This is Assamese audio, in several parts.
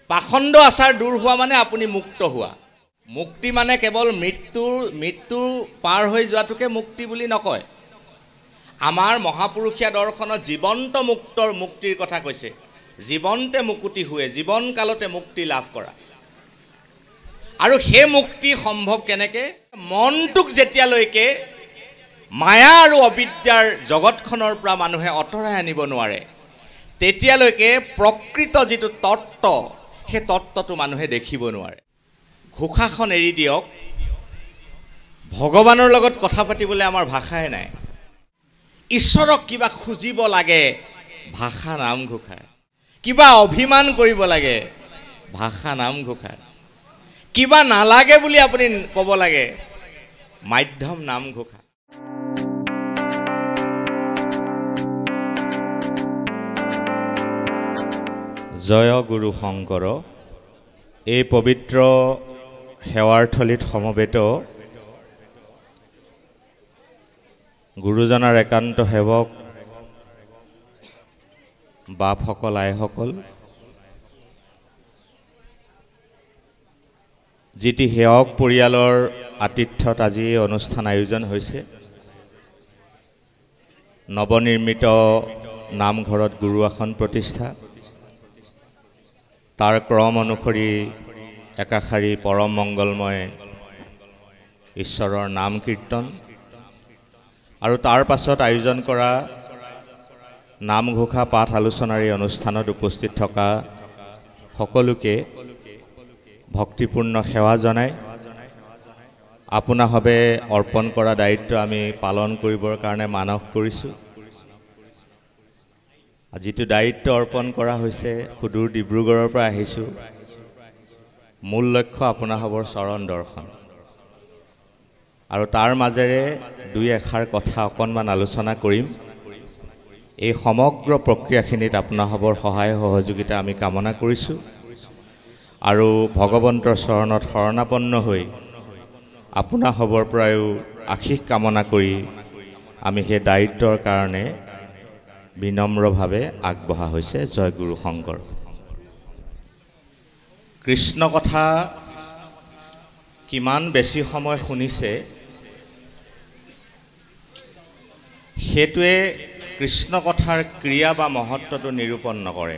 পাখণ্ড আচাৰ দূৰ হোৱা মানে আপুনি মুক্ত হোৱা। মুক্তি মানে কেৱল মৃত্যু পাৰ হৈ যোৱাটোকে মুক্তি বুলি নকয়। আমাৰ মহাপুৰুষীয়া দৰ্শনত জীৱন্ত মুক্তিৰ কথা কৈছে। জীৱন্তে মুকুতি हुए, জীৱন কালতে মুক্তি লাভ কৰা। আৰু সেই মুক্তি সম্ভৱ কেনেকে? মনটোক যেতিয়ালৈকে মায়া আৰু অবিদ্যাৰ জগতখনৰ পৰা মানুহে আঁতৰাই আনিব নোৱাৰে, তেতিয়ালৈকে প্ৰকৃত যিটো তত্ত্ব, সেই তত্ত্বটো মানুহে দেখিব নোৱাৰে। ঘোষাখন এৰি দিয়ক, ভগৱানৰ লগত কথা পাতিবলৈ আমাৰ ভাষাই নাই। ঈশ্বৰক কিবা খুজিব লাগে, ভাষা নামঘোষা। কিবা অভিমান কৰিব লাগে, ভাষা নামঘোষা। কিবা নালাগে বুলি আপুনি ক'ব লাগে, মাধ্যম নামঘোষা। জয় গুৰু শংকৰ। এই পবিত্ৰ সেৱাৰ থলীত সমবেত গুৰুজনাৰ একান্ত সেৱক বাপসকল, আইসকল, যিটি সেৱক পৰিয়ালৰ আতিথ্যত আজি এই অনুষ্ঠান আয়োজন হৈছে। নৱনিৰ্মিত নামঘৰত গুৰু আসন প্ৰতিষ্ঠা, তাৰ ক্ৰম অনুসৰি একাষাৰী পৰম মংগলময় ঈশ্বৰৰ নাম কীৰ্তন, আৰু তাৰ পাছত আয়োজন কৰা নামঘোষা পাঠ আলোচনাৰ এই অনুষ্ঠানত উপস্থিত থকা সকলোকে ভক্তিপূৰ্ণ সেৱা জনাই আপোনাভাৱে অৰ্পণ কৰা দায়িত্ব আমি পালন কৰিবৰ কাৰণে মানস কৰিছোঁ। যিটো দায়িত্ব অৰ্পণ কৰা হৈছে, সুদূৰ ডিব্ৰুগড়ৰ পৰা আহিছোঁ। মূল লক্ষ্য আপোনাভাৱৰ চৰণ দৰ্শন, আৰু তাৰ মাজেৰে দুই এষাৰ কথা অকণমান আলোচনা কৰিম। এই সমগ্ৰ প্ৰক্ৰিয়াখিনিত আপোনাভাৱৰ সহায় সহযোগিতা আমি কামনা কৰিছোঁ, আৰু ভগৱন্তৰ চৰণত শৰণাপন্ন হৈ আপোনাভাৱৰ পৰাও আশীষ কামনা কৰি আমি সেই দায়িত্বৰ কাৰণে বিনম্ৰভাৱে আগবঢ়া হৈছে। জয় গুৰু শংকৰ। কৃষ্ণ কথা কিমান বেছি সময় শুনিছে, সেইটোৱে কৃষ্ণ কথাৰ ক্ৰিয়া বা মহত্বটো নিৰূপণ নকৰে।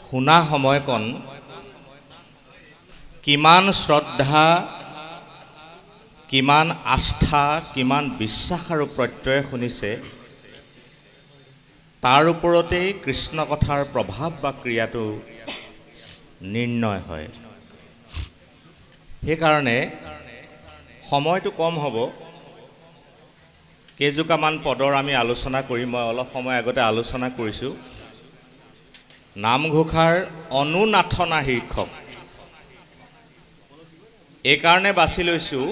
শুনা সময়কণ কিমান শ্ৰদ্ধা, কিমান আস্থা, কিমান বিশ্বাস আৰু প্ৰত্যয় শুনিছে, তাৰ ওপৰতেই কৃষ্ণ কথাৰ প্ৰভাৱ বা ক্ৰিয়াটো নিৰ্ণয় হয়। সেইকাৰণে সময়টো কম হ'ব। কেইজোপামান পদৰ আমি আলোচনা কৰিম। মই অলপ সময় আগতে আলোচনা কৰিছোঁ। নামঘোষাৰ অনুনাথনা শীৰ্ষক এইকাৰণে বাছি লৈছোঁ,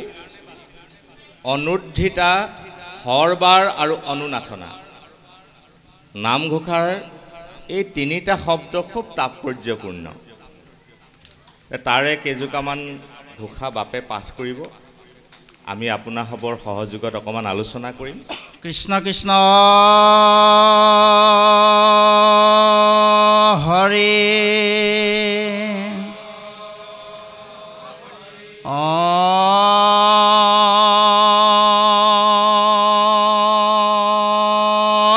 অনুদ্ধৃতা, হৰবাৰ আৰু অনুনাথনা। নামঘোষাৰ এই তিনিটা শব্দ খুব তাৎপৰ্যপূৰ্ণ। তাৰে কেইজোপামান ঘোষা বাপে পাঠ কৰিব, আমি আপোনাভাৱৰ সহযোগত অকণমান আলোচনা কৰিম। কৃষ্ণ কৃষ্ণ হৰে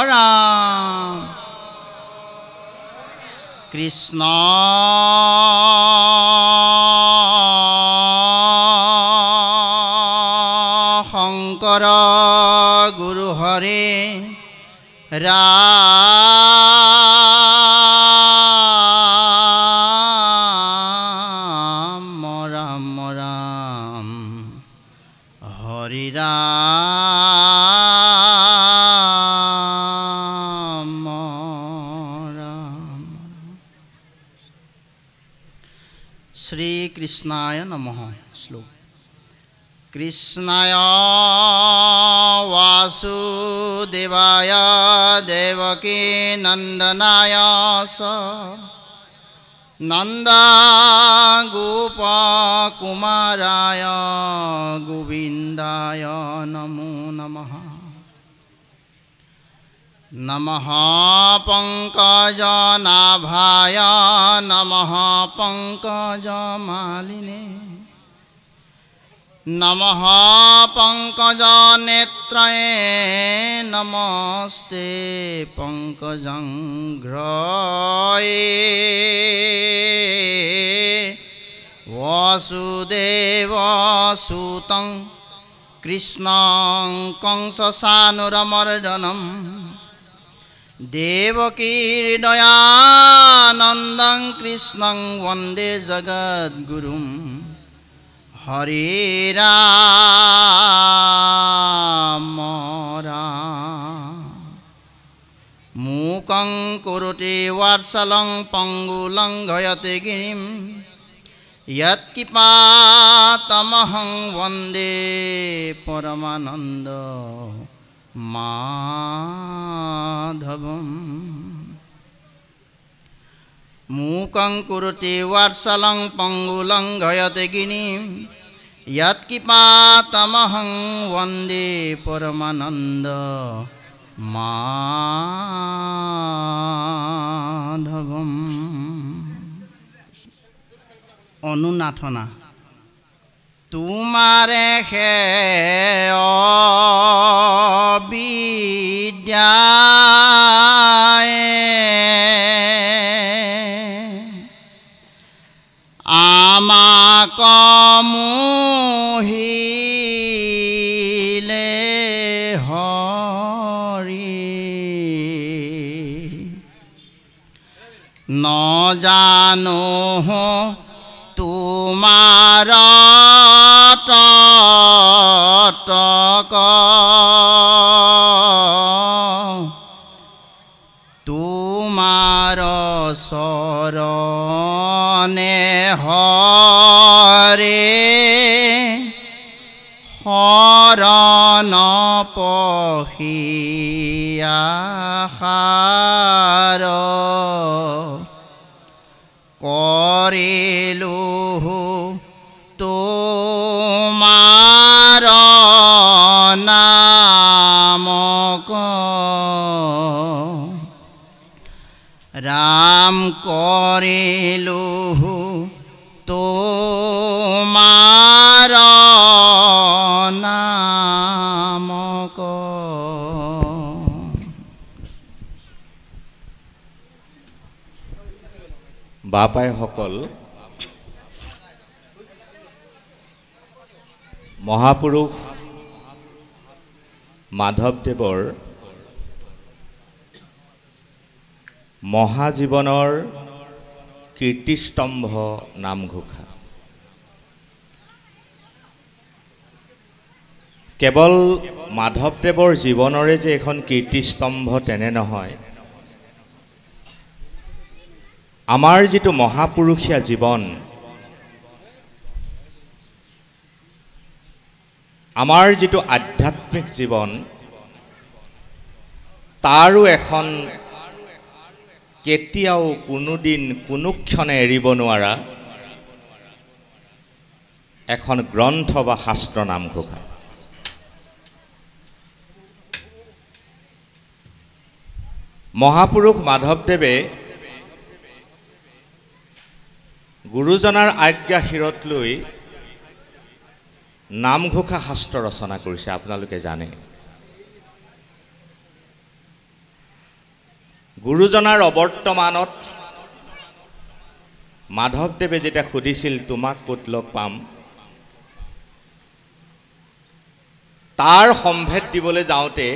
ৰাম কৃষ্ণ শংকৰ গুৰু হৰে ৰাম ৰাম ৰাম হৰি ৰাম ৰাম। শ্ৰীকৃষ্ণায় নমঃ। শ্লোক। কৃষ্ণায় বাসুদেবায় দেবকী নন্দনায় চ নন্দা গোপ কুমারায় গোবিন্দায় নমো নমঃ। नमः पंकजनाभाय नमः पंकजमालिने नमः पंकजनेत्रये नमस्ते पंकजंघ्रये वसुदेवसुतं कृष्णं कंससानुरमर्दनं देवकीर्दयानन्दं कृष्णं वन्दे जगद्गुरुं हरे राम राम मूकं करोति वात्सलं पंगुलं गयते गिरिं यत्किपातमहं वन्दे परमानन्द माधवम् मूकं करोति वात्सलं पंगुलं गयते गिरिं यत्किपातमहं वन्दे परमानन्द माधवम् अनुनाथना तुम्हारे है আমাক মোহিলে হৰি ন জানো তোমাৰ ততক তোমাৰ চৰণে হৰে শৰণ পখিয়াসাৰ কৰিলো তোমাৰ নামক राम करिलु तोमार नामक बापाय सकल महापुरुष माधवदेवर महाजीवनर कीर्तिस्तम्भ नामघोषा केवल माधवदेवर जीवनरे जे एखन कीर्तिस्तम्भ तेने নহয় आमार जितु महापुरुषिया जीवन आमार जितु आध्यात्मिक जीवन तारो एखन केतियाओ कोनो दिन कोनो क्षणे एरिब नोवारा एखन ग्रंथ बा शास्त्र नामघोषा महापुरुष माधवदेवे गुरुजनार आज्ञा शिरत लई नामघोषा शास्त्र रचना करिছে आपनालोके जाने गुरुजनार अवर्तमानत माधवदेवे जेटा सुधिছিল तुमाक कत लग पाम तार सम्भेद दिबले जाओते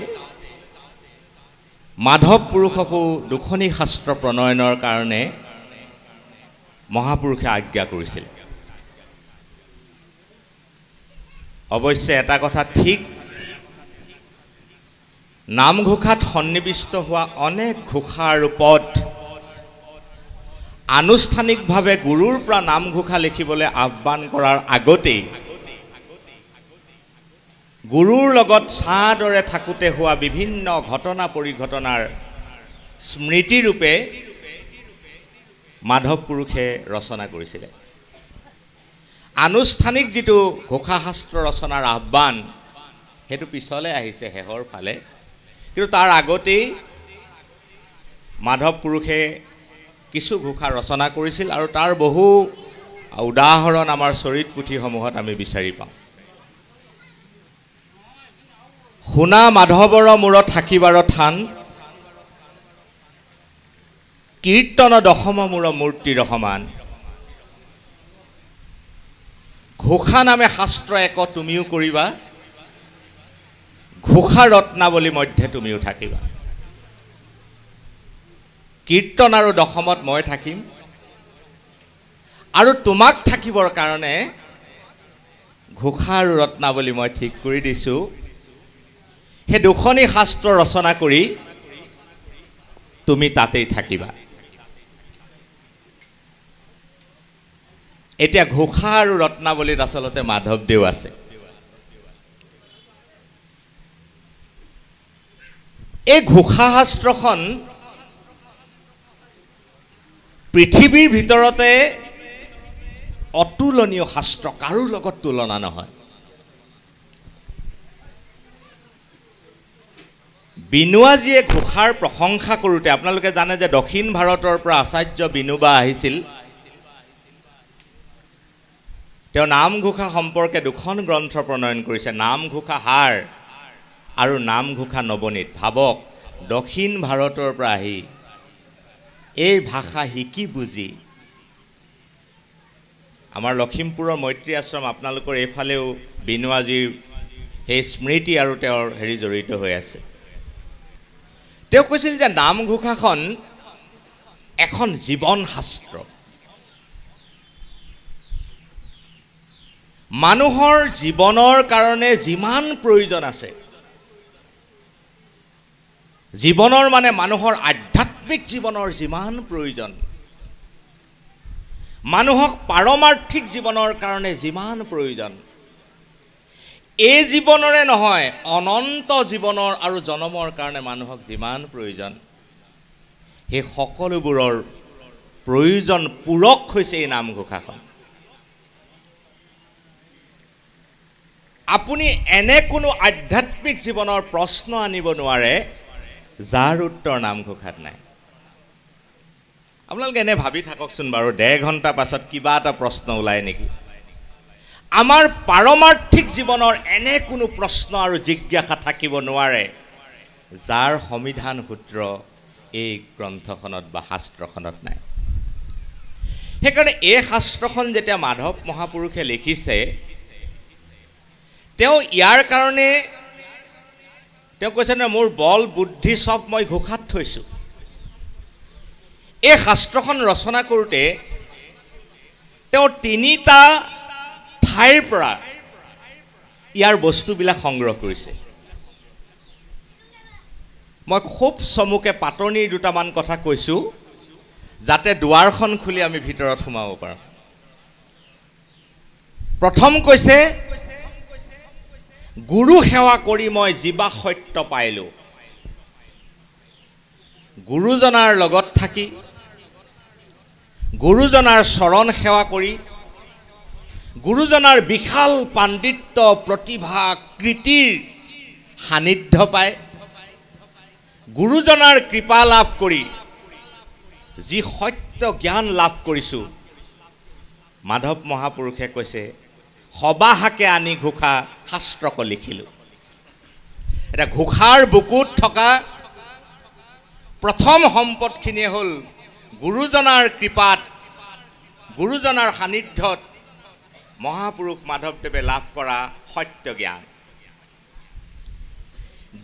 माधव पुरुषको दुखनी शास्त्र प्रणयনৰ কাৰণে महापुरुषे आज्ञा करिছিল अवश्य एटा कथा ठीक नामघोषात सन्निविष्ट हुआ अनेक घोषा और पद आनुष्ठानिकभावे गुरुर পৰা नामघोषा लिखिबले आह्वान करार आगते गुरुर लगत सादरे थाकुते हुआ विभिन्न घटना परिघटनार स्मृति रूपे माधव पुरुषे रचना करिছিলে आनुष्ठानिक जितु घोषा शास्त्र रचनार आह्वान हेतु पिछले आहिছে हेहर फाले কিন্তু তার আগতেই মাধৱ পুৰুষে কিছু ঘোষা ৰচনা কৰিছিল আৰু তাৰ বহু উদাহৰণ আমাৰ চৰিত পুথিসমূহত আমি বিচাৰি পাওঁ। শুনা মাধৱৰ মূৰত থাকিবাৰ থান, কীৰ্তন দশম মূৰ মূৰ্তিৰ সমান, ঘোষা নামে শাস্ত্ৰ এক তুমিও কৰিবা, ঘোষা ৰত্নাৱলী মধ্যে তুমিও থাকিবা। কীৰ্তন আৰু দশমত মই থাকিম আৰু তোমাক থাকিবৰ কাৰণে ঘোষা আৰু ৰত্নাৱলী মই ঠিক কৰি দিছোঁ। সেই দুখনি শাস্ত্ৰ ৰচনা কৰি তুমি তাতেই থাকিবা। এতিয়া ঘোষা আৰু ৰত্নাৱলীত আচলতে মাধৱদেৱ আছে। এই ঘোষা শাস্ত্ৰখন পৃথিৱীৰ ভিতৰতে অতুলনীয় শাস্ত্ৰ, কাৰো লগত তুলনা নহয়। বিনুৱাজীয়ে ঘোষাৰ প্ৰশংসা কৰোঁতে, আপোনালোকে জানে যে দক্ষিণ ভাৰতৰ পৰা আচাৰ্য বিনোবা আহিছিল। তেওঁ নামঘোষা সম্পৰ্কে দুখন গ্ৰন্থ প্ৰণয়ন কৰিছে, নামঘোষা হাৰ আৰু নামঘোষা নৱনীত। ভাবক, দক্ষিণ ভাৰতৰ পৰা আহি এই ভাষা শিকি বুজি আমাৰ লখিমপুৰৰ মৈত্ৰী আশ্ৰম, আপোনালোকৰ এইফালেও বিনুৱাজীৰ সেই স্মৃতি আৰু তেওঁৰ জড়িত হৈ আছে। তেওঁ কৈছিল যে নামঘোষাখন এখন জীৱন শাস্ত্ৰ। মানুহৰ জীৱনৰ কাৰণে যিমান প্ৰয়োজন আছে, জীৱনৰ মানে মানুহৰ আধ্যাত্মিক জীৱনৰ যিমান প্ৰয়োজন, মানুহক পাৰমাৰ্থিক জীৱনৰ কাৰণে যিমান প্ৰয়োজন, এই জীৱনৰে নহয় অনন্ত জীৱনৰ আৰু জনমৰ কাৰণে মানুহক যিমান প্ৰয়োজন, সেই সকলোবোৰৰ প্ৰয়োজন পূৰক হৈছে এই নামঘোষাখন। আপুনি এনে কোনো আধ্যাত্মিক জীৱনৰ প্ৰশ্ন আনিব নোৱাৰে যাৰ উত্তৰ নামঘোষাত নাই। আপোনালোকে এনে ভাবি থাককচোন বাৰু, 1.5 ঘণ্টা পাছত কিবা এটা প্ৰশ্ন ওলায় নেকি? আমাৰ পাৰমাৰ্থিক জীৱনৰ এনে কোনো প্ৰশ্ন আৰু জিজ্ঞাসা থাকিব নোৱাৰে যাৰ সমিধান সূত্ৰ এই গ্ৰন্থখনত বা শাস্ত্ৰখনত নাই। সেইকাৰণে এই শাস্ত্ৰখন যেতিয়া মাধৱ মহাপুৰুষে লিখিছে, তেওঁ ইয়াৰ কাৰণে তেওঁ কৈছে ন, মোৰ বল বুদ্ধি চব মই ঘোষাত থৈছোঁ। এই শাস্ত্ৰখন ৰচনা কৰোঁতে তেওঁ 3টা ঠাইৰ পৰা ইয়াৰ বস্তুবিলাক সংগ্ৰহ কৰিছে। মই খুব চমুকে পাতনিৰ দুটামান কথা কৈছোঁ যাতে দুৱাৰখন খুলি আমি ভিতৰত সোমাব পাৰোঁ। প্ৰথম কৈছে, গুৰু সেৱা কৰি মই জীৱা সত্য পাইলোঁ। গুৰুজনাৰ লগত থাকি, গুৰুজনাৰ চৰণ সেৱা কৰি, গুৰুজনাৰ বিশাল পাণ্ডিত্য, প্ৰতিভা, কৃতিৰ সান্নিধ্য পায়, গুৰুজনাৰ কৃপা লাভ কৰি যি সত্য জ্ঞান লাভ কৰিছোঁ, মাধৱ মহাপুৰুষে কৈছে সবাহাকে আনি ঘোষা শাস্ত্ৰক লিখিলোঁ। এটা ঘোষাৰ বুকুত থকা প্ৰথম সম্পদখিনিয়ে হ'ল গুৰুজনাৰ কৃপাত, গুৰুজনাৰ সান্নিধ্যত মহাপুৰুষ মাধৱদেৱে লাভ কৰা সত্য জ্ঞান।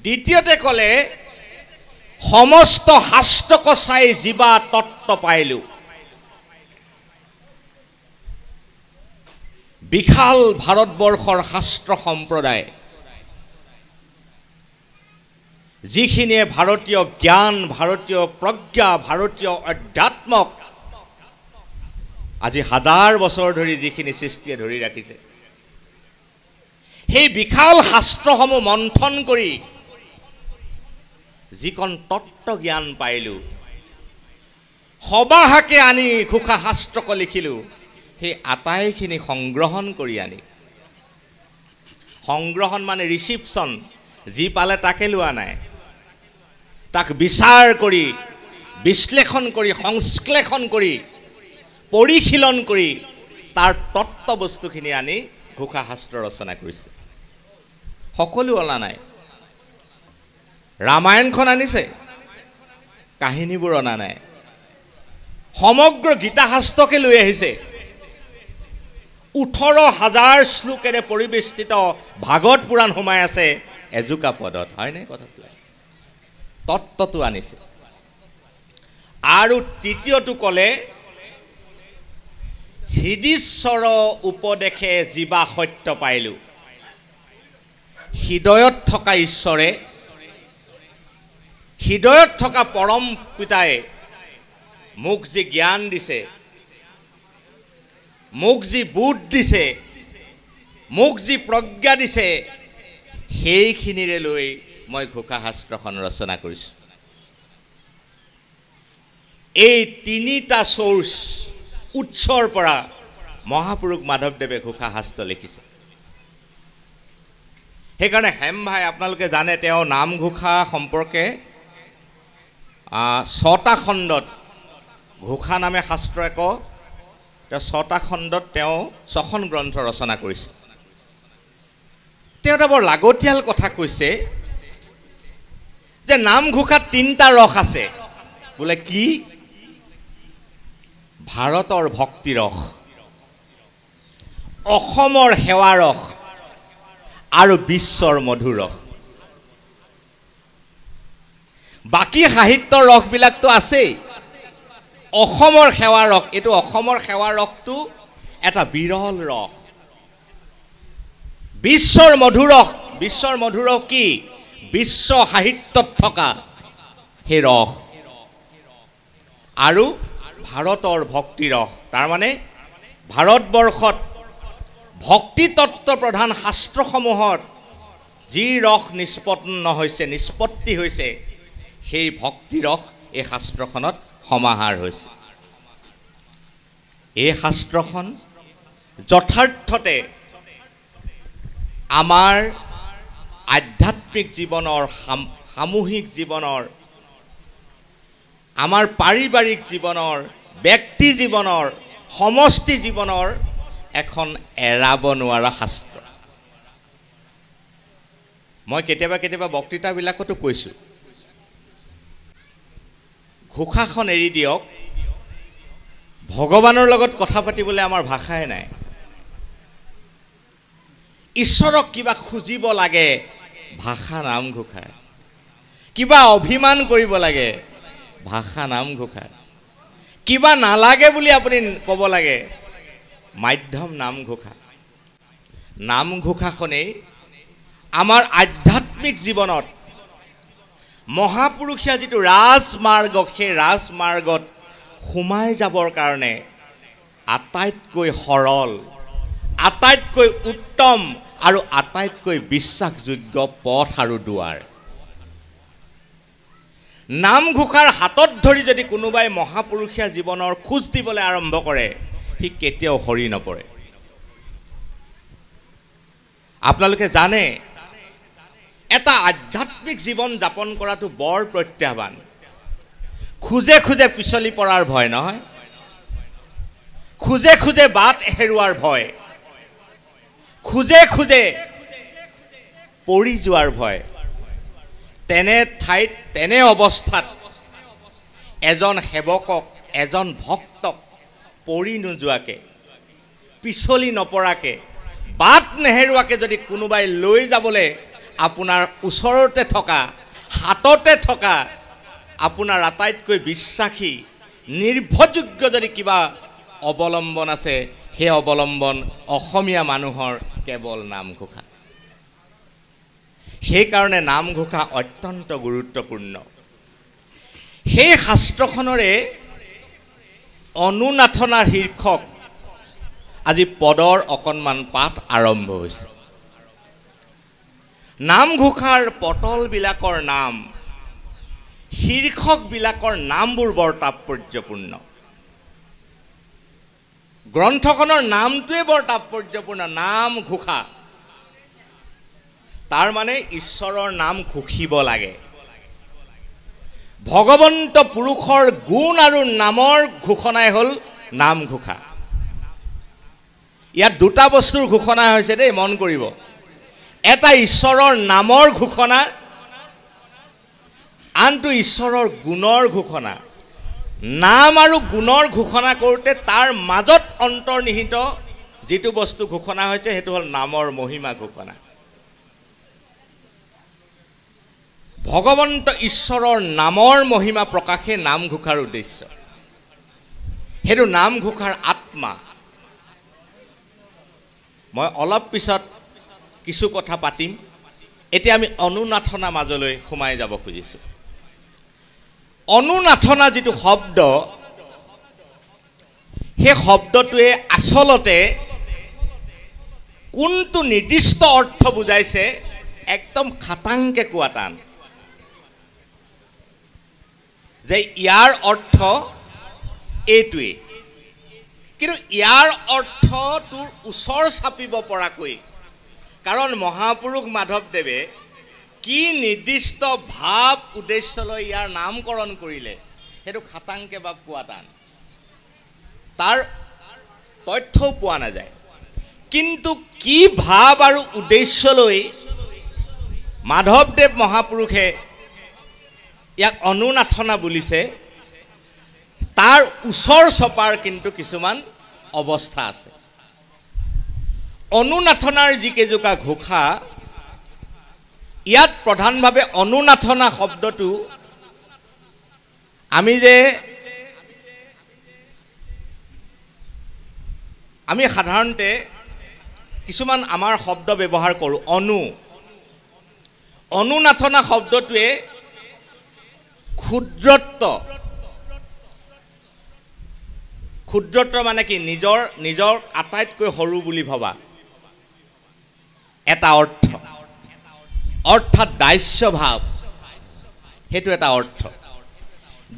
দ্বিতীয়তে ক'লে, সমস্ত শাস্ত্ৰক চাই জীৱা তত্ত্ব পাইলোঁ। বিশাল ভাৰতবৰ্ষৰ শাস্ত্ৰ সম্প্ৰদায়, যিখিনিয়ে ভাৰতীয় জ্ঞান, ভাৰতীয় প্ৰজ্ঞা, ভাৰতীয় অধ্যাত্মক আজি 1000 বছৰ ধৰি যিখিনি সৃষ্টিয়ে ধৰি ৰাখিছে, সেই বিশাল শাস্ত্ৰসমূহ মন্থন কৰি যিকণ তত্ত্ব জ্ঞান পাইলোঁ, সবাহাকে আনি ঘোষা শাস্ত্ৰক লিখিলোঁ, সেই আটাইখিনি সংগ্ৰহণ কৰি আনি, সংগ্ৰহণ মানে ৰিচিপশ্যন, যি পালে তাকে লোৱা নাই, তাক বিচাৰ কৰি বিশ্লেষণ কৰি সংশ্লেষণ কৰি পৰিশীলন কৰি তাৰ তত্ত্ব বস্তুখিনি আনি ঘোষা শাস্ত্ৰ ৰচনা কৰিছে সকলো অনা নাই ৰামায়ণখন আনিছে কাহিনীবোৰ অনা নাই সমগ্ৰ গীতা শাস্ত্ৰকে লৈ আহিছে 18,000 শ্লোকেৰে পৰিবেষ্টিত ভাগৱত পুৰাণ সোমাই আছে এজোকা পদত হয়নে কথাটো তত্ত্বটো আনিছে আৰু তৃতীয়টো ক'লে হৃদীশ্বৰ উপদেশে জীৱা সত্য পাইলো হৃদয়ত থকা ঈশ্বৰে হৃদয়ত থকা পৰম পিতাই মোক যি জ্ঞান দিছে মোক যি বুদ্ধ দিছে মোক যি প্ৰজ্ঞা দিছে সেইখিনিৰে লৈ মই ঘোষা শাস্ত্ৰখন ৰচনা কৰিছোঁ এই তিনিটা সোৰ্স উৎসৰ পৰা মহাপুৰুষ মাধৱদেৱে ঘোষা শাস্ত্ৰ লিখিছে সেইকাৰণে হেম ভাই আপোনালোকে জানে তেওঁ নামঘোষা সম্পৰ্কে 6টা খণ্ডত ঘোষা নামে শাস্ত্ৰ এক তেওঁ 6টা খণ্ডত তেওঁ 6খন গ্ৰন্থ ৰচনা কৰিছে তেওঁ এটা বৰ লাগতিয়াল কথা কৈছে যে নামঘোষাত 3টা ৰস আছে বোলে কি ভাৰতৰ ভক্তি ৰস অসমৰ সেৱা ৰস আৰু বিশ্বৰ মধুৰ ৰস বাকি সাহিত্যৰ ৰসবিলাকতো আছেই অসমৰ সেৱা ৰস এইটো অসমৰ সেৱা ৰসটো এটা বিৰল ৰস বিশ্বৰ মধুৰ ৰস কি বিশ্ব সাহিত্যত থকা সেই ৰস আৰু ভাৰতৰ ভক্তি ৰস তাৰ মানে ভাৰতবৰ্ষত ভক্তি তত্ত্ব প্ৰধান শাস্ত্ৰসমূহত যি ৰস নিষ্পত্তি হৈছে সেই ভক্তি ৰস এই শাস্ত্ৰখনত সমাহাৰ হৈছে এই শাস্ত্ৰখন যথাৰ্থতে আমাৰ আধ্যাত্মিক জীৱনৰ সামূহিক জীৱনৰ আমাৰ পাৰিবাৰিক জীৱনৰ ব্যক্তি জীৱনৰ সমষ্টি জীৱনৰ এখন এৰাব নোৱাৰা শাস্ত্ৰ মই কেতিয়াবা বক্তৃতাবিলাকতো কৈছোঁ ঘোষাখন এৰি দিয়ক ভগৱানৰ লগত কথা পাতিবলৈ আমাৰ ভাষাই নাই ঈশ্বৰক কিবা খুজিব লাগে ভাষা নামঘোষা কিবা অভিমান কৰিব লাগে ভাষা নামঘোষা কিবা নালাগে বুলি আপুনি ক'ব লাগে মাধ্যম নামঘোষাখনেই আমাৰ আধ্যাত্মিক জীৱনত মহাপুৰুষীয়া যিটো ৰাজমাৰ্গ সেই ৰাজমাৰ্গত সোমাই যাবৰ কাৰণে আটাইতকৈ সৰল আটাইতকৈ উত্তম আৰু আটাইতকৈ বিশ্বাসযোগ্য পথ আৰু দুৱাৰ নামঘোষাৰ হাতত ধৰি যদি কোনোবাই মহাপুৰুষীয়া জীৱনৰ খোজ দিবলৈ আৰম্ভ কৰে সি কেতিয়াও হৰি নপৰে আপোনালোকে জানে এটা আধ্যাত্মিক জীৱন যাপন কৰাটো বৰ প্ৰত্যাহ্বান খুজে খুজে পিছলি পৰাৰ ভয় নহয় খুজে খুজে বাট হেৰুৱাৰ ভয় খুজে খুজে পৰি যোৱাৰ ভয় তেনে ঠাইত তেনে অৱস্থাত এজন সেৱকক এজন ভক্তক পৰি নোযোৱাকে পিছলি নপৰাকে বাট নেহেৰুৱাকে যদি কোনোবাই লৈ যাবলৈ আপোনাৰ ওচৰতে থকা হাততে থকা আপোনাৰ আটাইতকৈ বিশ্বাসী নিৰ্ভৰযোগ্য যদি কিবা অৱলম্বন আছে সেই অৱলম্বন অসমীয়া মানুহৰ কেৱল নামঘোষা সেইকাৰণে নামঘোষা অত্যন্ত গুৰুত্বপূৰ্ণ সেই শাস্ত্ৰখনৰে অনুনাথনাৰ শীৰ্ষক আজি পদৰ অকণমান পাঠ আৰম্ভ হৈছে নামঘোষাৰ পটলবিলাকৰ নাম শীৰ্ষকবিলাকৰ নামবোৰ বৰ তাৎপৰ্যপূৰ্ণ গ্ৰন্থখনৰ নামটোৱে বৰ তাৎপৰ্যপূৰ্ণ নামঘোষা তাৰ মানে ঈশ্বৰৰ নাম ঘোষিব লাগে ভগৱন্ত পুৰুষৰ গুণ আৰু নামৰ ঘোষণাই হ'ল নামঘোষা। ইয়াত দুটা বস্তুৰ ঘোষণা হৈছে দেই, মন কৰিব। এটা ঈশ্বৰৰ নামৰ ঘোষণা, আনটো ঈশ্বৰৰ গুণৰ ঘোষণা। নাম আৰু গুণৰ ঘোষণা কৰোঁতে তাৰ মাজত অন্তৰ্নিহিত যিটো বস্তু ঘোষণা হৈছে সেইটো হ'ল নামৰ মহিমা ঘোষণা। ভগৱন্ত ঈশ্বৰৰ নামৰ মহিমা প্ৰকাশে নামঘোষাৰ উদ্দেশ্য। সেইটো নামঘোষাৰ আত্মা। মই অলপ পিছত কিছু কথা পাতিম। এতিয়া আমি অনুনাথনা মাজলৈ সোমাই যাব খুজিছোঁ। অনুনাথনা যিটো শব্দ, সেই শব্দটোৱে আচলতে কোনটো নিৰ্দিষ্ট অৰ্থ বুজাইছে একদম খাটাংকে কোৱা টান। যে ইয়াৰ অৰ্থ এইটোৱে, কিন্তু ইয়াৰ অৰ্থ তোৰ ওচৰ চাপিব পৰাকৈ, কাৰণ মহাপুৰুষ মাধৱদেৱে কি নিৰ্দিষ্ট ভাৱ উদ্দেশ্য লৈ ইয়াৰ নামকৰণ কৰিলে সেইটো খাটাংকে বা পোৱা টান, তাৰ তথ্যও পোৱা নাযায়। কিন্তু কি ভাৱ আৰু উদ্দেশ্য লৈ মাধৱদেৱ মহাপুৰুষে ইয়াক অনুনাথনা বুলিছে, তাৰ ওচৰ চপাৰ কিন্তু কিছুমান অৱস্থা আছে। অনুনাথনাৰ যিকেইজোপা ঘোষা, ইয়াত প্ৰধানভাৱে অনুনাথনা শব্দটো আমি সাধাৰণতে কিছুমান আমাৰ শব্দ ব্যৱহাৰ কৰোঁ। অনুনাথনা শব্দটোৱে ক্ষুদ্ৰত্ব মানে কি? নিজৰ আটাইতকৈ সৰু বুলি ভবা এটা অৰ্থ, অৰ্থাৎ দাস্য ভাৱ, সেইটো এটা অৰ্থ।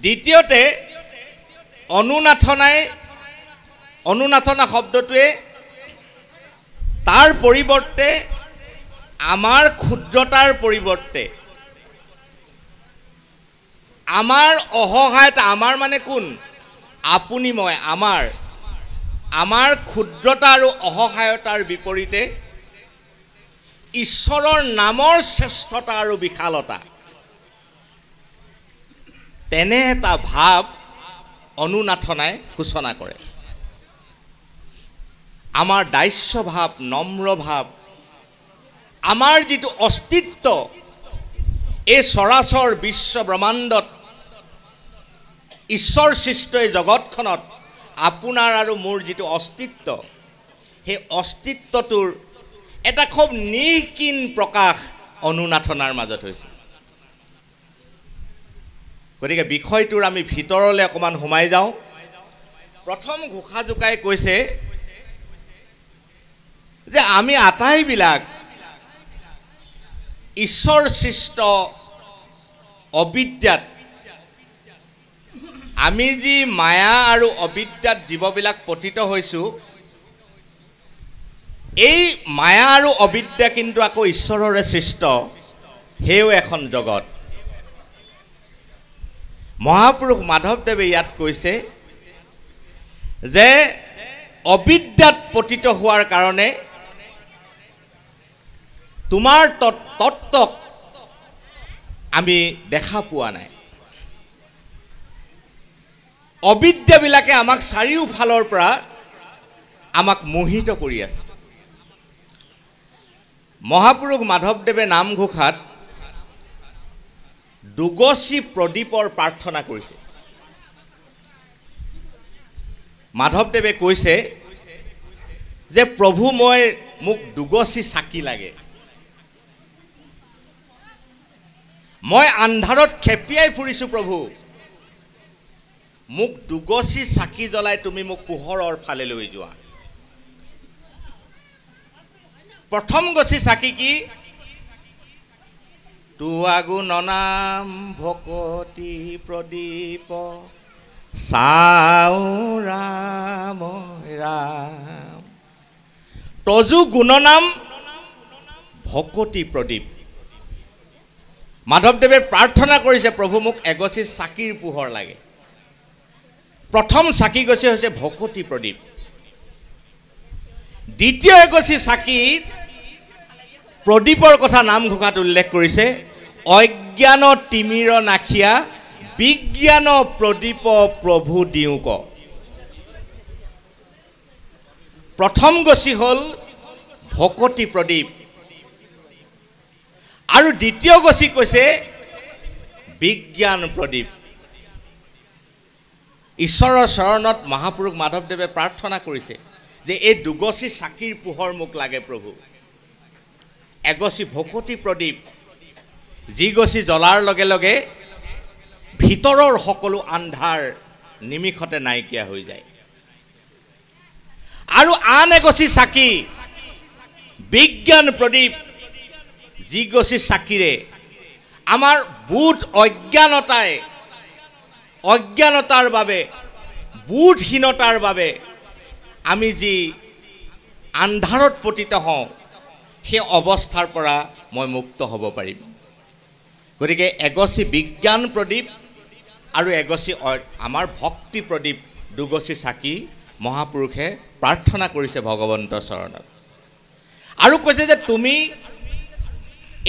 দ্বিতীয়তে অনুনাথনা শব্দটোৱে তাৰ পৰিৱৰ্তে আমাৰ ক্ষুদ্ৰতাৰ পৰিৱৰ্তে আমাৰ অসহায়তা, আমাৰ মানে কোন? আপুনি মই, আমাৰ ক্ষুদ্ৰতা আৰু অসহায়তাৰ বিপৰীতে ঈশ্বৰৰ নামৰ শ্ৰেষ্ঠতা আৰু বিশালতা, তেনে এটা ভাৱ অনুনাথনাই সূচনা কৰে। আমাৰ দাস্য ভাৱ, নম্ৰ ভাৱ, আমাৰ যিটো অস্তিত্ব এই চৰাচৰ বিশ্ব ব্ৰহ্মাণ্ডত, ঈশ্বৰ সৃষ্ট এই জগতখনত আপোনাৰ আৰু মোৰ যিটো অস্তিত্ব, সেই অস্তিত্বটোৰ এটা খুব নিঃকিন প্ৰকাশ অনুনাথনাৰ মাজত হৈছে। গতিকে বিষয়টোৰ আমি ভিতৰলৈ অকণমান সোমাই যাওঁ। প্ৰথম ঘোষাজোকাই কৈছে যে আমি আটাইবিলাক ঈশ্বৰ সৃষ্ট অবিদ্যাত, আমি যি মায়া আৰু অবিদ্যাত জীৱবিলাক পতিত হৈছোঁ, এই মায়া আৰু অবিদ্যা কিন্তু আকৌ ঈশ্বৰৰে সৃষ্ট, সেও এখন জগত। মহাপুৰুষ মাধৱদেৱে ইয়াত কৈছে যে অবিদ্যাত পতিত হোৱাৰ কাৰণে তোমাৰ তত্ত্বক আমি দেখা পোৱা নাই। অবিদ্যাবিলাকে আমাক চাৰিওফালৰ পৰা আমাক মোহিত কৰি আছে। মহাপুৰুষ মাধৱদেৱে নামঘোষাত দুগচি প্ৰদীপৰ প্ৰাৰ্থনা কৰিছে। মাধৱদেৱে কৈছে যে প্ৰভু, মোক দুগচি চাকি লাগে, মই আন্ধাৰত খেপিয়াই ফুৰিছোঁ, প্ৰভু মোক দুগচি চাকি জ্বলাই তুমি মোক পোহৰৰ ফালে লৈ যোৱা। প্ৰথম গছি চাকি কি? তুৱাগুণ নাম ভকতি প্ৰদীপ চাও ৰাম ৰাম। তজু গুণনাম ভকতি প্ৰদীপ। মাধৱদেৱে প্ৰাৰ্থনা কৰিছে প্ৰভু মোক এগছি চাকিৰ পোহৰ লাগে। প্ৰথম চাকি গছি হৈছে ভকতি প্ৰদীপ। দ্বিতীয় এগছি চাকি প্ৰদীপৰ কথা নামঘোষাত উল্লেখ কৰিছে, অজ্ঞান তিমিৰ নাখিয়া বিজ্ঞান প্ৰদীপ প্ৰভু দিওঁক। প্ৰথম গছি হ'ল ভকতি প্ৰদীপ আৰু দ্বিতীয় গছি কৈছে বিজ্ঞান প্ৰদীপ। ঈশ্বৰৰ চৰণত মহাপুৰুষ মাধৱদেৱে প্ৰাৰ্থনা কৰিছে যে এই দুগছি চাকিৰ পোহৰ মোক লাগে প্ৰভু। এগছি ভকতি প্ৰদীপ, যি গছি জ্বলাৰ লগে লগে ভিতৰৰ সকলো আন্ধাৰ নিমিষতে নাইকিয়া হৈ যায়। আৰু আন এগছি চাকি বিজ্ঞান প্ৰদীপ, যি গছি চাকিৰে আমাৰ বুধ অজ্ঞানতাৰ বাবে, বুধহীনতাৰ বাবে আমি যি আন্ধাৰত পতিত হওঁ সেই অৱস্থাৰ পৰা মই মুক্ত হ'ব পাৰিম। গতিকে এগছি বিজ্ঞান প্ৰদীপ আৰু এগছি আমাৰ ভক্তি প্ৰদীপ, দুগছি চাকি মহাপুৰুষে প্ৰাৰ্থনা কৰিছে ভগৱন্তৰ চৰণত। আৰু কৈছে যে তুমি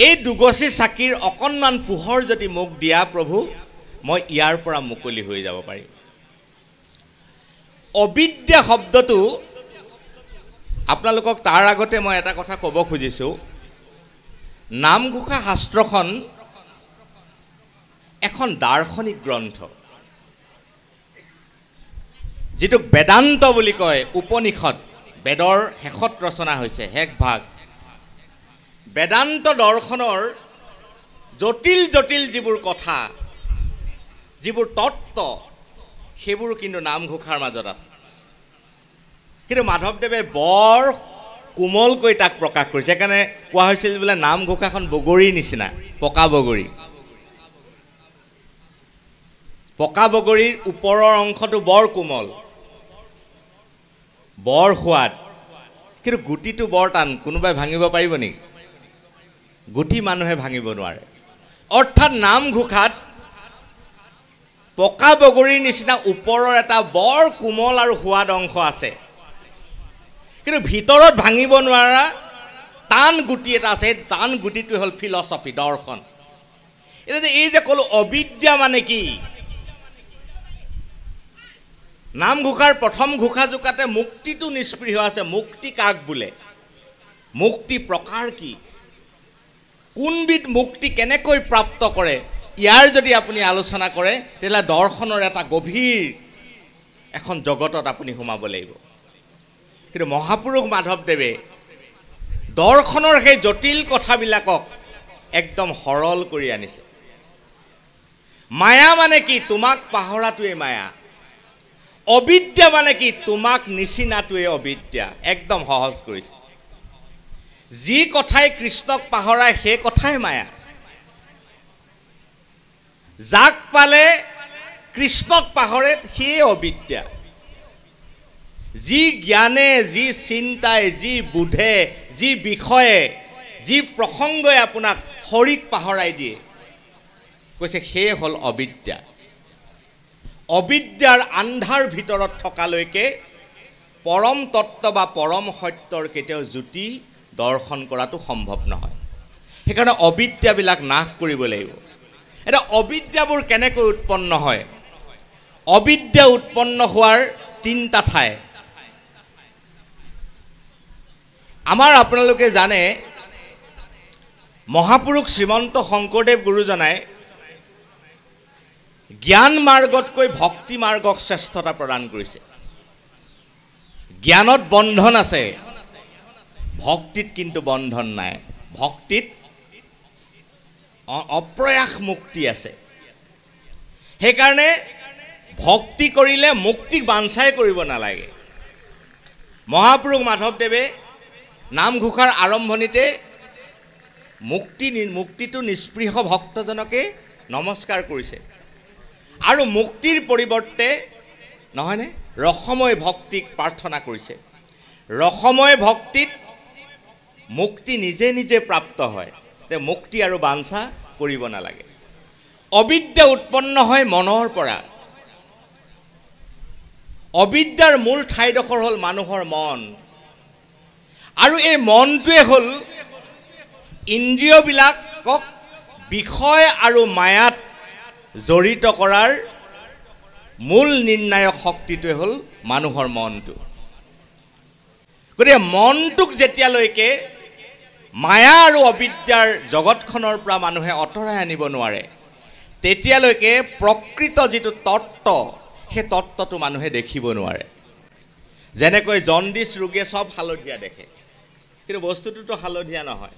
এই দুগছি চাকিৰ অকণমান পোহৰ যদি মোক দিয়া প্ৰভু, মই ইয়াৰ পৰা মুকলি হৈ যাব পাৰিম। অবিদ্যা শব্দটো আপোনালোকক তাৰ আগতে মই এটা কথা ক'ব খুজিছোঁ। নামঘোষা শাস্ত্ৰখন এখন দাৰ্শনিক গ্ৰন্থ, যিটোক বেদান্ত বুলি কয়। উপনিষদ বেদৰ শেষত ৰচনা হৈছে, শেষ ভাগ। বেদান্ত দৰ্শনৰ জটিল জটিল যিবোৰ কথা, যিবোৰ তত্ত্ব, সেইবোৰ কিন্তু নামঘোষাৰ মাজত আছে। কিন্তু মাধৱদেৱে বৰ কোমলকৈ তাক প্ৰকাশ কৰিছে। সেইকাৰণে কোৱা হৈছিল বোলে নামঘোষাখন বগৰীৰ নিচিনা, পকা বগৰী। পকা বগৰীৰ ওপৰৰ অংশটো বৰ কোমল, বৰ সোৱাদ, কিন্তু গুটিটো বৰ টান। কোনোবাই ভাঙিব পাৰিব নেকি? গুটি মানুহে ভাঙিব নোৱাৰে। অৰ্থাৎ নামঘোষাত পকা বগৰীৰ নিচিনা ওপৰৰ এটা বৰ কোমল আৰু সোৱাদ অংশ আছে, কিন্তু ভিতৰত ভাঙিব নোৱাৰা টান গুটি এটা আছে। সেই টান গুটিটো হ'ল ফিলচফি, দৰ্শন। এতিয়া এই যে ক'লো অবিদ্যা মানে কি, নামঘোষাৰ প্ৰথম ঘোষাজোকাতে মুক্তিটো নিস্পৃহ আছে। মুক্তি কাক বোলে? মুক্তি প্ৰকাৰ কি? কোনবিধ মুক্তি কেনেকৈ প্ৰাপ্ত কৰে, ইয়াৰ যদি আপুনি আলোচনা কৰে তেতিয়াহ'লে দৰ্শনৰ এটা গভীৰ এখন জগতত আপুনি সোমাব লাগিব। কিন্তু মহাপুৰুষ মাধৱদেৱে দৰ্শনৰ সেই জটিল কথাবিলাকক একদম সৰল কৰি আনিছে। মায়া মানে কি? তোমাক পাহৰাটোৱে মায়া। অবিদ্যা মানে কি? তোমাক নিচিনাটোৱে অবিদ্যা। একদম সহজ কৰিছে। যি কথাই কৃষ্ণক পাহৰাই সেই কথাই মায়া। যাক পালে কৃষ্ণক পাহৰে সিয়ে অবিদ্যা। যি জ্ঞানে, যি চিন্তাই, যি বোধে, যি বিষয়ে, যি প্ৰসংগই আপোনাক হৰিক পাহৰাই দিয়ে, কৈছে সেয়ে হ'ল অবিদ্যা। অবিদ্যাৰ আন্ধাৰ ভিতৰত থকালৈকে পৰম তত্ত্ব বা পৰম সত্যৰ কেতিয়াও জ্যোতি দৰ্শন কৰাটো সম্ভৱ নহয়। সেইকাৰণে অবিদ্যাবিলাক নাশ কৰিব লাগিব। এতিয়া অবিদ্যাবোৰ কেনেকৈ উৎপন্ন হয়? অবিদ্যা উৎপন্ন হোৱাৰ তিনিটা ঠাই। আমাৰ আপোনালোকে জানে, মহাপুৰুষ শ্ৰীমন্ত শংকৰদেৱ গুৰুজনাই জ্ঞান মাৰ্গতকৈ ভক্তি মাৰ্গক শ্ৰেষ্ঠতা প্ৰদান কৰিছে। জ্ঞানত বন্ধন আছে, ভক্তিত কিন্তু বন্ধন নাই। ভক্তিত অপ্ৰয়াস মুক্তি আছে। সেইকাৰণে ভক্তি কৰিলে মুক্তিক বাঞ্ছাই কৰিব নালাগে। মহাপুৰুষ মাধৱদেৱে নামঘোষাৰ আৰম্ভণিতে মুক্তিটো নিস্পৃহ ভক্তজনকে নমস্কাৰ কৰিছে। আৰু মুক্তিৰ পৰিৱৰ্তে নহয়নে ৰসময় ভক্তিক প্ৰাৰ্থনা কৰিছে। ৰসময় ভক্তিত মুক্তি নিজে নিজে প্ৰাপ্ত হয়। মুক্তি আৰু বাঞ্ছা কৰিব নালাগে অবিদ্যা উৎপন্ন হয় মনৰ পৰা অবিদ্যাৰ মূল ঠাইডোখৰ হ'ল মানুহৰ মন আৰু এই মনটোৱে হ'ল ইন্দ্ৰিয়বিলাকক বিষয় আৰু মায়াত জড়িত কৰাৰ মূল নিৰ্ণায়ক শক্তিটোৱে হ'ল মানুহৰ মনটো গতিকে মনটোক যেতিয়ালৈকে মায়া আৰু অবিদ্যাৰ জগতখনৰ পৰা মানুহে আঁতৰাই আনিব নোৱাৰে তেতিয়ালৈকে প্ৰকৃত যিটো তত্ত্ব সেই তত্ত্বটো মানুহে দেখিব নোৱাৰে যেনেকৈ জণ্ডিছ ৰোগে সব হালধীয়া দেখে কিন্তু বস্তুটোতো হালধীয়া নহয়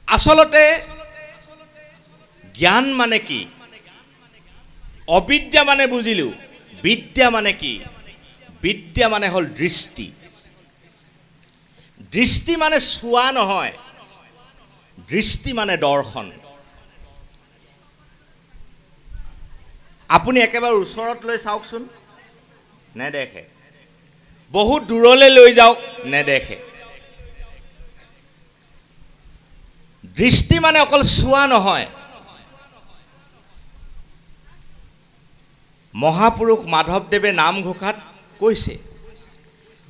আসলতে জ্ঞান মানে কি অবিদ্যা মানে বুজিলো বিদ্যা মানে কি বিদ্যা মানে হ'ল দৃষ্টি দৃষ্টি মানে চোৱা নহয় দৃষ্টি মানে দৰ্শন আপুনি একেবাৰে ওচৰত লৈ চাওকচোন নেদেখে বহুত দূৰলৈ লৈ যাওক নেদেখে দৃষ্টি মানে অকল চোৱা নহয় মহাপুৰুষ মাধৱদেৱে নামঘোষাত কৈছে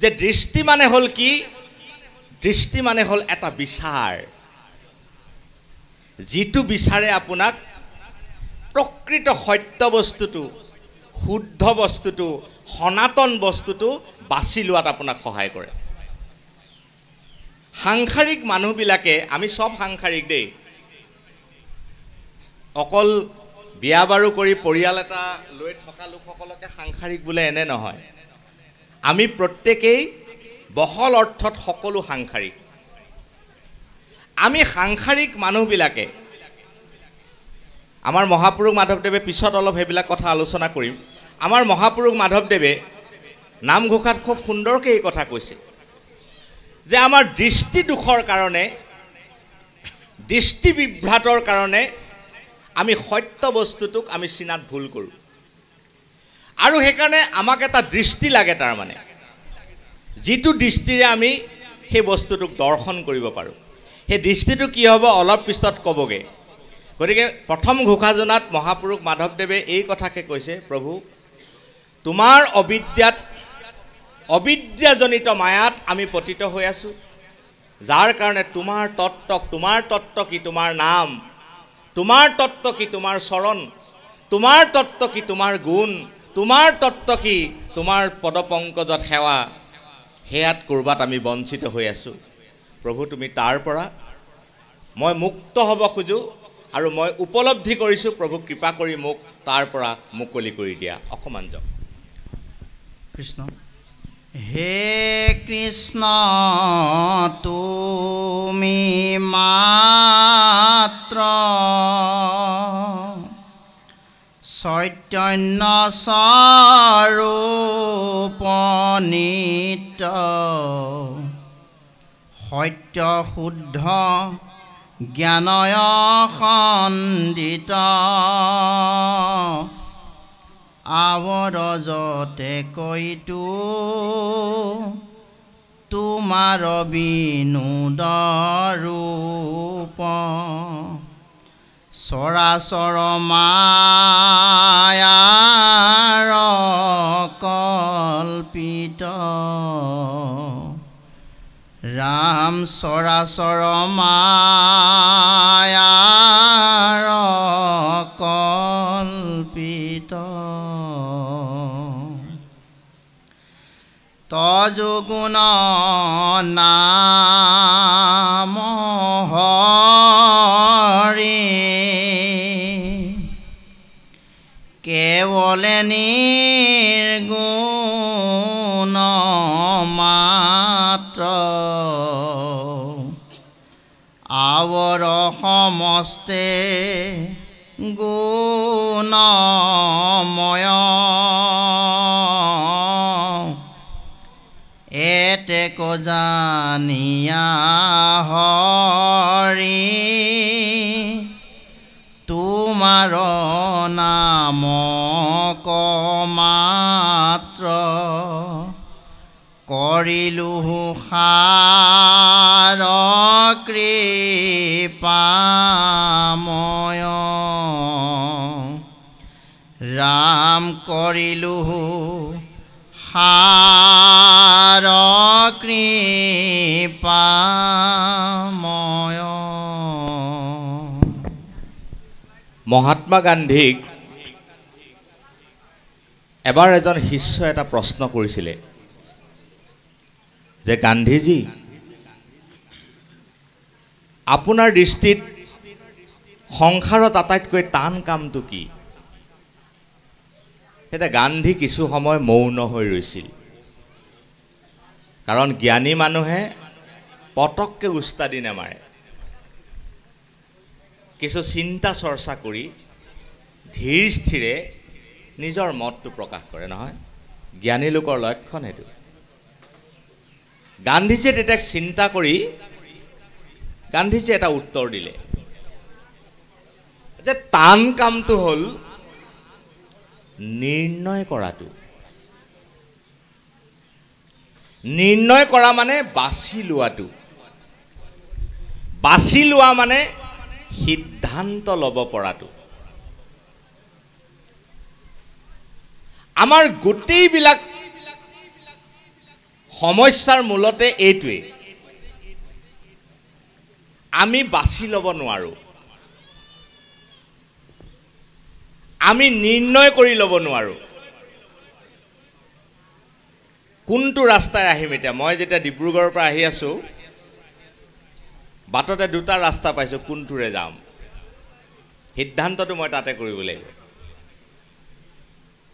যে দৃষ্টি মানে হ'ল কি দৃষ্টি মানে হ'ল এটা বিচাৰ যিটো বিচাৰে আপোনাক প্ৰকৃত সত্য বস্তুটো শুদ্ধ বস্তুটো সনাতন বস্তুটো বাছি লোৱাত আপোনাক সহায় কৰে সাংসাৰিক মানুহবিলাকে আমি সব সাংসাৰিক দেই অকল বিয়া বাৰু কৰি পৰিয়াল এটা লৈ থকা লোকসকলকে সাংসাৰিক বোলে এনে নহয় আমি প্ৰত্যেকেই বহল অৰ্থত সকলো সাংসাৰিক আমি সাংসাৰিক মানুহবিলাকে আমাৰ মহাপুৰুষ মাধৱদেৱে পিছত অলপ সেইবিলাক কথা আলোচনা কৰিম আমাৰ মহাপুৰুষ মাধৱদেৱে নামঘোষাত খুব সুন্দৰকৈ এই কথা কৈছে যে আমাৰ দৃষ্টি দুখৰ কাৰণে দৃষ্টি বিভ্ৰাটৰ কাৰণে আমি সত্য বস্তুটোক আমি চিনাত ভুল কৰোঁ আৰু সেইকাৰণে আমাক এটা দৃষ্টি লাগে তাৰ মানে যিটো দৃষ্টিৰে আমি সেই বস্তুটোক দৰ্শন কৰিব পাৰোঁ সেই দৃষ্টিটো কি হ'ব অলপ পিছত ক'বগৈ গতিকে প্ৰথম ঘোষাজনাত মহাপুৰুষ মাধৱদেৱে এই কথাকে কৈছে প্ৰভু তোমাৰ অবিদ্যাজনিত মায়াত আমি পতিত হৈ আছোঁ যাৰ কাৰণে তোমাৰ তত্ত্ব কি তোমাৰ নাম তোমাৰ তত্ত্ব কি তোমাৰ চৰণ তোমাৰ তত্ত্ব কি তোমাৰ গুণ তোমাৰ তত্ত্ব কি তোমাৰ পদপংকজত সেৱা হেয়াত কৰবাত আমি বঞ্চিত হৈ আছোঁ প্ৰভু তুমি তাৰ পৰা মই মুক্ত হ'ব খোজো আৰু মই উপলব্ধি কৰিছোঁ প্ৰভু কৃপা কৰি মোক তাৰ পৰা মুকলি কৰি দিয়া অকমান যাওক কৃষ্ণ হে কৃষ্ণ তুমি মাত্ৰ চৈতন্য স্বৰূপ নিত্য সত্য শুদ্ধ জ্ঞানয় খণ্ডিত আৱৰজতে কৈতো তোমাৰ বিনোদ ৰূপ চৰাচৰ মায়াৰ কল্পিত ৰাম চৰাচৰ মায়াৰ কল্পিত তজগুণ নাম হৰি কেৱলে নিৰ্গুণ মাত্ৰ আৱৰ সমস্তে গুণময় এতেক জানিয়া হৰি তোমাৰ নাম মাত্ৰ কৰিলো সাৰ কৃপা কৰিলোঁ সাৰ কৃপাময়। মহাত্মা গান্ধীক এবাৰ এজন শিষ্যই এটা প্ৰশ্ন কৰিছিলে যে গান্ধীজী, আপোনাৰ দৃষ্টিত সংসাৰত আটাইতকৈ টান কামটো কি? তেতিয়া গান্ধী কিছু সময় মৌন হৈ ৰৈছিল। কাৰণ জ্ঞানী মানুহে পটককৈ উস্তাদি নামাৰে, কিছু চিন্তা চৰ্চা কৰি ধীৰ স্থিৰে নিজৰ মতটো প্ৰকাশ কৰে, নহয়? জ্ঞানী লোকৰ লক্ষণ সেইটো। গান্ধীজীয়ে তেতিয়া চিন্তা কৰি গান্ধীজীয়ে এটা উত্তৰ দিলে যে টান কামটো হ'ল নিৰ্ণয় কৰাটো। নিৰ্ণয় কৰা মানে বাছি লোৱাটো। বাছি লোৱা মানে সিদ্ধান্ত ল'ব পৰাটো। আমাৰ গোটেইবিলাক সমস্যাৰ মূলতে এইটোৱেই, আমি বাছি ল'ব নোৱাৰোঁ, আমি নিৰ্ণয় কৰি ল'ব নোৱাৰোঁ কোনটো ৰাস্তাই আহিম। এতিয়া মই যেতিয়া ডিব্ৰুগড়ৰ পৰা আহি আছোঁ, বাটতে দুটা ৰাস্তা পাইছোঁ, কোনটোৰে যাম? সিদ্ধান্তটো মই তাতে কৰিব লাগিব,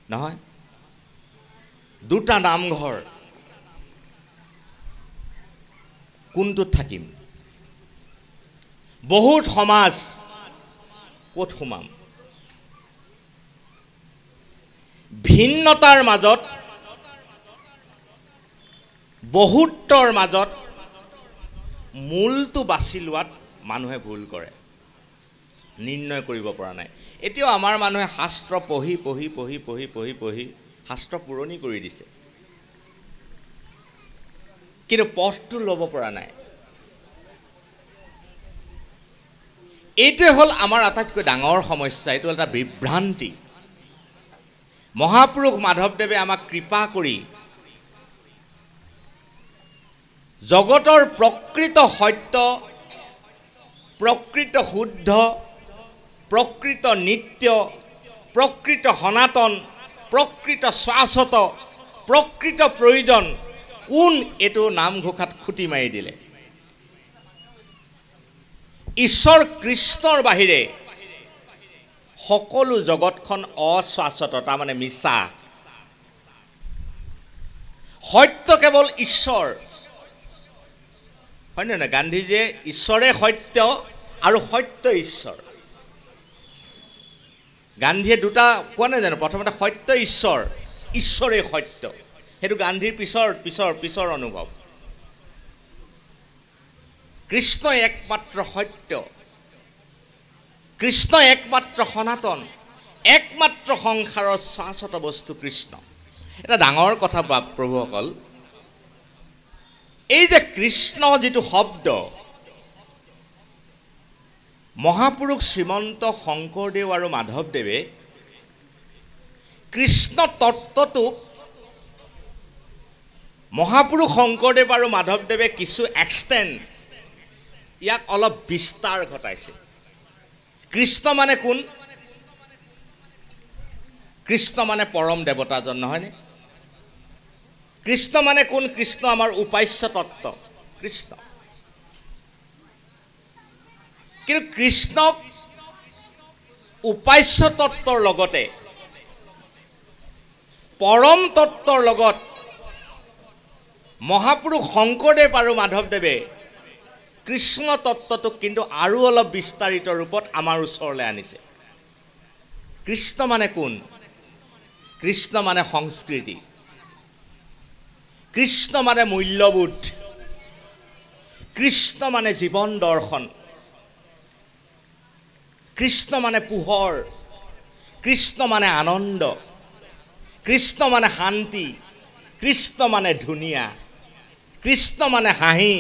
নহয়? দুটা নামঘৰ, কোনটোত থাকিম? বহুত সমাজ, ক'ত সোমাম? ভিন্নতাৰ মাজত, বহুত্বৰ মাজত মূলটো বাছি লোৱাত মানুহে ভুল কৰে, নিৰ্ণয় কৰিব পৰা নাই। এতিয়াও আমাৰ মানুহে শাস্ত্ৰ পঢ়ি পঢ়ি পঢ়ি পঢ়ি পঢ়ি পঢ়ি শাস্ত্ৰ পুৰণি কৰি দিছে, কিন্তু পথটো ল'ব পৰা নাই। এইটোৱে হ'ল আমাৰ আটাইতকৈ ডাঙৰ সমস্যা। এইটো এটা বিভ্ৰান্তি। মহাপুৰুষ মাধৱদেৱে আমাক কৃপা কৰি জগতৰ প্ৰকৃত সত্য, প্ৰকৃত শুদ্ধ, প্ৰকৃত নিত্য, প্ৰকৃত সনাতন, প্ৰকৃত শাশ্বত, প্ৰকৃত প্ৰয়োজন কোন, এইটো নামঘোষাত খুটি মাৰি দিলে। ঈশ্বৰ কৃষ্ণৰ বাহিৰে সকলো জগতখন অশাশ্বত, তাৰমানে মিছা। সত্য কেৱল ঈশ্বৰ, হয় নে নহয়? গান্ধীজীয়ে ঈশ্বৰে সত্য আৰু সত্য ঈশ্বৰ, গান্ধীয়ে দুটা কোৱা নাই জানো? প্ৰথমতে সত্য ঈশ্বৰ, ঈশ্বৰে সত্য, সেইটো গান্ধীৰ পিছৰ অনুভৱ। কৃষ্ণ একমাত্ৰ সত্য, কৃষ্ণ একমাত্ৰ সনাতন, একমাত্ৰ সংসাৰৰ শাশ্বত বস্তু কৃষ্ণ। এটা ডাঙৰ কথা প্ৰভুসকল, এই যে কৃষ্ণ যিটো শব্দ, মহাপুৰুষ শ্ৰীমন্ত শংকৰদেৱ আৰু মাধৱদেৱে কৃষ্ণ তত্ত্বটোক, মহাপুৰুষ শংকৰদেৱ আৰু মাধৱদেৱে কিছু এক্সটেণ্ড, ইয়াক অলপ বিস্তাৰ ঘটাইছে। কৃষ্ণ মানে কোন? কৃষ্ণ মানে পৰম দেৱতাজন, নহয়নে? কৃষ্ণ মানে কোন? কৃষ্ণ আমাৰ উপাস্য তত্ত্ব, কৃষ্ণ। কিন্তু কৃষ্ণক উপাস্য তত্ত্বৰ লগতে পৰম তত্ত্বৰ লগত মহাপুৰুষ শংকৰদেৱ আৰু মাধৱদেৱে কৃষ্ণ তত্ত্বটোক কিন্তু আৰু অলপ বিস্তাৰিত ৰূপত আমাৰ ওচৰলৈ আনিছে। কৃষ্ণ মানে কোন? কৃষ্ণ মানে সংস্কৃতি, কৃষ্ণ মানে মূল্যবোধ, কৃষ্ণ মানে জীৱন দৰ্শন, কৃষ্ণ মানে পোহৰ, কৃষ্ণ মানে আনন্দ, কৃষ্ণ মানে শান্তি, কৃষ্ণ মানে ধুনীয়া, কৃষ্ণ মানে হাঁহি,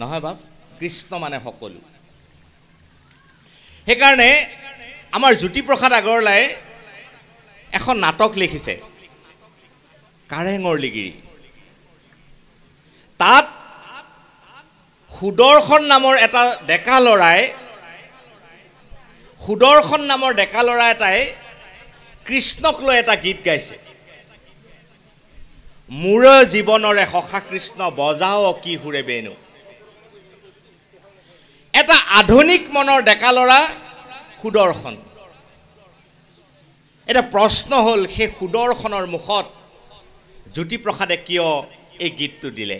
নহয় বাপ? কৃষ্ণ মানে সকলো। সেইকাৰণে আমাৰ জ্যোতিপ্ৰসাদ আগৰৱালাই এখন নাটক লিখিছে কাৰেঙৰ লিগিৰি তাত সুদৰ্শন নামৰ এটা ডেকা ল'ৰা এটাই কৃষ্ণক লৈ এটা গীত গাইছে মোৰ জীৱনৰে সখা কৃষ্ণ বজাও কি সুৰে বেনু এটা আধুনিক মনৰ ডেকা ল'ৰা সুদৰ্শন এটা প্ৰশ্ন হ'ল সেই সুদৰ্শনৰ মুখত জ্যোতিপ্ৰসাদে কিয় এই গীতটো দিলে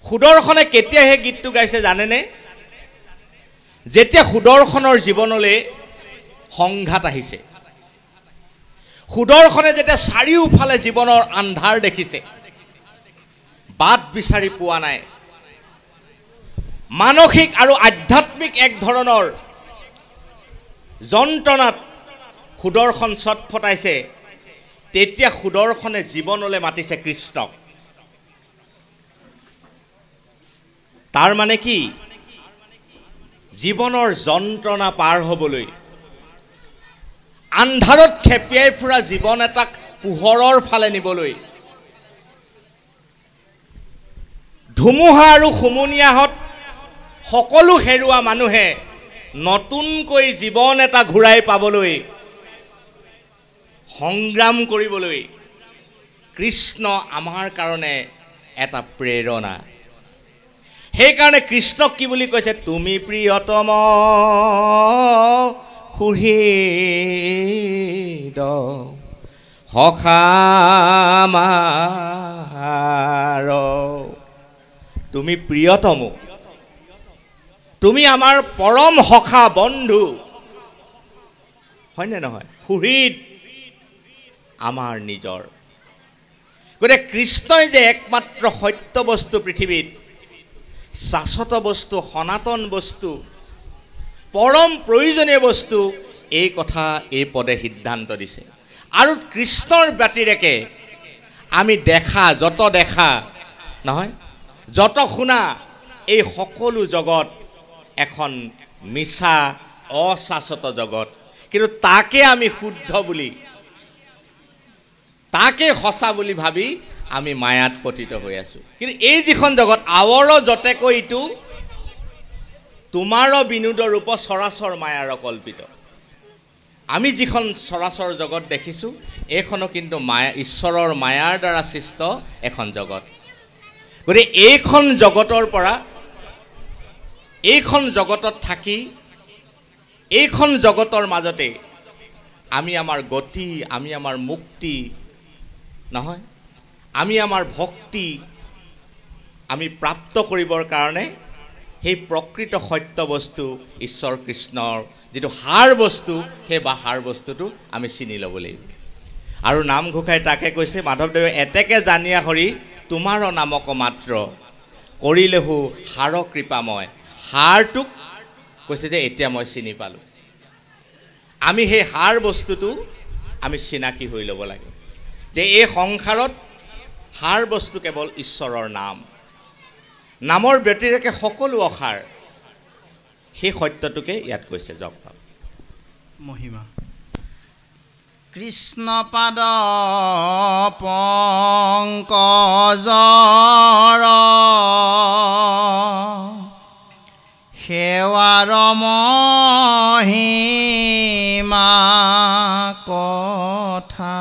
সুদৰ্শনে কেতিয়া সেই গীতটো গাইছে জানেনে যেতিয়া সুদৰ্শনৰ জীৱনলৈ সংঘাত আহিছে সুদৰ্শনে যেতিয়া চাৰিওফালে জীৱনৰ আন্ধাৰ দেখিছে বাট বিচাৰি পোৱা নাই মানসিক আৰু আধ্যাত্মিক এক ধৰণৰ যন্ত্ৰণাত সুদৰ্শন ছটফটাইছে তেতিয়া সুদৰ্শনে জীৱনলৈ মাতিছে কৃষ্ণক তাৰ মানে কি জীৱনৰ যন্ত্ৰণা পাৰ হ'বলৈ আন্ধাৰত খেপিয়াই ফুৰা জীৱন এটাক পোহৰৰ ফালে নিবলৈ ধুমুহা আৰু হুমুনিয়াহত সকলো হেৰুৱা মানুহে নতুনকৈ জীৱন এটা ঘূৰাই পাবলৈ সংগ্ৰাম কৰিবলৈ কৃষ্ণ আমাৰ কাৰণে এটা প্ৰেৰণা সেইকাৰণে কৃষ্ণক কি বুলি কৈছে তুমি প্ৰিয়তম সুহৃদ সখা আমাৰ তুমি প্ৰিয়তম তুমি আমাৰ পৰম সখা বন্ধু হয়নে নহয় সুহৃদ আমাৰ নিজৰ গতিকে কৃষ্ণই যে একমাত্ৰ সত্য বস্তু পৃথিৱীত শাশ্বত বস্তু সনাতন বস্তু পৰম প্ৰয়োজনীয় বস্তু এই কথা এই পদে সিদ্ধান্ত দিছে আৰু কৃষ্ণৰ ব্যতিৰেকে আমি দেখা নহয় যত শুনা এই সকলো জগত এখন মিছা অশাশ্বত জগত কিন্তু তাকে আমি শুদ্ধ বুলি তাকে সঁচা বুলি ভাবি আমি মায়াত পতিত হৈ আছো কিন্তু এই যিখন জগত আৱৰ যতেকৈ ইটো তোমাৰ বিনোদ ৰূপ চৰাচৰ মায়াৰ কল্পিত আমি যিখন চৰাচৰ জগত দেখিছো এইখনো কিন্তু মায়া ঈশ্বৰৰ মায়াৰ দ্বাৰা সৃষ্ট এখন জগত গতিকে এইখন জগতৰ পৰা এইখন জগতত থাকি এইখন জগতৰ মাজতে আমি আমাৰ গতি আমি আমাৰ মুক্তি নহয় আমি আমাৰ ভক্তি আমি প্ৰাপ্ত কৰিবৰ কাৰণে সেই প্ৰকৃত সত্য বস্তু ঈশ্বৰ কৃষ্ণৰ যেটো হাৰ বস্তু সেই হাৰ বস্তুটো আমি চিনি ল'ব লাগিব আৰু নাম ঘোষাই তাকে কৈছে মাধৱদেৱে এতেকে জানিয়া হৰি তোমাৰ নামক মাত্ৰ কৰিলেহু হাৰ কৃপাময় হাৰটোক কৈছে যে এতিয়া মই চিনি পালো আমি সেই হাৰ বস্তুটো আমি চিনাকি হৈ ল'ব লাগে যে এই সংসাৰত হাৰ বস্তু কেৱল ঈশ্বৰৰ নাম নামৰ ব্যতিৰেকে সকলো অসাৰ সেই সত্যটোকে ইয়াত কৈছে জপ মহিমা কৃষ্ণ পাদ পংকজৰ সেৱাৰ মহিমা কথা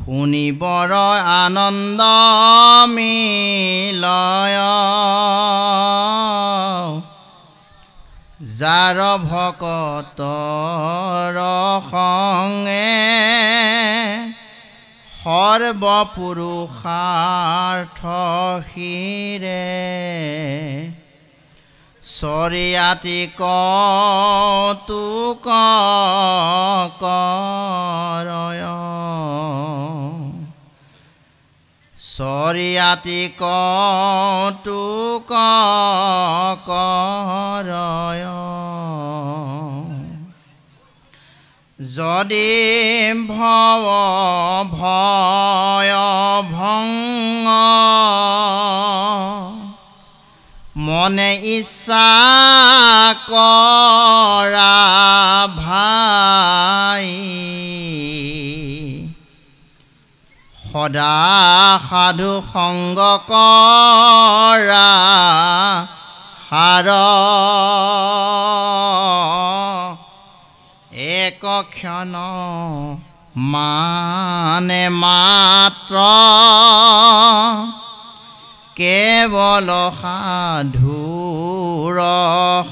শুনিবৰ আনন্দ মিলয় যাৰ ভকতৰ সংগে সৰ্বপুৰুষাৰ্থ শিৰে চৰিয়াতি কৌতুক কৰয় চৰিয়াতি কৌতুক কৰয় যদি ভৱ ভয় ভংগ মনে ইচ্ছা কৰা ভা সদা সাধু সংগ কৰা সাৰ এক ক্ষণ মানে মাত্ৰ কেৱল সাধুৰ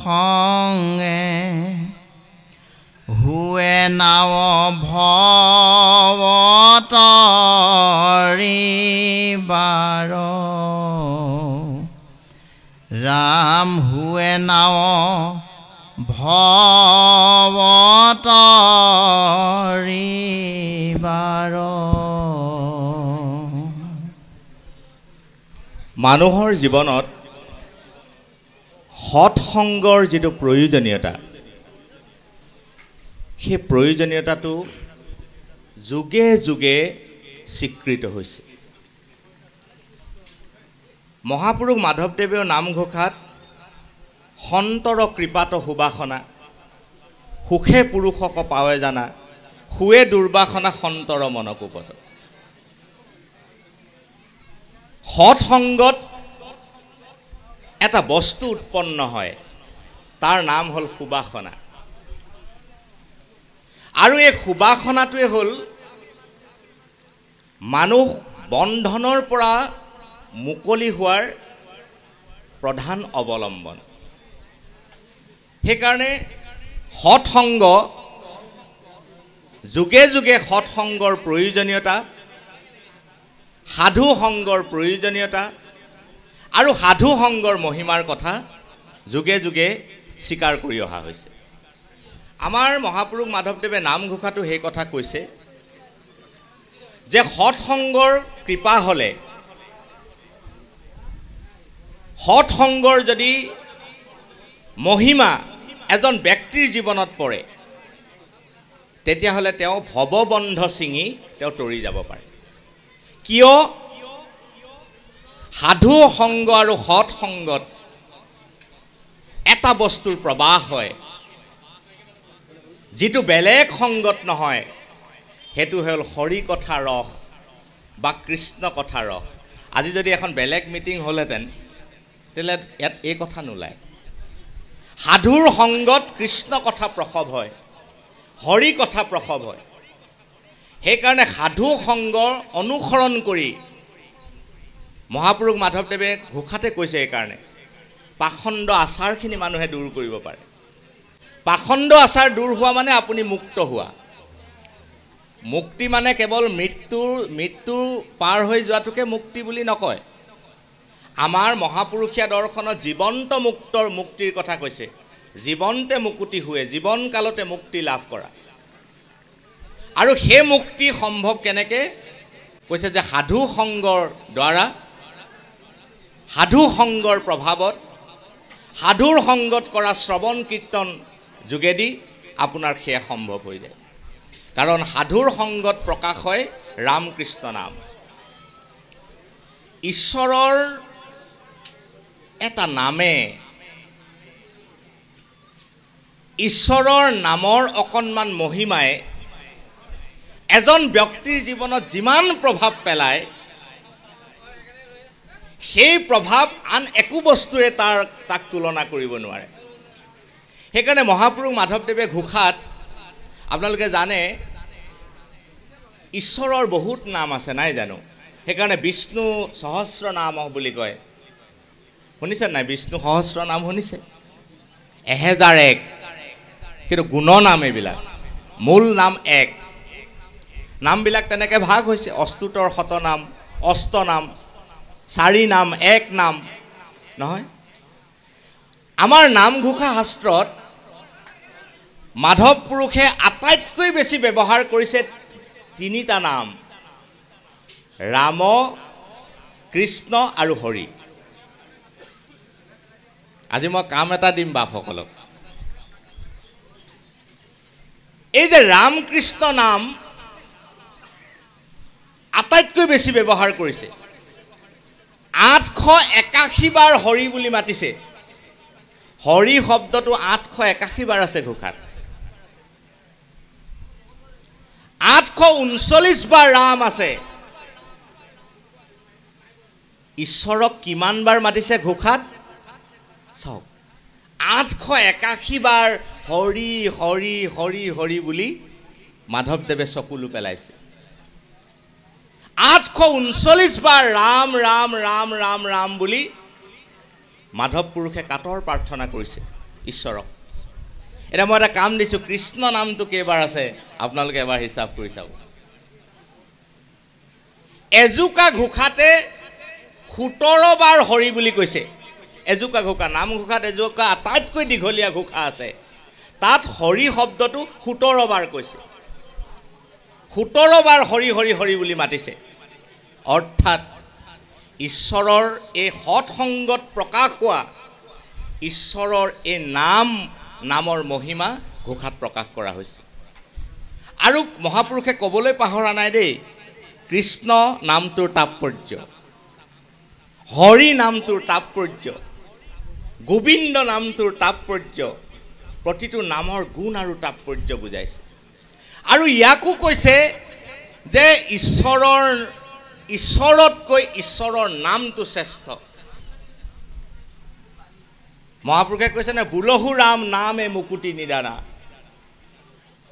সংগে হুৱে নাৱ ভৱতৰিবাৰ ৰাম হুৱে নাৱ ভৱতৰিবাৰ। মানুহৰ জীৱনত সৎসংগৰ যিটো প্ৰয়োজনীয়তা, সেই প্ৰয়োজনীয়তাটো যুগে যুগে স্বীকৃত হৈছে। মহাপুৰুষ মাধৱদেৱৰ নামঘোষাত সন্তৰ কৃপাত সুবাসনা, সুখে পুৰুষক পাৱে জানা, সুৱে দুৰ্বাসনা সন্তৰ মনকোপত। সৎসংগত এটা বস্তু উৎপন্ন হয়, তাৰ নাম হ'ল সুবাসনা। আৰু এই সুবাসনাটোৱে হ'ল মানুহ বন্ধনৰ পৰা মুকলি হোৱাৰ প্ৰধান অৱলম্বন। সেইকাৰণে সৎসংগ, যুগে যুগে সৎসংগৰ প্ৰয়োজনীয়তা, সাধু সংগৰ প্ৰয়োজনীয়তা আৰু সাধু সংগৰ মহিমাৰ কথা যুগে যুগে স্বীকাৰ কৰি অহা হৈছে। আমাৰ মহাপুৰুষ মাধৱদেৱে নামঘোষাটো সেই কথা কৈছে যে সৎসংগৰ কৃপা হ'লে, সৎসংগৰ যদি মহিমা এজন ব্যক্তিৰ জীৱনত পৰে, তেতিয়াহ'লে তেওঁ ভৱবন্ধ ছিঙি তেওঁ তৰি যাব পাৰে। কিয়? সাধু সংগ আৰু সৎসংগত এটা বস্তুৰ প্ৰবাহ হয়, যিটো বেলেগ সংগত নহয়। সেইটো হ'ল হৰি কথা ৰস বা কৃষ্ণ কথা ৰস। আজি যদি এখন বেলেগ মিটিং হ'লহেঁতেন, তেতিয়াহ'লে ইয়াত এই কথা নোলায়। সাধুৰ সংগত কৃষ্ণ কথা প্ৰসৱ হয়, হৰি কথা প্ৰসৱ হয়। সেইকাৰণে সাধু সংগ অনুসৰণ কৰি মহাপুৰুষ মাধৱদেৱে ঘোষাতে কৈছে, সেইকাৰণে পাখণ্ড আচাৰখিনি মানুহে দূৰ কৰিব পাৰে। পাখণ্ড আচাৰ দূৰ হোৱা মানে আপুনি মুক্ত হোৱা। মুক্তি মানে কেৱল মৃত্যু পাৰ হৈ যোৱাটোকে মুক্তি বুলি নকয়। আমাৰ মহাপুৰুষীয়া দৰ্শনত জীৱন্ত মুক্তিৰ কথা কৈছে। জীৱন্তে মুকুতি हुए, জীৱন কালতে মুক্তি লাভ কৰা। আৰু সেই মুক্তি সম্ভৱ কেনেকৈ কৈছে যে সাধু সংগৰ দ্বাৰা, সাধু সংগৰ প্ৰভাৱত, সাধুৰ সংগত কৰা শ্ৰৱণ কীৰ্তন যোগেদি আপোনাৰ সেয়া সম্ভৱ হৈ যায়। কাৰণ সাধুৰ সংগত প্ৰকাশ হয় ৰামকৃষ্ণ নাম। ঈশ্বৰৰ এটা নামে, ঈশ্বৰৰ নামৰ অকণমান মহিমাই এজন ব্যক্তিৰ জীৱনত যিমান প্ৰভাৱ পেলায়, সেই প্ৰভাৱ আন একো বস্তুৰে তাক তুলনা কৰিব নোৱাৰে। সেইকাৰণে মহাপুৰুষ মাধৱদেৱে ঘোষাত আপোনালোকে জানে ঈশ্বৰৰ বহুত নাম আছে, নাই জানো? সেইকাৰণে বিষ্ণু সহস্ৰ নাম বুলি কয়। শুনিছে নাই? বিষ্ণু সহস্ৰ নাম শুনিছে? 1001, কিন্তু গুণ নাম এইবিলাক, মূল নাম এক। নামবিলাক তেনেকৈ ভাগ হৈছে, অস্তুতৰ শতনাম, অষ্টনাম, 4 নাম, 1 নাম নহয়। আমাৰ নামঘোষা শাস্ত্ৰত মাধৱ পুৰুষে আটাইতকৈ বেছি ব্যৱহাৰ কৰিছে 3টা নাম, ৰাম, কৃষ্ণ আৰু হৰি। আজি মই কাম এটা দিম বাপসকলক। এই যে ৰামকৃষ্ণ নাম আটাইতকৈ বেছি ব্যৱহাৰ কৰিছে। 881 বাৰ হৰি বুলি মাতিছে। হৰি শব্দটো 881 বাৰ আছে ঘোষাত। 839 বাৰ ৰাম আছে। ঈশ্বৰক কিমানবাৰ মাতিছে ঘোষাত চাওক 881 বাৰ হৰি হৰি হৰি হৰি বুলি মাধৱদেৱে চকুলো পেলাইছে 839 বাৰ ৰাম ৰাম ৰাম ৰাম ৰাম বুলি মাধৱ পুৰুষে কাতৰ প্ৰাৰ্থনা কৰিছে ঈশ্বৰক এটা মই এটা কাম দিছোঁ কৃষ্ণ নামটো কেইবাৰ আছে আপোনালোকে এবাৰ হিচাপ কৰি চাব এজোকা ঘোষাতে 17 বাৰ হৰি বুলি কৈছে এজোকা ঘোষা নাম ঘোষাত এজোকা আটাইতকৈ দীঘলীয়া ঘোষা আছে তাত হৰি শব্দটো 17 বাৰ কৈছে 17 বাৰ হৰি হৰি হৰি বুলি মাতিছে অৰ্থাৎ ঈশ্বৰৰ এই সৎসংগত প্ৰকাশ হোৱা ঈশ্বৰৰ এই নামৰ মহিমা ঘোষাত প্ৰকাশ কৰা হৈছে আৰু মহাপুৰুষে ক'বলৈ পাহৰা নাই দেই কৃষ্ণ নামটোৰ তাৎপৰ্য হৰি নামটোৰ তাৎপৰ্য গোবিন্দ নামটোৰ তাৎপৰ্য প্ৰতিটো নামৰ গুণ আৰু তাৎপৰ্য বুজাইছে আৰু ইয়াকো কৈছে যে ঈশ্বৰতকৈ ঈশ্বৰৰ নামটো শ্ৰেষ্ঠ মহাপুৰুষে কৈছে নে বুলহু ৰাম নামে মুকুতি নিদানা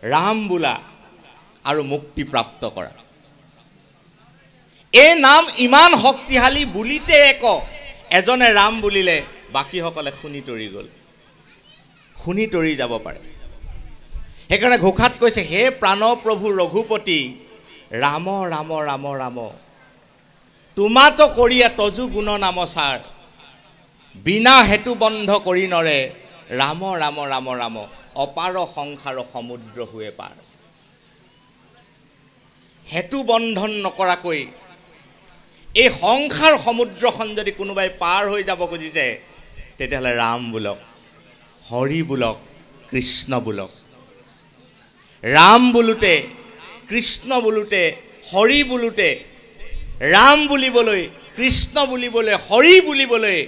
ৰাম বোলা আৰু মুক্তি প্ৰাপ্ত কৰা এই নাম ইমান শক্তিশালী বুলিতে এজনে ৰাম বুলিলে বাকীসকলে শুনি তৰি যাব পাৰে সেইকাৰণে ঘোষাত কৈছে হে প্ৰাণ প্ৰভু ৰঘুপতি ৰাম ৰাম ৰাম ৰাম তোমাতো কৰিয়া তজু গুণ নাম ছাৰ বিনা হেতু বন্ধ কৰি নৰে ৰাম ৰাম ৰাম ৰাম অপাৰ সংসাৰ সমুদ্ৰ হুৱে পাৰ হেতু বন্ধন নকৰাকৈ এই সংসাৰ সমুদ্ৰখন যদি কোনোবাই পাৰ হৈ যাব খুজিছে তেতিয়াহ'লে ৰাম বোলক হৰি বোলক কৃষ্ণ বোলক ৰাম বোলোতে কৃষ্ণ বোলোতে হৰি বোলোতে ৰাম বুলিবলৈ কৃষ্ণ বুলিবলৈ হৰি বুলিবলৈ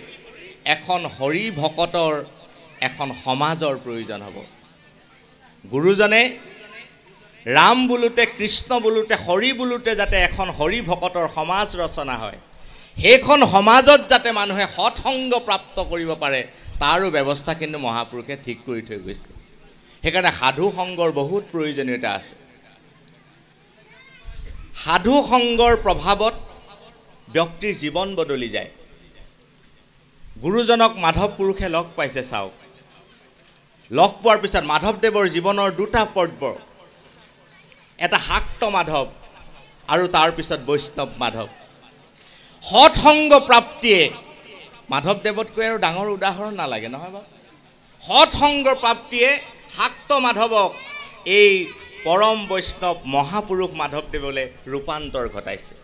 এখন হৰি ভকতৰ এখন সমাজৰ প্ৰয়োজন হ'ব গুৰুজনে ৰাম বোলোতে কৃষ্ণ বোলোতে হৰি বোলোতে যাতে এখন হৰি ভকতৰ সমাজ ৰচনা হয় সেইখন সমাজত যাতে মানুহে সৎসংগ প্ৰাপ্ত কৰিব পাৰে তাৰো ব্যৱস্থা কিন্তু মহাপুৰুষে ঠিক কৰি থৈ গৈছে সেইকাৰণে সাধু সংগৰ বহুত প্ৰয়োজনীয়তা আছে সাধু সংগৰ প্ৰভাৱত ব্যক্তিৰ জীৱন বদলি যায় গুৰুজনক মাধৱ পুৰুষে লগ পাইছে চাওক লগ পোৱাৰ পিছত মাধৱদেৱৰ জীৱনৰ দুটা পৰ্ব এটা শাক্ত মাধৱ আৰু তাৰ পিছত বৈষ্ণৱ মাধৱ সৎসংগ প্ৰাপ্তিয়ে মাধৱদেৱতকৈ আৰু ডাঙৰ উদাহৰণ নালাগে নহয় বাৰু সৎসংগৰ প্ৰাপ্তিয়ে শাক্ত মাধৱক এই পৰম বৈষ্ণৱ মহাপুৰুষ মাধৱদেৱলৈ ৰূপান্তৰ ঘটাইছে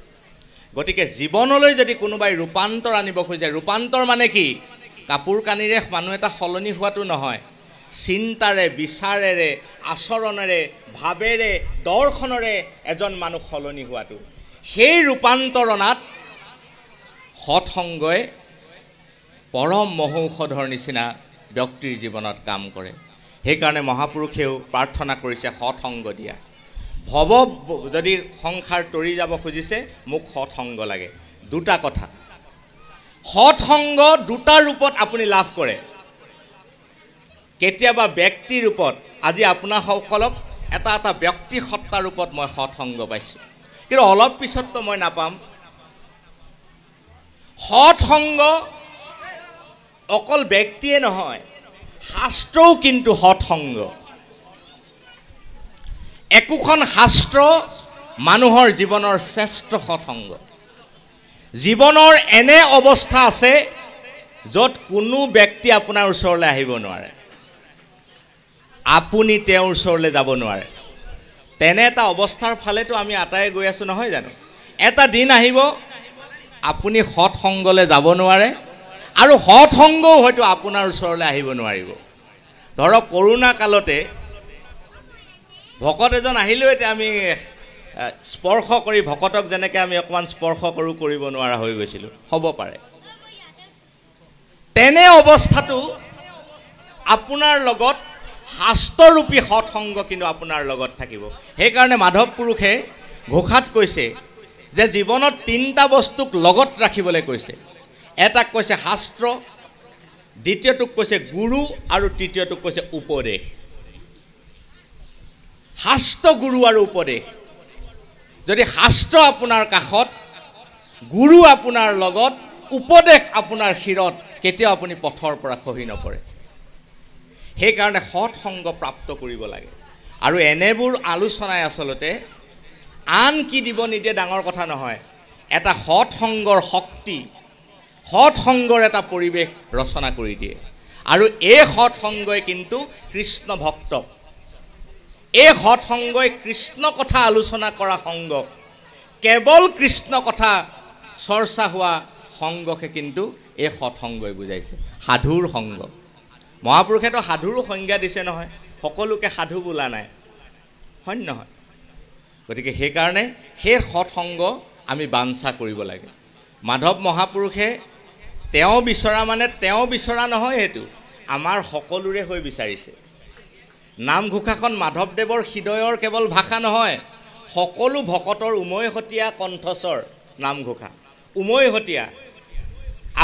গতিকে জীৱনলৈ যদি কোনোবাই ৰূপান্তৰ আনিব খোজে ৰূপান্তৰ মানে কি কাপোৰ কানিৰে মানুহ এটা সলনি হোৱাটো নহয় চিন্তাৰে বিচাৰেৰে আচৰণেৰে ভাৱেৰে দৰ্শনেৰে এজন মানুহ সলনি হোৱাটো সেই ৰূপান্তৰণাত সৎসংগই পৰম মহৌষধৰ নিচিনা ব্যক্তিৰ জীৱনত কাম কৰে সেইকাৰণে মহাপুৰুষেও প্ৰাৰ্থনা কৰিছে সৎসংগ দিয়া ভৱ যদি সংসাৰ তৰি যাব খুজিছে মোক সৎসংগ লাগে দুটা কথা সৎসংগ দুটা ৰূপত আপুনি লাভ কৰে কেতিয়াবা ব্যক্তি ৰূপত আজি আপোনাসকলক এটা এটা ব্যক্তি সত্তা ৰূপত মই সৎসংগ পাইছোঁ কিন্তু অলপ পিছততো মই নাপাম সৎসংগ অকল ব্যক্তিয়ে নহয় শাস্ত্ৰও কিন্তু সৎসংগ একোখন শাস্ত্ৰ মানুহৰ জীৱনৰ শ্ৰেষ্ঠ সৎসংগ জীৱনৰ এনে অৱস্থা আছে য'ত কোনো ব্যক্তি আপোনাৰ ওচৰলৈ আহিব নোৱাৰে আপুনি তেওঁৰ ওচৰলৈ যাব নোৱাৰে তেনে এটা অৱস্থাৰ ফালেতো আমি আটাই গৈ আছোঁ নহয় জানো এটা দিন আহিব আপুনি সৎসংগলৈ যাব নোৱাৰে আৰু সৎসংগও হয়তো আপোনাৰ ওচৰলৈ আহিব নোৱাৰিব ধৰক কৰোণা কালতে ভকত এজন আহিলেও এতিয়া আমি স্পৰ্শ কৰি ভকতক যেনেকৈ আমি অকণমান স্পৰ্শ কৰিব নোৱাৰা হৈ গৈছিলোঁ হ'ব পাৰে তেনে অৱস্থাটো আপোনাৰ লগত শাস্ত্ৰৰূপী সৎসংগ কিন্তু আপোনাৰ লগত থাকিব সেইকাৰণে মাধৱ পুৰুষে ঘোষাত কৈছে যে জীৱনত তিনিটা বস্তুক লগত ৰাখিবলৈ কৈছে। এটাক কৈছে শাস্ত্ৰ, দ্বিতীয়টোক কৈছে গুৰু আৰু তৃতীয়টোক কৈছে উপদেশ। শাস্ত্ৰ, গুৰু আৰু উপদেশ। যদি শাস্ত্ৰ আপোনাৰ কাষত, গুৰু আপোনাৰ লগত, উপদেশ আপোনাৰ শিৰত, কেতিয়াও আপুনি পথৰ পৰা খহি নপৰে। সেইকাৰণে সৎ সংগ প্ৰাপ্ত কৰিব লাগে। আৰু এনেবোৰ আলোচনাই আচলতে আন কি দিব নিদিয়ে ডাঙৰ কথা নহয়, এটা সৎ সংগৰ শক্তি, সৎ সংগৰ এটা পৰিৱেশ ৰচনা কৰি দিয়ে। আৰু এই সৎ সংগই কিন্তু কৃষ্ণ ভক্তক, এই সৎ সংগই কৃষ্ণ কথা আলোচনা কৰা সংগ, কেৱল কৃষ্ণ কথা চৰ্চা হোৱা সংগকে কিন্তু এই সৎ সংগই বুজাইছে। সাধুৰ সংগ, মহাপুৰুষেতো সাধুৰো সংজ্ঞা দিছে নহয়, সকলোকে সাধু বোলা নাই, হয় নহয়? গতিকে সেইকাৰণে সেই সৎসংগ আমি বাঞ্ছা কৰিব লাগে। মাধৱ মহাপুৰুষে তেওঁ বিচৰা মানে তেওঁ বিচৰা নহয়, সেইটো আমাৰ সকলোৰে হৈ বিচাৰিছে। নামঘোষাখন মাধৱদেৱৰ হৃদয়ৰ কেৱল ভাষা নহয়, সকলো ভকতৰ উমৈহতীয়া কণ্ঠস্বৰ নামঘোষা, উমৈহতীয়া।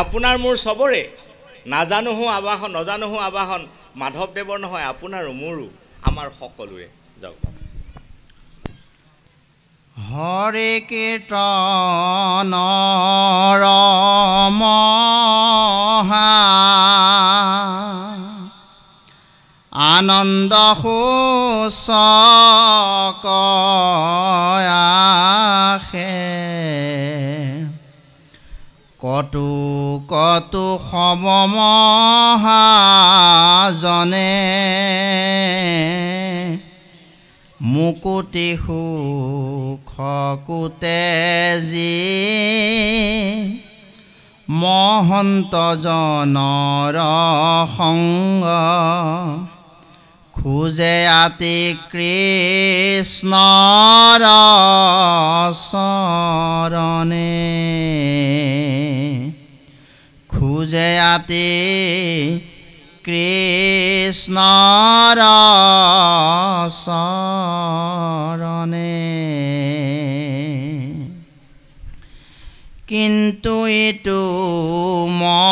আপোনাৰ মোৰ চবৰে, নাজানো হো আবাহন, নজানো হো আবাহন, মাধৱদেৱৰ নহয়, আপোনাৰো মোৰো, আমাৰ সকলোৰে। যাওক। হৰে কীৰ্তনৰ মহা আনন্দ সূচক আশে, কতু কতু সমমহাজনে মুকুতি সুখকুতে যি মহন্ত জনৰ সংগ, খোজে আতি কৃষ্ণৰ চৰণে, খোজে আতি কৃষ্ণৰ চৰণে। কিন্তু ইটো মহাধৰ্ম,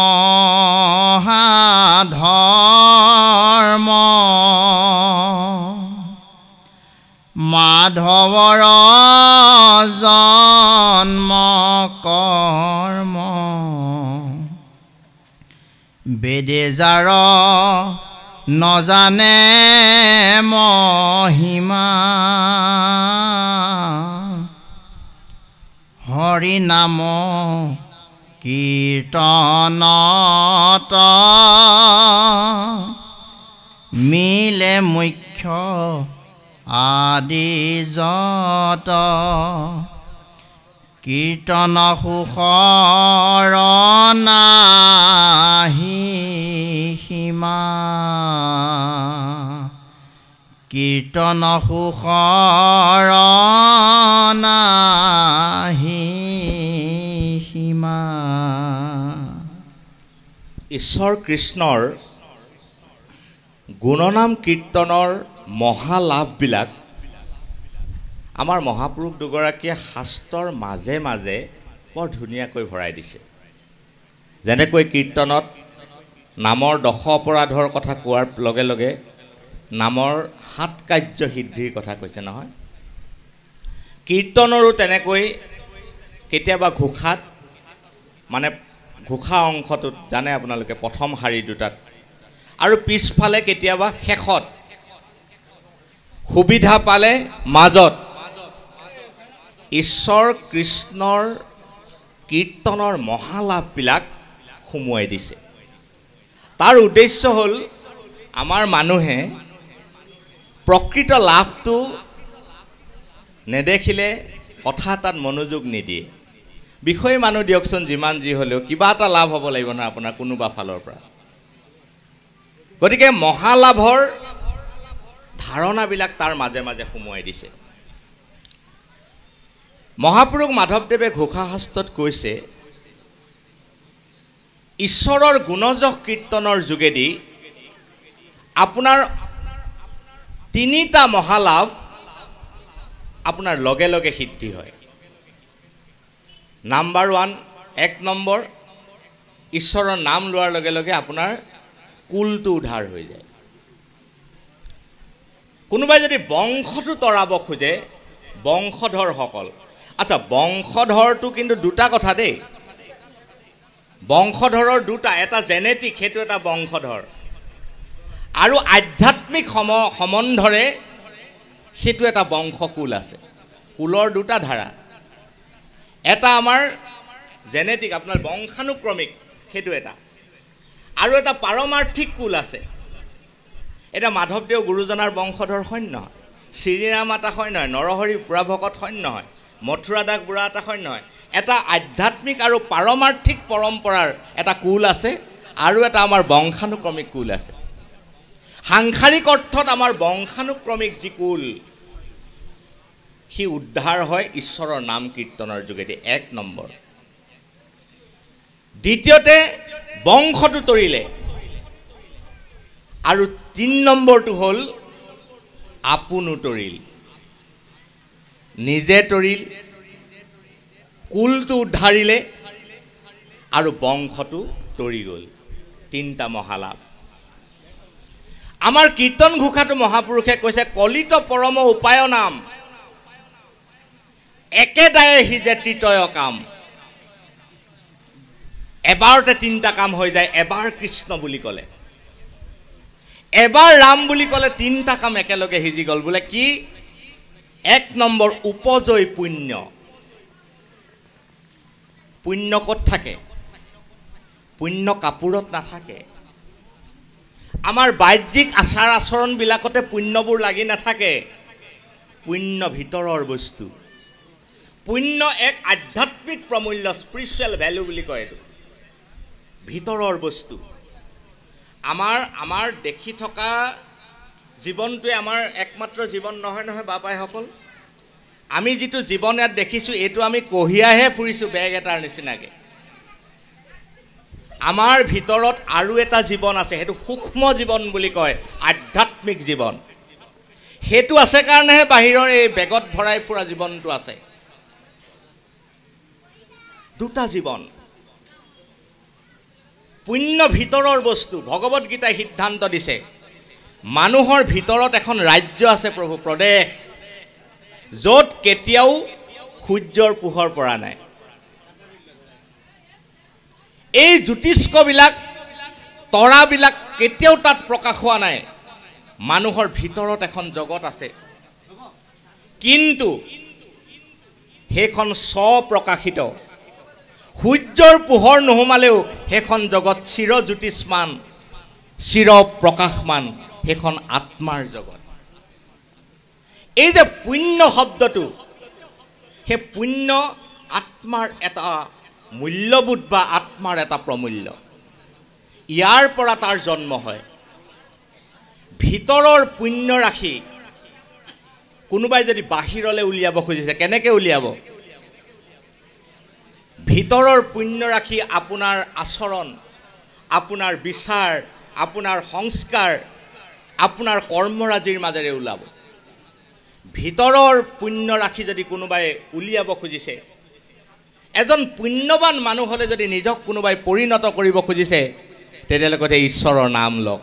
মাধৱৰ জন্ম কৰ্ম, বেদে যাৰ নজানে মহিমা, হৰি নাম কীৰ্তনত মিলে মুখ্য আদি যত, কীৰ্তন সুখৰ নাহি সীমা, কীৰ্তন সুখৰ নাহি সীমা। ঈশ্বৰ কৃষ্ণৰ গুণনাম কীৰ্তনৰ মহালাভবিলাক আমাৰ মহাপুৰুষ দুগৰাকীয়ে শাস্ত্ৰৰ মাজে মাজে বৰ ধুনীয়াকৈ ভৰাই দিছে। যেনেকৈ কীৰ্তনত নামৰ 10 অপৰাধৰ কথা কোৱাৰ লগে লগে নামৰ 7 কাৰ্য সিদ্ধিৰ কথা কৈছে নহয়। কীৰ্তনৰো তেনেকৈ কেতিয়াবা ঘোষাত, মানে ঘোষা অংশটোত জানে আপোনালোকে প্ৰথম শাৰী দুটাত, আৰু পিছফালে কেতিয়াবা শেষত, সুবিধা পালে মাজত ঈশ্বৰ কৃষ্ণৰ কীৰ্তনৰ মহালাভবিলাক সুমুৱাই দিছে। তাৰ উদ্দেশ্য হ'ল আমাৰ মানুহে প্ৰকৃত লাভটো নেদেখিলে কথা তাত মনোযোগ নিদিয়ে। বিষয় মানুহ দিয়কচোন যিমান যি হ'লেও কিবা এটা লাভ হ'ব লাগিব নহয় আপোনাৰ কোনোবা ফালৰ পৰা। গতিকে মহালাভৰ ধাৰণাবিলাক তাৰ মাজে মাজে সুমুৱাই দিছে। মহাপুৰুষ মাধৱদেৱে ঘোষাশাস্ত্ৰত কৈছে, ঈশ্বৰৰ গুণযশ কীৰ্তনৰ যোগেদি আপোনাৰ 3টা মহালাভ আপোনাৰ লগে লগে সিদ্ধি হয়। নাম্বাৰ 1 এক নম্বৰ ঈশ্বৰৰ নাম লোৱাৰ লগে লগে আপোনাৰ কুলটো উদ্ধাৰ হৈ যায়। কোনোবাই যদি বংশটো তৰাব খোজে, বংশধৰসকল, আচ্ছা বংশধৰটো কিন্তু দুটা কথা দেই, বংশধৰৰ দুটা, এটা জেনেটিক, সেইটো এটা বংশধৰ, আৰু আধ্যাত্মিক সম্বন্ধৰে সেইটো এটা বংশকুল আছে। কুলৰ দুটা ধাৰা, এটা আমাৰ জেনেটিক আপোনাৰ বংশানুক্ৰমিক, সেইটো এটা, আৰু এটা পাৰমাৰ্থিক কুল আছে। এটা মাধৱদেৱ গুৰুজনাৰ বংশধৰ হয় নহয়, শ্ৰীৰাম এটা হয় নহয়, নৰহৰি বুঢ়া ভকত হয় নহয়, মথুৰা দাস বুঢ়া এটা হয় নহয়। এটা আধ্যাত্মিক আৰু পাৰমাৰ্থিক পৰম্পৰাৰ এটা কুল আছে, আৰু এটা আমাৰ বংশানুক্ৰমিক কুল আছে। সাংসাৰিক অৰ্থত আমাৰ বংশানুক্ৰমিক যি কুল, সি উদ্ধাৰ হয় ঈশ্বৰৰ নাম কীৰ্তনৰ যোগেদি, এক নম্বৰ। দ্বিতীয়তে বংশটো তৰিলে, আৰু 3 নম্বৰটো হ'ল আপোনো তৰিল, নিজে তৰিল, কুলটো উদ্ধাৰিলে আৰু বংশটো তৰি গ'ল। 3টা মহালাভ। আমাৰ কীৰ্তন ঘোষাটো মহাপুৰুষে কৈছে, কলিত পৰম উপায় নাম একেদায়ে সিজে তৃতয় কাম। এবাৰতে 3টা কাম হৈ যায়। এবাৰ কৃষ্ণ বুলি ক'লে, এবাৰ ৰাম বুলি ক'লে 3টা কাম একেলগে সিজি গ'ল। বোলে কি? 1 নম্বৰ উপজয় পুণ্য। পুণ্য ক'ত থাকে? পুণ্য কাপোৰত নাথাকে। আমাৰ বাহ্যিক আচাৰ আচৰণবিলাকতে পুণ্যবোৰ লাগি নাথাকে। পুণ্য ভিতৰৰ বস্তু। পুণ্য এক আধ্যাত্মিক প্ৰমূল্য, স্পিৰিচুৱেল ভেলু বুলি কয় এইটো, ভিতৰৰ বস্তু। আমাৰ দেখি থকা জীৱনটোৱে আমাৰ একমাত্ৰ জীৱন নহয় নহয় বাপাইসকল। আমি যিটো জীৱন ইয়াত দেখিছোঁ, এইটো আমি কঢ়িয়াইহে ফুৰিছোঁ বেগ এটাৰ নিচিনাকৈ। আমাৰ ভিতৰত আৰু এটা জীৱন আছে, সেইটো সূক্ষ্ম জীৱন বুলি কয়, আধ্যাত্মিক জীৱন। সেইটো আছে কাৰণেহে বাহিৰৰ এই বেগত ভৰাই ফুৰা জীৱনটো আছে। দুটা জীৱন। পুণ্য ভিতৰৰ বস্তু। ভগৱত গীতাই সিদ্ধান্ত দিছে, মানুহৰ ভিতৰত এখন ৰাজ্য আছে প্ৰভু, প্ৰদেশ, য'ত কেতিয়াও সূৰ্যৰ পোহৰ পৰা নাই। এই জ্যোতিষ্কবিলাক, তৰাবিলাক কেতিয়াও তাত প্ৰকাশ হোৱা নাই। মানুহৰ ভিতৰত এখন জগত আছে, কিন্তু সেইখন স্বপ্ৰকাশিত। সূৰ্যৰ পোহৰ নোসোমালেও সেইখন জগত চিৰজ্যোতিষ্মান, চিৰপ্ৰকাশমান, সেইখন আত্মাৰ জগত। এই যে পুণ্য শব্দটো, সেই পুণ্য আত্মাৰ এটা মূল্যবোধ বা আত্মাৰ এটা প্ৰমূল্য। ইয়াৰ পৰা তাৰ জন্ম হয়। ভিতৰৰ পুণ্য ৰাশি কোনোবাই যদি বাহিৰলৈ উলিয়াব খুজিছে, কেনেকৈ উলিয়াব? ভিতৰৰ পুণ্য ৰাশি আপোনাৰ আচৰণ, আপোনাৰ বিচাৰ, আপোনাৰ সংস্কাৰ, আপোনাৰ কৰ্মৰাজিৰ মাজেৰে ওলাব। ভিতৰৰ পুণ্য ৰাশি যদি কোনোবাই উলিয়াব খুজিছে, এজন পুণ্যৱান মানুহ হ'লে যদি নিজক কোনোবাই পৰিণত কৰিব খুজিছে, তেতিয়াহ'লে কৈছে ঈশ্বৰৰ নাম লওক।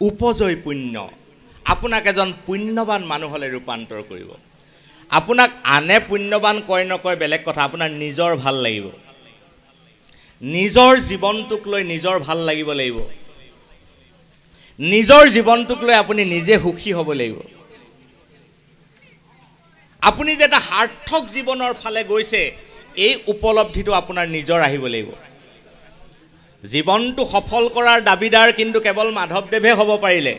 উপজয় পুণ্য আপোনাক এজন পুণ্যৱান মানুহ হ'লে ৰূপান্তৰ কৰিব। আপোনাক আনে পুণ্যৱান কয় নকয় বেলেগ কথা, আপোনাৰ নিজৰ ভাল লাগিব। নিজৰ জীৱনটোক লৈ নিজৰ ভাল লাগিব লাগিব। নিজৰ জীৱনটোক লৈ আপুনি নিজে সুখী হ'ব লাগিব। আপুনি যে এটা সাৰ্থক জীৱনৰ ফালে গৈছে, এই উপলব্ধিটো আপোনাৰ নিজৰ আহিব লাগিব। জীৱনটো সফল কৰাৰ দাবীদাৰ কিন্তু কেৱল মাধৱদেৱে হ'ব পাৰিলে,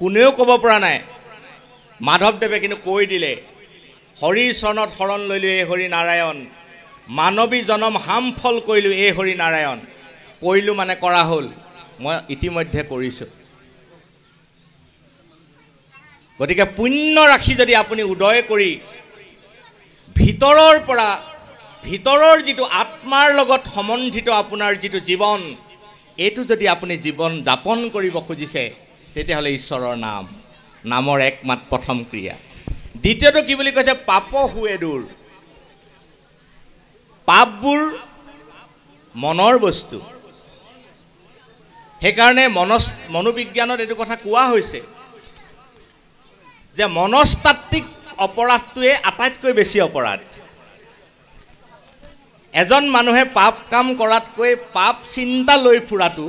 কোনেও ক'ব পৰা নাই। মাধৱদেৱে কিন্তু কৈ দিলে, হৰিৰ চৰণত শৰণ লৈলোঁ এই হৰি নাৰায়ণ, মানৱী জনম হামফল কৰিলোঁ এই হৰি নাৰায়ণ। কৰিলোঁ মানে কৰা হ'ল, মই ইতিমধ্যে কৰিছোঁ। গতিকে পুণ্য ৰাশি যদি আপুনি উদয় কৰি ভিতৰৰ পৰা, ভিতৰৰ যিটো আত্মাৰ লগত সম্বন্ধিত আপোনাৰ যিটো জীৱন, এইটো যদি আপুনি জীৱন যাপন কৰিব খুজিছে, তেতিয়াহ'লে ঈশ্বৰৰ নামৰ একমাত্ৰ প্ৰথম ক্ৰিয়া। দ্বিতীয়টো কি বুলি কৈছে পাপ হুৱে দূৰ পাপবোৰ মনৰ বস্তু সেইকাৰণে মনোবিজ্ঞানত এইটো কথা কোৱা হৈছে যে মনস্তাত্ত্বিক অপৰাধটোৱে আটাইতকৈ বেছি অপৰাধ এজন মানুহে পাপ কাম কৰাতকৈ পাপ চিন্তা লৈ ফুৰাটো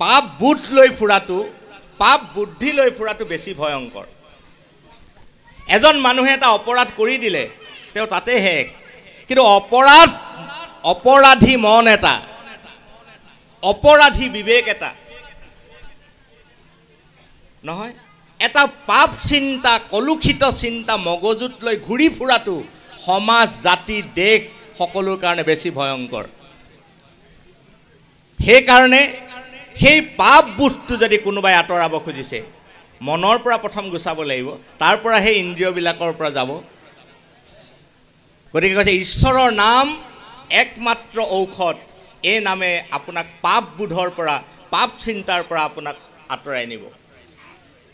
পাপ বুধ লৈ ফুৰাটো পাপ বুদ্ধি লৈ ফুৰাটো বেছি ভয়ংকৰ এজন মানুহে এটা অপৰাধ কৰি দিলে তেওঁ তাতে শেষ কিন্তু অপৰাধী মন এটা অপৰাধী বিবেক এটা নহয় এটা পাপ চিন্তা কলুষিত চিন্তা মগজুত লৈ ঘূৰি ফুৰাটো সমাজ জাতি দেশ সকলোৰ কাৰণে বেছি ভয়ংকৰ সেইকাৰণে সেই পাপ বুধটো যদি কোনোবাই আঁতৰাব খুজিছে মনৰ পৰা প্ৰথম গুচাব লাগিব তাৰ পৰা সেই ইন্দ্ৰিয়বিলাকৰ পৰা যাব গতিকে কৈছে ঈশ্বৰৰ নাম একমাত্ৰ ঔষধ এই নামে আপোনাক পাপ বোধৰ পৰা পাপ চিন্তাৰ পৰা আপোনাক আঁতৰাই নিব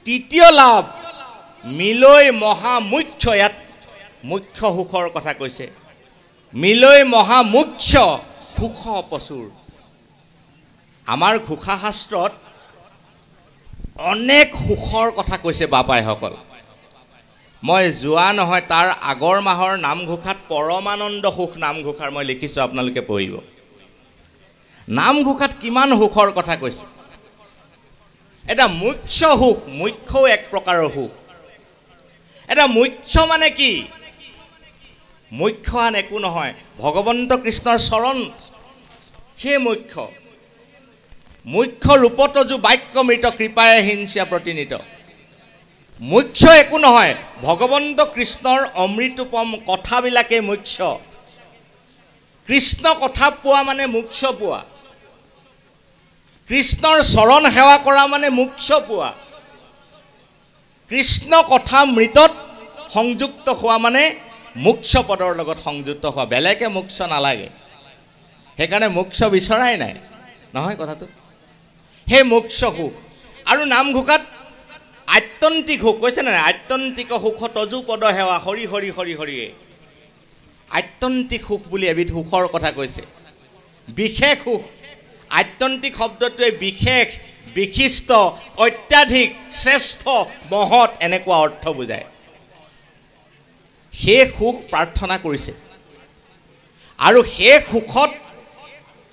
তৃতীয় লাভ মিলৈ মহামুখ্য ইয়াত মুখ্য সুখৰ কথা কৈছে মিলৈ মহামুখ্য সুখ প্ৰচুৰ আমাৰ ঘোষা শাস্ত্ৰত অনেক সুখৰ কথা কৈছে বাপাইসকল মই যোৱা নহয় তাৰ আগৰ মাহৰ নামঘোষাত পৰমানন্দ সুখ নামঘোষাৰ মই লিখিছোঁ আপোনালোকে পঢ়িব নামঘোষাত কিমান সুখৰ কথা কৈছে এটা মুখ্য সুখ মুখ্যও এক প্ৰকাৰৰ সুখ এটা মুখ্য মানে কি মুখ্য আন একো নহয় ভগৱন্ত কৃষ্ণৰ চৰণ সেই মুখ্য ৰূপত যো বাক্য মৃত কৃপায়ে হিংসা প্ৰতিনিত মুখ্য একো নহয় ভগৱন্ত কৃষ্ণৰ অমৃতোপম কথাবিলাকে মুখ্য কৃষ্ণ কথা পোৱা মানে মুখ্য পোৱা কৃষ্ণৰ চৰণ সেৱা কৰা মানে মুখ্য পোৱা কৃষ্ণ কথা মৃতত সংযুক্ত হোৱা মানে মুখ্য পদৰ লগত সংযুক্ত হোৱা বেলেগে মুখ্য নালাগে সেইকাৰণে মুখ্য বিচৰাই নাই নহয় কথাটো সেই মুখ্য সুখ আৰু নামঘোষাত আত্যন্তিক সুখ কৈছে নাই আত্যন্তিক সুখ তজু পদ সেৱা হৰি হৰি হৰি হৰিয়ে আত্যন্তিক সুখ বুলি এবিধ সুখৰ কথা কৈছে বিশেষ সুখ আত্যন্তিক শব্দটোৱে বিশেষ বিশিষ্ট অত্যাধিক শ্ৰেষ্ঠ মহৎ এনেকুৱা অৰ্থ বুজায় সেই সুখ প্ৰাৰ্থনা কৰিছে আৰু সেই সুখত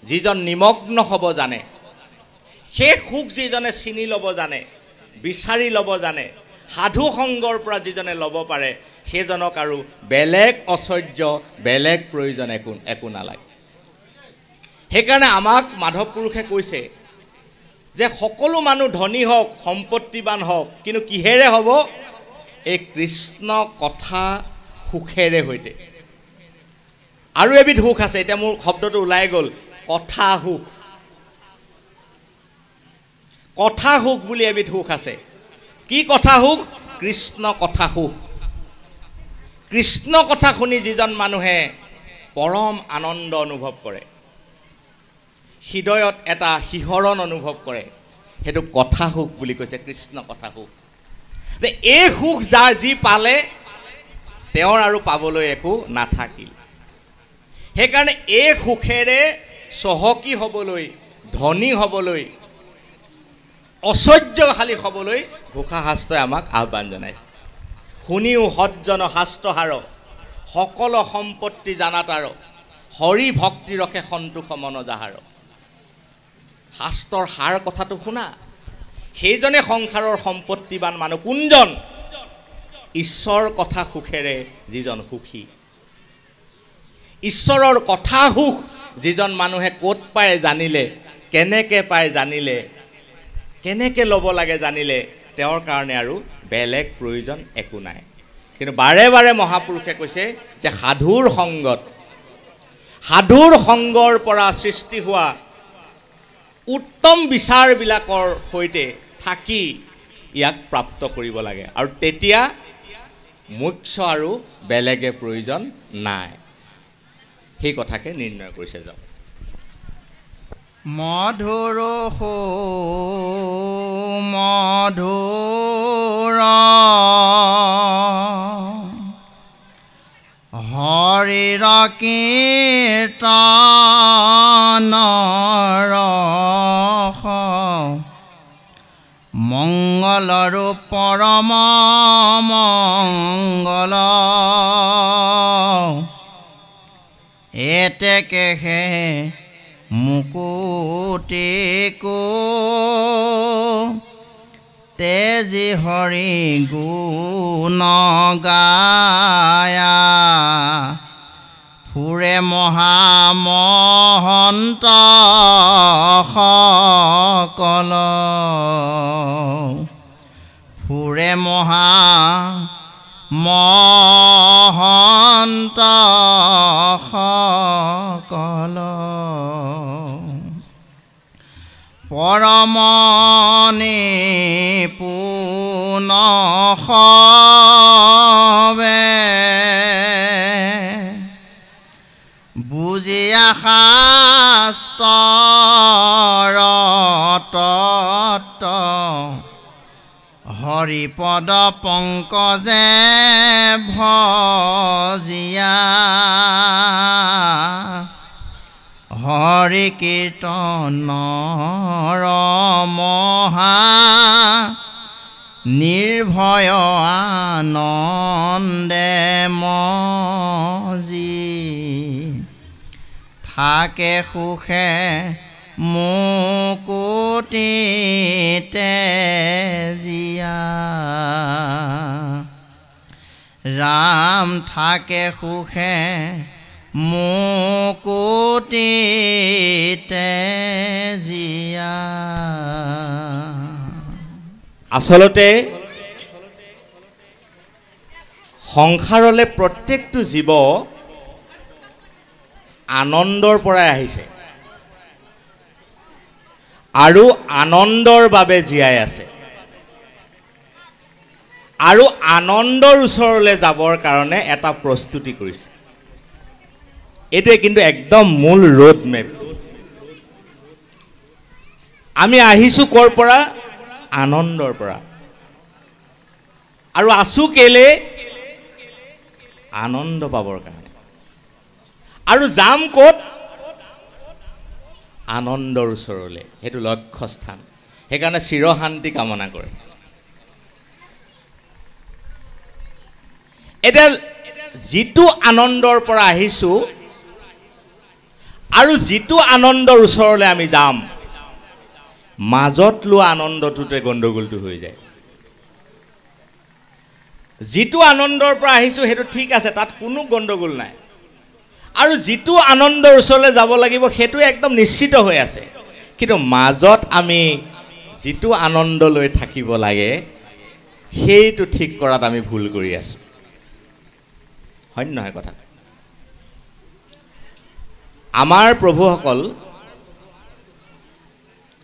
যিজন নিমগ্ন হ'ব জানে সেই সুখ যিজনে চিনি ল'ব জানে বিচাৰি ল'ব জানে সাধু সংগৰ পৰা যিজনে ল'ব পাৰে সেইজনক আৰু বেলেগ ঐশ্বৰ্য বেলেগ প্ৰয়োজন একো নালাগে সেইকাৰণে আমাক মাধৱ পুৰুষে কৈছে যে সকলো মানুহ ধনী হওক সম্পত্তিবান হওক কিন্তু কিহেৰে হ'ব এই কৃষ্ণ কথা সুখেৰে সৈতে আৰু এবিধ সুখ আছে এতিয়া মোৰ শব্দটো ওলাই গ'ল কথা সুখ বুলি এবিধ সুখ আছে কি কথা সুখ কৃষ্ণ কথা সুখ কৃষ্ণ কথা শুনি যিজন মানুহে পৰম আনন্দ অনুভৱ কৰে হৃদয়ত এটা শিহৰণ অনুভৱ কৰে সেইটো কথা সুখ বুলি কৈছে কৃষ্ণ কথা সুখ এই সুখ যাৰ যি পালে তেওঁৰ আৰু পাবলৈ একো নাথাকিল সেইকাৰণে এই সুখেৰে চহকী হ'বলৈ ধনী হ'বলৈ ঐশ্বৰ্যশালী হ'বলৈ ঘোষা শাস্ত্ৰই আমাক আহ্বান জনাইছে শুনিও সজ্জন শাস্ত্ৰহাৰ সকলো সম্পত্তি জানাতাৰ হৰি ভক্তি ৰখে সন্তোষ মন যাহাৰ শাস্ত্ৰৰ সাৰ কথাটো শুনা সেইজনে সংসাৰৰ সম্পত্তিবান মানুহ কোনজন ঈশ্বৰৰ কথা সুখেৰে যিজন সুখী ঈশ্বৰৰ কথা সুখ যিজন মানুহে ক'ত পায় জানিলে কেনেকৈ পায় জানিলে কেনেকৈ ল'ব লাগে জানিলে তেওঁৰ কাৰণে আৰু বেলেগ প্ৰয়োজন একো নাই কিন্তু বাৰে বাৰে মহাপুৰুষে কৈছে যে সাধুৰ সংগৰ পৰা সৃষ্টি হোৱা উত্তম বিচাৰবিলাকৰ সৈতে থাকি ইয়াক প্ৰাপ্ত কৰিব লাগে আৰু তেতিয়া মুখ্য আৰু বেলেগে প্ৰয়োজন নাই সেই কথাকে নিৰ্ণয় কৰিছে যাওক মধুৰ মধুৰ কীৰ্তনৰ ৰস মংগলৰো পৰম মংগল এতেকেহে মুকুতিকো তেজি হৰি গুণ গায়া ফুৰে মহামহন্ত সকল ফুৰে মহামহন্ত সকল পৰম নিপুণ সবে বুজিয়া শাস্ত্ৰৰ তত্ত্ব হৰিপদ পংকজে ভজিয়া হৰি কীৰ্তনৰ মহা নিৰ্ভয় আনন্দে মজি থাকে সুখে মুকুতিতে জিয়া ৰাম থাকে সুখে মুকুতিতে জিয়া। আচলতে সংসাৰলৈ প্ৰত্যেকটো জীৱ আনন্দৰ পৰাই আহিছে আৰু আনন্দৰ বাবে জীয়াই আছে আৰু আনন্দৰ ওচৰলৈ যাবৰ কাৰণে এটা প্ৰস্তুতি কৰিছে। এইটোৱে কিন্তু একদম মূল ৰোড মেপ। আমি আহিছোঁ ক'ৰ পৰা? আনন্দৰ পৰা। আৰু আছোঁ কেলে? আনন্দ পাবৰ কাৰণে। আৰু যাম ক'ত? আনন্দৰ ওচৰলৈ। সেইটো লক্ষ্যস্থান। সেইকাৰণে চিৰশান্তি কামনা কৰে। এতিয়া যিটো আনন্দৰ পৰা আহিছোঁ আৰু যিটো আনন্দৰ ওচৰলৈ আমি যাম, মাজত লোৱা আনন্দটোতে গণ্ডগোলটো হৈ যায়। যিটো আনন্দৰ পৰা আহিছোঁ সেইটো ঠিক আছে, তাত কোনো গণ্ডগোল নাই। আৰু যিটো আনন্দৰ ওচৰলৈ যাব লাগিব সেইটো একদম নিশ্চিত হৈ আছে। কিন্তু মাজত আমি যিটো আনন্দ লৈ থাকিব লাগে সেইটো ঠিক কৰাত আমি ভুল কৰি আছোঁ। হয় নহয় কথা? আমাৰ প্ৰভুসকল,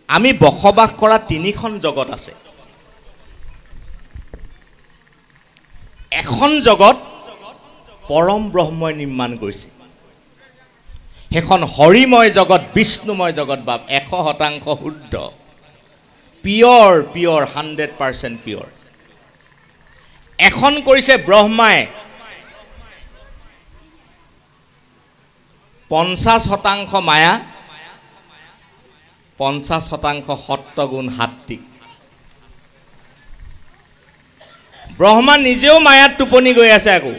আমি বসবাস কৰা তিনিখন জগত আছে। এখন জগত পৰম ব্ৰহ্মই নিৰ্মাণ কৰিছে। সেইখন হৰিময় জগত, বিষ্ণুময় জগত বা 100% শুদ্ধ, পিয়ৰ 100% পিয়ৰ। এখন কৰিছে ব্ৰহ্মাই 50% মায়া, 50% সত্ত্বগুণ সাত্বিক। ব্ৰহ্মা নিজেও মায়াত টোপনি গৈ আছে। আকৌ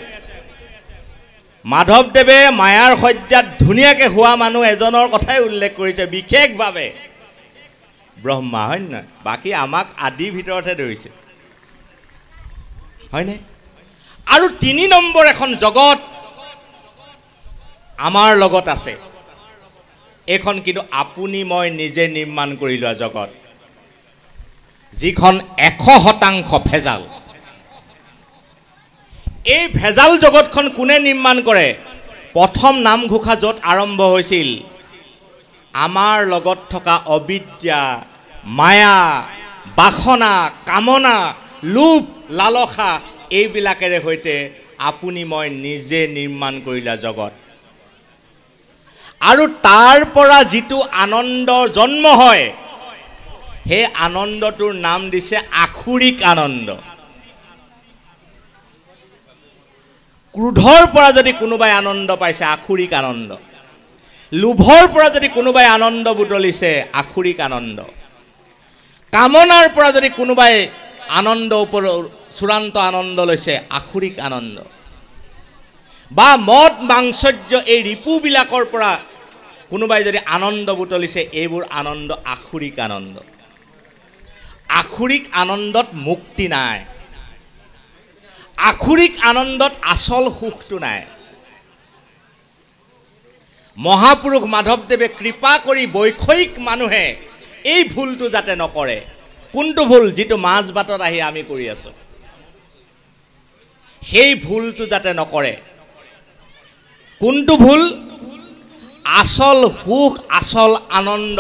মাধৱদেৱে মায়াৰ শয্যাত ধুনীয়াকৈ হোৱা মানুহ এজনৰ কথাই উল্লেখ কৰিছে বিশেষভাৱে, ব্ৰহ্মা। হয় নহয়? বাকী আমাক আদিৰ ভিতৰতহে ধৰিছে, হয়নে? আৰু 3 নম্বৰ এখন জগত আমাৰ লগত আছে। এইখন কিন্তু আপুনি মই নিজে নিৰ্মাণ কৰি লোৱা জগত, যিখন 100% ভেজাল। এই ভেজাল জগতখন কোনে নিৰ্মাণ কৰে? প্ৰথম নামঘোষা য'ত আৰম্ভ হৈছিল, আমাৰ লগত থকা অবিদ্যা, মায়া, বাসনা, কামনা, লোভ, লালসা, এইবিলাকেৰে সৈতে আপুনি মই নিজে নিৰ্মাণ কৰি লোৱা জগত। আৰু তাৰ পৰা যিটো আনন্দ জন্ম হয়, সেই আনন্দটোৰ নাম দিছে আখুৰিক আনন্দ। ক্ৰোধৰ পৰা যদি কোনোবাই আনন্দ পাইছে আখুৰিক আনন্দ, লোভৰ পৰা যদি কোনোবাই আনন্দ বুটলিছে আখুৰিক আনন্দ, কামনাৰ পৰা যদি কোনোবাই আনন্দ চূড়ান্ত আনন্দ লৈছে আখুৰিক আনন্দ, বা মদ মাংসৰ্য এই ৰিপুবিলাকৰ পৰা কোনোবাই যদি আনন্দ বুটলিছে এইবোৰ আনন্দ আখুৰিক আনন্দ। আখুৰিক আনন্দত মুক্তি নাই, আখুৰিক আনন্দত আচল সুখটো নাই। মহাপুৰুষ মাধৱদেৱে কৃপা কৰি বৈষয়িক মানুহে এই ভুলটো যাতে নকৰে। কোনটো ভুল? যিটো মাজ বাটত আহি আমি কৰি আছোঁ, সেই ভুলটো যাতে নকৰে। কোনটো ভুল? আচল সুখ, আচল আনন্দ,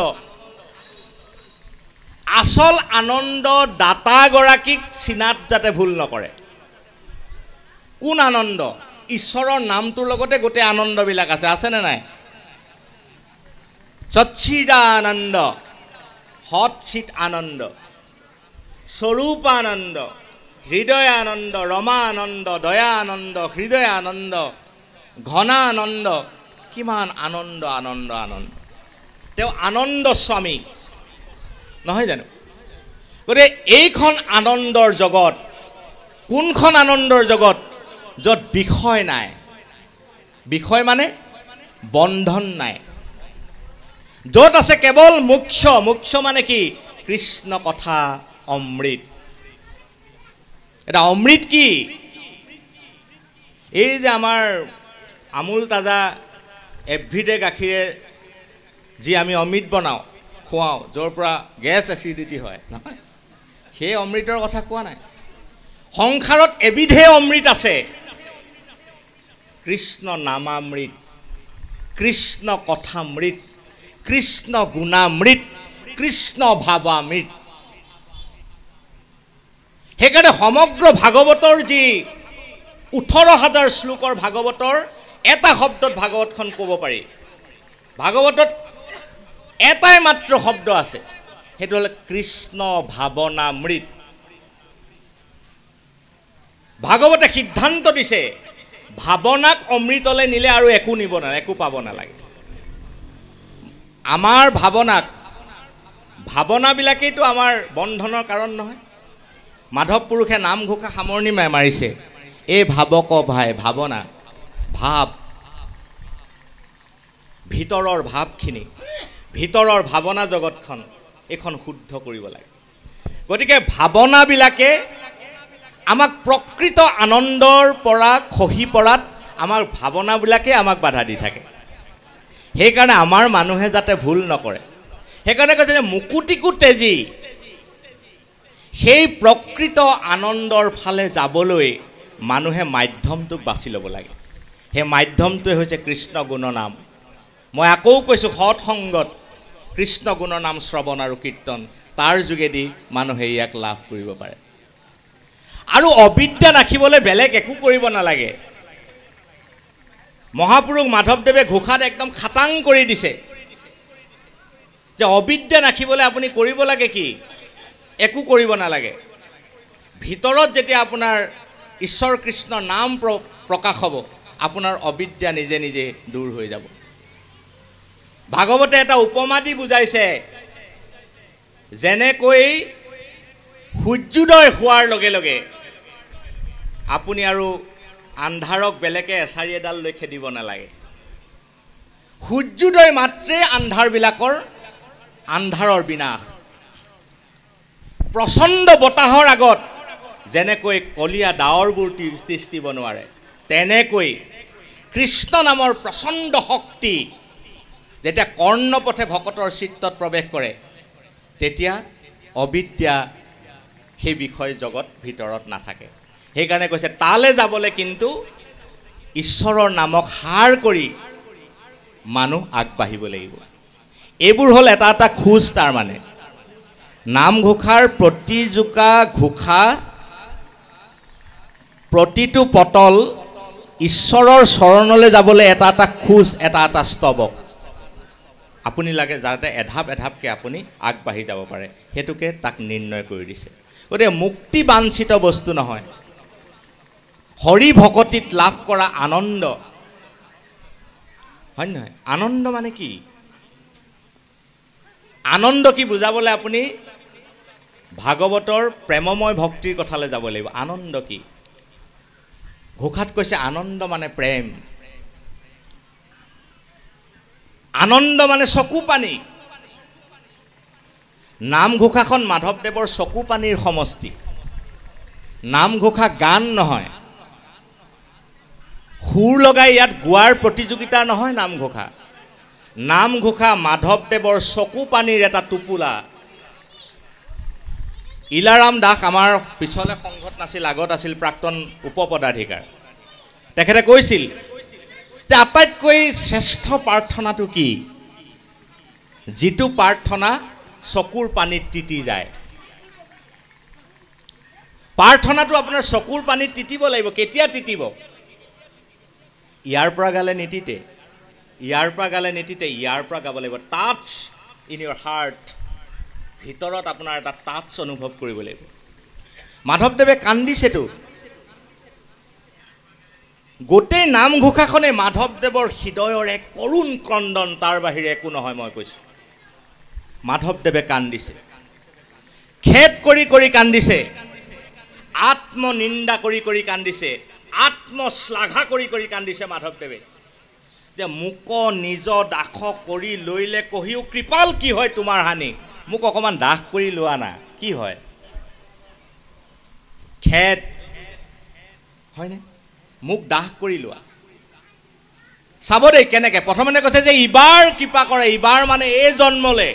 আচল আনন্দ দাতাগৰাকীক চিনাত যাতে ভুল নকৰে। কোন আনন্দ? ঈশ্বৰৰ নামটোৰ লগতে গোটেই আনন্দবিলাক আছেনে নাই? সচ্চিদানন্দ, সৎচিত আনন্দ, স্বৰূপানন্দ, হৃদয় আনন্দ, ৰমা আনন্দ, দয়া আনন্দ, হৃদয় আনন্দ, ঘনা আনন্দ। কিমান আনন্দ আনন্দ আনন্দ। তেওঁ আনন্দ স্বামী নহয় জানো? গতিকে এইখন আনন্দৰ জগত, কোনখন আনন্দৰ জগত? য'ত বিষয় নাই। বিষয় মানে বন্ধন নাই। য'ত আছে কেৱল মোক্ষ। মোক্ষ মানে কি? কৃষ্ণ কথা অমৃত। এটা অমৃত কি? এই যে আমাৰ আমুল তাজা এভৰিডে গাখীৰে যি আমি অমৃত বনাওঁ, খুৱাওঁ, য'ৰ পৰা গেছ এচিডিটি হয় নহয়, সেই অমৃতৰ কথা কোৱা নাই। সংসাৰত এবিধে অমৃত আছে, কৃষ্ণ নামামৃত, কৃষ্ণ কথামৃত, কৃষ্ণ গুণামৃত, কৃষ্ণ ভাৱামৃত। সেইকাৰণে সমগ্ৰ ভাগৱতৰ যি 18,000 শ্লোকৰ ভাগৱতৰ এটা শব্দত ভাগৱতখন ক'ব পাৰি। ভাগৱতত এটাই মাত্ৰ শব্দ আছে, সেইটো হ'ল কৃষ্ণ ভাৱনামৃত। ভাগৱতে সিদ্ধান্ত দিছে ভাৱনাক অমৃতলৈ নিলে আৰু একো নিব নালাগে, একো পাব নালাগে। আমাৰ ভাৱনাবিলাকেইতো আমাৰ বন্ধনৰ কাৰণ নহয়। মাধৱ পুৰুষে নামঘোষা সামৰণি মাৰিছে, এই ভাৱক ভাই ভাৱনা, ভাৱ, ভিতৰৰ ভাৱখিনি, ভিতৰৰ ভাৱনা জগতখন, এইখন শুদ্ধ কৰিব লাগে। গতিকে ভাৱনাবিলাকে আমাক প্ৰকৃত আনন্দৰ পৰা খহি পৰাত আমাৰ ভাৱনাবিলাকে আমাক বাধা দি থাকে। সেইকাৰণে আমাৰ মানুহে যাতে ভুল নকৰে, সেইকাৰণে কৈছে যে মুকুতিকো তেজী। সেই প্ৰকৃত আনন্দৰ ফালে যাবলৈ মানুহে মাধ্যমটোক বাছি ল'ব লাগে। সেই মাধ্যমটোৱে হৈছে কৃষ্ণ গুণনাম। মই আকৌ কৈছোঁ, সৎসংগত কৃষ্ণ গুণনাম শ্ৰৱণ আৰু কীৰ্তন, তাৰ যোগেদি মানুহে ইয়াক লাভ কৰিব পাৰে। আৰু অবিদ্যা ৰাখিবলৈ বেলেগ একো কৰিব নালাগে। মহাপুৰুষ মাধৱদেৱে ঘোষাত একদম খাটাং কৰি দিছে যে অবিদ্যা ৰাখিবলৈ আপুনি কৰিব লাগে কি? একো কৰিব নালাগে। ভিতৰত যেতিয়া আপোনাৰ ঈশ্বৰ কৃষ্ণ নাম প্ৰকাশ হ'ব, আপোনাৰ অবিদ্যা নিজে নিজে দূৰ হৈ যাব। ভাগৱতে এটা উপমা দি বুজাইছে, যেনেকৈ সূৰ্যোদয় হোৱাৰ লগে লগে আপুনি আৰু আন্ধাৰক বেলেগে এছাৰি এডাল লৈ খেদিব নালাগে। সূৰ্যোদয় মাত্ৰেই আন্ধাৰৰ বিনাশ। প্ৰচণ্ড বতাহৰ আগত যেনেকৈ কলীয়া ডাৱৰবোৰ তিষ্টিব নোৱাৰে, তেনেকৈ কৃষ্ণ নামৰ প্ৰচণ্ড শক্তি যেতিয়া কৰ্ণপথে ভকতৰ চিত্তত প্ৰৱেশ কৰে, তেতিয়া অবিদ্যা সেই বিষয় জগত ভিতৰত নাথাকে। সেইকাৰণে কৈছে তালে যাবলৈ কিন্তু ঈশ্বৰৰ নামক সাৰ কৰি মানুহ আগবাঢ়িব লাগিব। এইবোৰ হ'ল এটা এটা খোজ। তাৰমানে নামঘোষাৰ প্ৰতিজোকা ঘোষা, প্ৰতিটো পটল ঈশ্বৰৰ চৰণলৈ যাবলৈ এটা এটা খোজ, এটা এটা স্তৱক। আপুনি লাগে যাতে এধাপ এধাপকৈ আপুনি আগবাঢ়ি যাব পাৰে, সেইটোকে তাক নিৰ্ণয় কৰি দিছে। গতিকে মুক্তি বাঞ্ছিত বস্তু নহয়, হৰি ভকতিত লাভ কৰা আনন্দ, হয় নহয়? আনন্দ মানে কি? আনন্দ কি বুজাবলৈ আপুনি ভাগৱতৰ প্ৰেমময় ভক্তিৰ কথালৈ যাব লাগিব। আনন্দ কি? ঘোষাত কৈছে আনন্দ মানে প্ৰেম, আনন্দ মানে চকু পানী। নামঘোষাখন মাধৱদেৱৰ চকু পানীৰ সমষ্টি। নামঘোষা গান নহয়, সুৰ লগাই ইয়াত গোৱাৰ প্ৰতিযোগিতা নহয়। নামঘোষা নামঘোষা মাধৱদেৱৰ চকু পানীৰ এটা টোপোলা। ইলাৰাম দাস আমাৰ পিছলে সংঘত নাছিল, আগত আছিল প্ৰাক্তন উপপদাধিকাৰ। তেখেতে কৈছিল যে আটাইতকৈ শ্ৰেষ্ঠ প্ৰাৰ্থনাটো কি? যিটো প্ৰাৰ্থনা চকুৰ পানীত তিতি যায়। প্ৰাৰ্থনাটো আপোনাৰ চকুৰ পানীত তিতিব লাগিব। কেতিয়া তিতিব? ইয়াৰ পৰা গালে নিতিতে, ইয়াৰ পৰা গালে নিতিতে, ইয়াৰ পৰা গাব লাগিব। টাচ ইন ইয়ৰ হাৰ্ট, ভিতৰত আপোনাৰ এটা টাচ অনুভৱ কৰিব লাগিব। মাধৱদেৱে কান্দিছেতো। গোটেই নামঘোষাখনে মাধৱদেৱৰ হৃদয়ৰ এক কৰুণ ক্ৰন্দন, তাৰ বাহিৰে একো নহয়। মই কৈছোঁ মাধৱদেৱে কান্দিছে, খেদ কৰি কৰি কান্দিছে, আত্মনিন্দা কৰি কৰি কান্দিছে, আত্মশ্লাঘা কৰি কৰি কান্দিছে মাধৱদেৱে। যে মোক নিজ দাস কৰি লৈলে কহিও কৃপাল কি হয় তোমাৰ হানি। মোক অকণমান দাস কৰি লোৱা না, কি হয়? খেদ হয়নে? মোক দাস কৰি লোৱা। চাব দেই কেনেকৈ। প্ৰথমতে কৈছে যে ইবাৰ কৃপা কৰে, ইবাৰ মানে এই জন্মলে।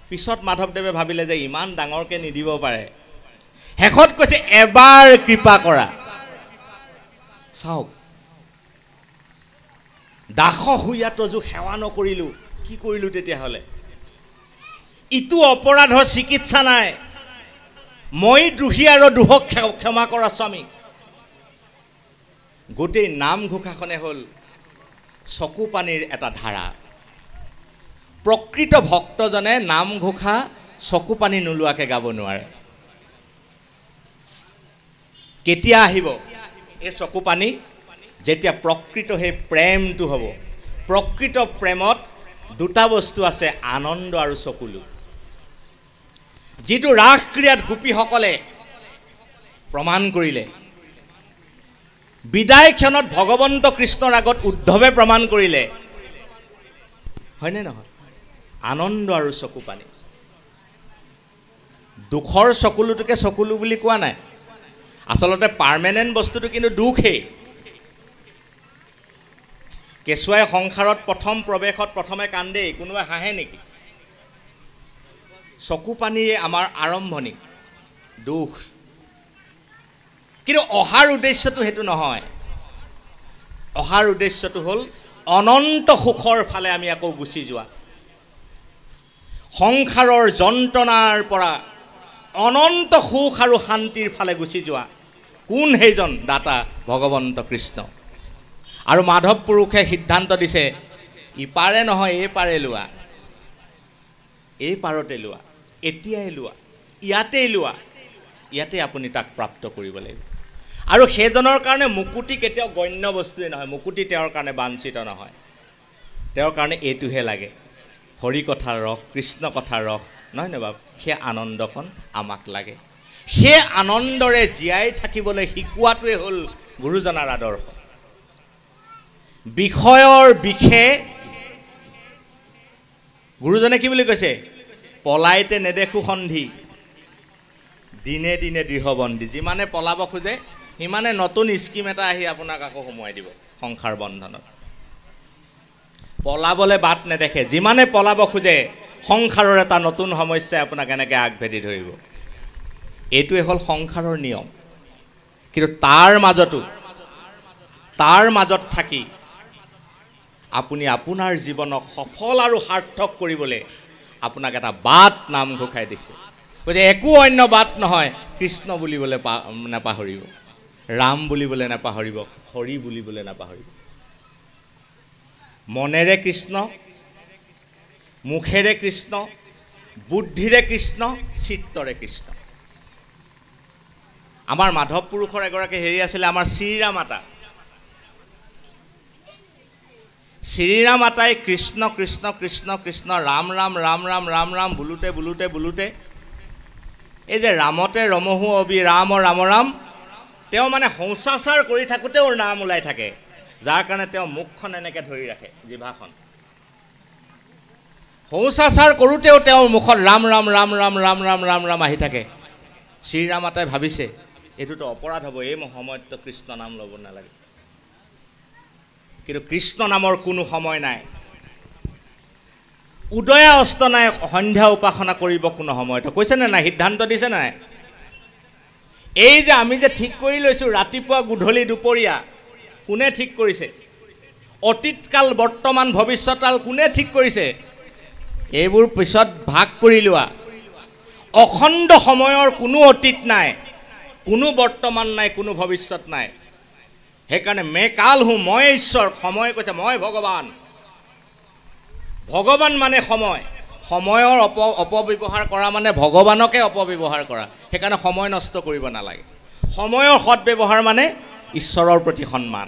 পিছত মাধৱদেৱে ভাবিলে যে ইমান ডাঙৰকৈ নিদিব পাৰে। শেষত কৈছে এবাৰ কৃপা কৰা। চাওক, দাস হৈয়া তজু সেৱা নকৰিলোঁ, কি কৰিলোঁ তেতিয়াহ'লে? ইটো অপৰাধৰ চিকিৎসা নাই, মই দ্ৰোহী আৰু দোষক ক্ষমা কৰা স্বামী। গোটেই নামঘোষাখনে হ'ল চকু পানীৰ এটা ধাৰা। প্ৰকৃত ভক্তজনে নামঘোষা চকু পানী নোলোৱাকৈ গাব নোৱাৰে। কেতিয়া আহিব এই চকু পানী? যেতিয়া প্ৰকৃত সেই প্ৰেমটো হ'ব। প্ৰকৃত প্ৰেমত দুটা বস্তু আছে, আনন্দ আৰু চকুলো। যিটো ৰাস ক্ৰীড়াত গোপীসকলে প্ৰমাণ কৰিলে, বিদায় ক্ষণত ভগৱন্ত কৃষ্ণৰ আগত উদ্ধৱে প্ৰমাণ কৰিলে, হয়নে নহয়? আনন্দ আৰু চকু পানী। দুখৰ চকুলোটোকে চকুলো বুলি কোৱা নাই। আচলতে পাৰ্মানেণ্ট বস্তুটো কিন্তু দুখেই। কেঁচুৱাই সংসাৰত প্ৰথম প্ৰৱেশত প্ৰথমে কান্দেই, কোনোবাই হাঁহে নেকি? চকু পানীয়ে আমাৰ আৰম্ভণি, দুখ। কিন্তু অহাৰ উদ্দেশ্যটো সেইটো নহয়। অহাৰ উদ্দেশ্যটো হ'ল অনন্ত সুখৰ ফালে আমি আকৌ গুচি যোৱা। সংসাৰৰ যন্ত্ৰণাৰ পৰা অনন্ত সুখ আৰু শান্তিৰ ফালে গুচি যোৱা। কোন সেইজন দাতা? ভগৱন্ত কৃষ্ণ। আৰু মাধৱ পুৰুষে সিদ্ধান্ত দিছে, ইপাৰে নহয় এই পাৰে লোৱা, এই পাৰতে লোৱা, এতিয়াই লোৱা, ইয়াতেই লোৱা, ইয়াতে আপুনি তাক প্ৰাপ্ত কৰিব লাগিব। আৰু সেইজনৰ কাৰণে মুকুতি কেতিয়াও গণ্য বস্তুৱেই নহয়। মুকুতি তেওঁৰ কাৰণে বাঞ্ছিত নহয়। তেওঁৰ কাৰণে এইটোহে লাগে, হৰি কথাৰ ৰস, কৃষ্ণ কথাৰ ৰস, নহয় নে বাবু? সেই আনন্দখন আমাক লাগে। সেই আনন্দৰে জীয়াই থাকিবলৈ শিকোৱাটোৱে হ'ল গুৰুজনাৰ আদৰ্শ। বিষয়ৰ বিষে গুৰুজনে কি বুলি কৈছে? পলাইতে নেদেখো সন্ধি, দিনে দিনে দৃঢ়বন্দী। যিমানে পলাব খোজে সিমানে নতুন স্কিম এটা আহি আপোনাক আকৌ সোমোৱাই দিব সংসাৰ বন্ধনত। পলাবলৈ বাট নেদেখে। যিমানে পলাব খোজে সংসাৰৰ এটা নতুন সমস্যাই আপোনাক এনেকৈ আগভেদি ধৰিব। এইটোৱে হ'ল সংসাৰৰ নিয়ম। কিন্তু তাৰ মাজত থাকি আপুনি আপোনাৰ জীৱনক সফল আৰু সাৰ্থক কৰিবলৈ আপোনাক এটা বাট নামঘোষাই দিছে। কৈছে একো অন্য বাট নহয়, কৃষ্ণ বুলিবলৈ নাপাহৰিব, ৰাম বুলিবলৈ নাপাহৰিব, হৰি বুলিবলৈ নাপাহৰিব। মনেৰে কৃষ্ণ, মুখেৰে কৃষ্ণ, বুদ্ধিৰে কৃষ্ণ, চিত্তৰে কৃষ্ণ। আমাৰ মাধৱ পুৰুষৰ এগৰাকী হেৰি আছিলে আমাৰ শ্ৰীৰাম আতা। শ্ৰীৰাম আতাই কৃষ্ণ কৃষ্ণ কৃষ্ণ কৃষ্ণ ৰাম ৰাম ৰাম ৰাম ৰাম ৰাম বোলোতে বোলোতে বোলোতে এই যে ৰামতে ৰমহু অবি ৰাম ৰাম ৰাম, তেওঁ মানে সংসাচাৰ কৰি থাকোঁতে ওৰ নাম ওলাই থাকে, যাৰ কাৰণে তেওঁ মুখখন এনেকৈ ধৰি ৰাখে, জিভাখন। সংসাচাৰ কৰোঁতেও তেওঁৰ মুখত ৰাম ৰাম ৰাম ৰাম ৰাম ৰাম ৰাম ৰাম আহি থাকে। শ্ৰীৰাম আতাই ভাবিছে এইটোতো অপৰাধ হ'ব, এই সময়ততো কৃষ্ণ নাম ল'ব নালাগে। কিন্তু কৃষ্ণ নামৰ কোনো সময় নাই, উদয়া অস্ত নাই, সন্ধ্যা উপাসনা কৰিব কোনো সময়তো, কৈছেনে নাই? সিদ্ধান্ত দিছে নাই? এই যে আমি যে ঠিক কৰি লৈছোঁ ৰাতিপুৱা গধূলি দুপৰীয়া, কোনে ঠিক কৰিছে? অতীতকাল বৰ্তমান ভৱিষ্যতকাল কোনে ঠিক কৰিছে? এইবোৰ পিছত ভাগ কৰি লোৱা। অখণ্ড সময়ৰ কোনো অতীত নাই, কোনো বৰ্তমান নাই, কোনো ভৱিষ্যত নাই। সেইকাৰণে মে কাল হওঁ, মই ঈশ্বৰ। সময় কৈছে মই ভগৱান। ভগৱান মানে সময়, সময়ৰ অপব্যৱহাৰ কৰা মানে ভগৱানকে অপব্যৱহাৰ কৰা। সেইকাৰণে সময় নষ্ট কৰিব নালাগে। সময়ৰ সৎব্যৱহাৰ মানে ঈশ্বৰৰ প্ৰতি সন্মান।